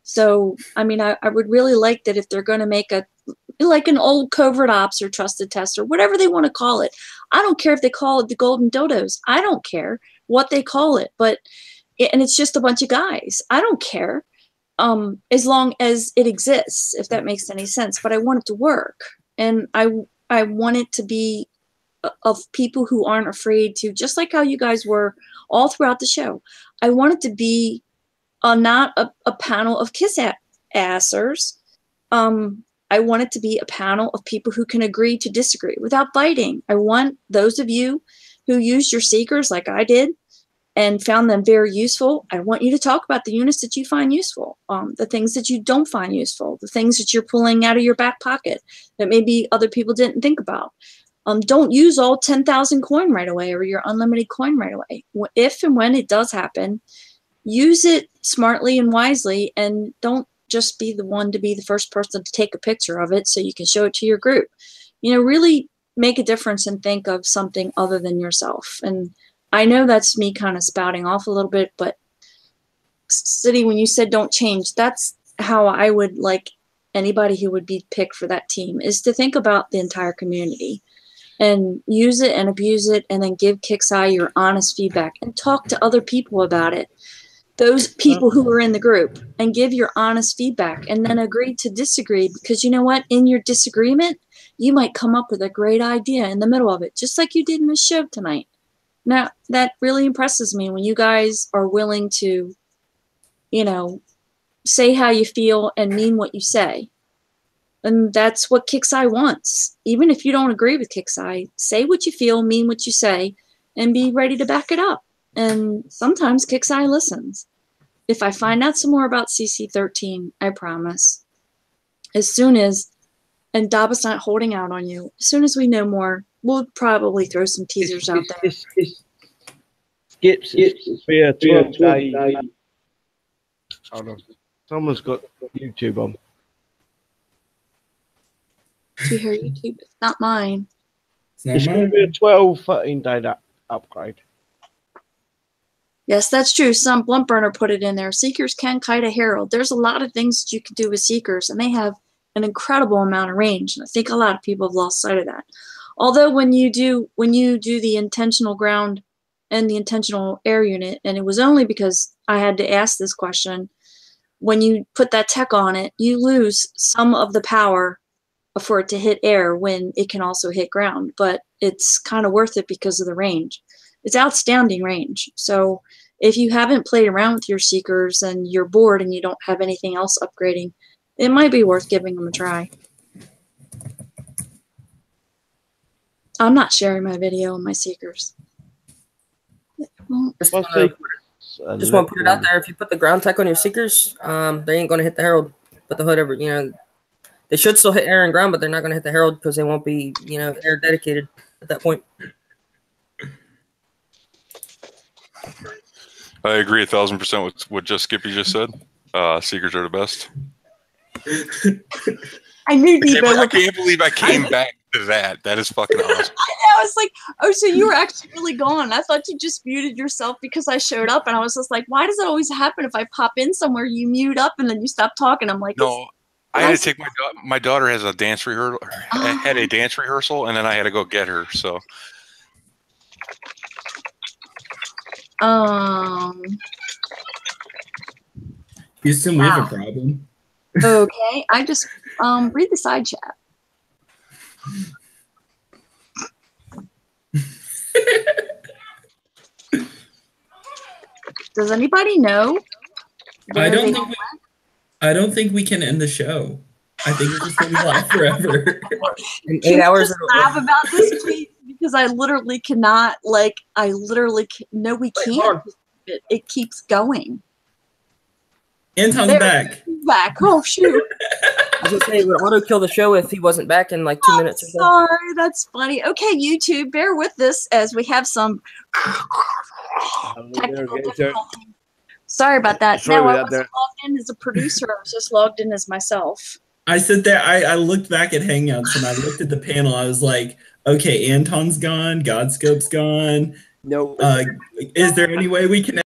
So, I mean, I would really like that if they're going to make like an old covert ops or trusted test or whatever they want to call it. I don't care if they call it the Golden Dodos. I don't care what they call it, and it's just a bunch of guys. I don't care as long as it exists, if that makes any sense. But I want it to work, and I want it to be of people who aren't afraid to, just like how you guys were all throughout the show. I want it to be not a panel of kiss-assers. I want it to be a panel of people who can agree to disagree without fighting. I want those of you who used your seekers like I did and found them very useful. I want you to talk about the units that you find useful, the things that you don't find useful, the things that you're pulling out of your back pocket that maybe other people didn't think about. Don't use all 10,000 coin right away or your unlimited coin right away. If and when it does happen, use it smartly and wisely, and don't just be the one to be the first person to take a picture of it so you can show it to your group. You know, really make a difference and think of something other than yourself. And I know that's me kind of spouting off a little bit, but City, when you said don't change, that's how I would like anybody who would be picked for that team, is to think about the entire community and use it and abuse it, and then give Kixeye your honest feedback and talk to other people about it. Those people who are in the group, and give your honest feedback, and then agree to disagree, because you know what? In your disagreement, you might come up with a great idea in the middle of it, just like you did in the show tonight. Now, that really impresses me when you guys are willing to, you know, say how you feel and mean what you say. And that's what Kixeye wants. Even if you don't agree with Kixeye, say what you feel, mean what you say, and be ready to back it up. And sometimes Kixeye listens. If I find out some more about CC13, I promise, as soon as, and Daba's not holding out on you, as soon as we know more, we'll probably throw some teasers out there. Skips. Hold on. Someone's got YouTube on. To hear YouTube, it's not mine. It's going to be a 13-day upgrade. Yes, that's true. Some Blunt Burner put it in there. Seekers can kite a Herald. There's a lot of things that you can do with Seekers, and they have an incredible amount of range. And I think a lot of people have lost sight of that. Although when you do the intentional ground and the intentional air unit, and it was only because I had to ask this question, when you put that tech on it, you lose some of the power for it to hit air when it can also hit ground, but it's kind of worth it because of the range. It's outstanding range. So if you haven't played around with your Seekers and you're bored and you don't have anything else upgrading, it might be worth giving them a try. I'm not sharing my video on my Seekers. Just want to put it out there. If you put the ground tech on your Seekers, they ain't going to hit the Herald. Put the hood over, you know. They should still hit air and ground, but they're not going to hit the Herald because they won't be, you know, air dedicated at that point. I agree 1,000% with what Skippy just said. Seekers are the best. I knew Debo. I can't believe I came back to that. That is fucking awesome. I was like, oh, so you were actually really gone. I thought you just muted yourself because I showed up, and I was just like, why does it always happen if I pop in somewhere, you mute up, and then you stop talking? I'm like, no. I had to take my daughter has a dance rehearsal. Had a dance rehearsal, and then I had to go get her. So. Houston, we have a problem. Okay, I just read the side chat. Does anybody know? I don't think we can end the show. I think it's just gonna be live forever. In 8 hours. Just laugh about this, please, because I literally cannot. Like, no, we can't. It keeps going. Anton's back. Back. Oh shoot. I was gonna say it would auto kill the show if he wasn't back in like 2 minutes or so. Sorry, that's funny. Okay, YouTube, bear with us as we have some technical difficulty. Sorry about that. Sorry no, I about wasn't that. logged in as a producer. I was just logged in as myself. I sit there. I looked back at Hangouts and I looked at the panel. I was like, okay, Anton's gone. Godscope's gone. No. Is there any way we can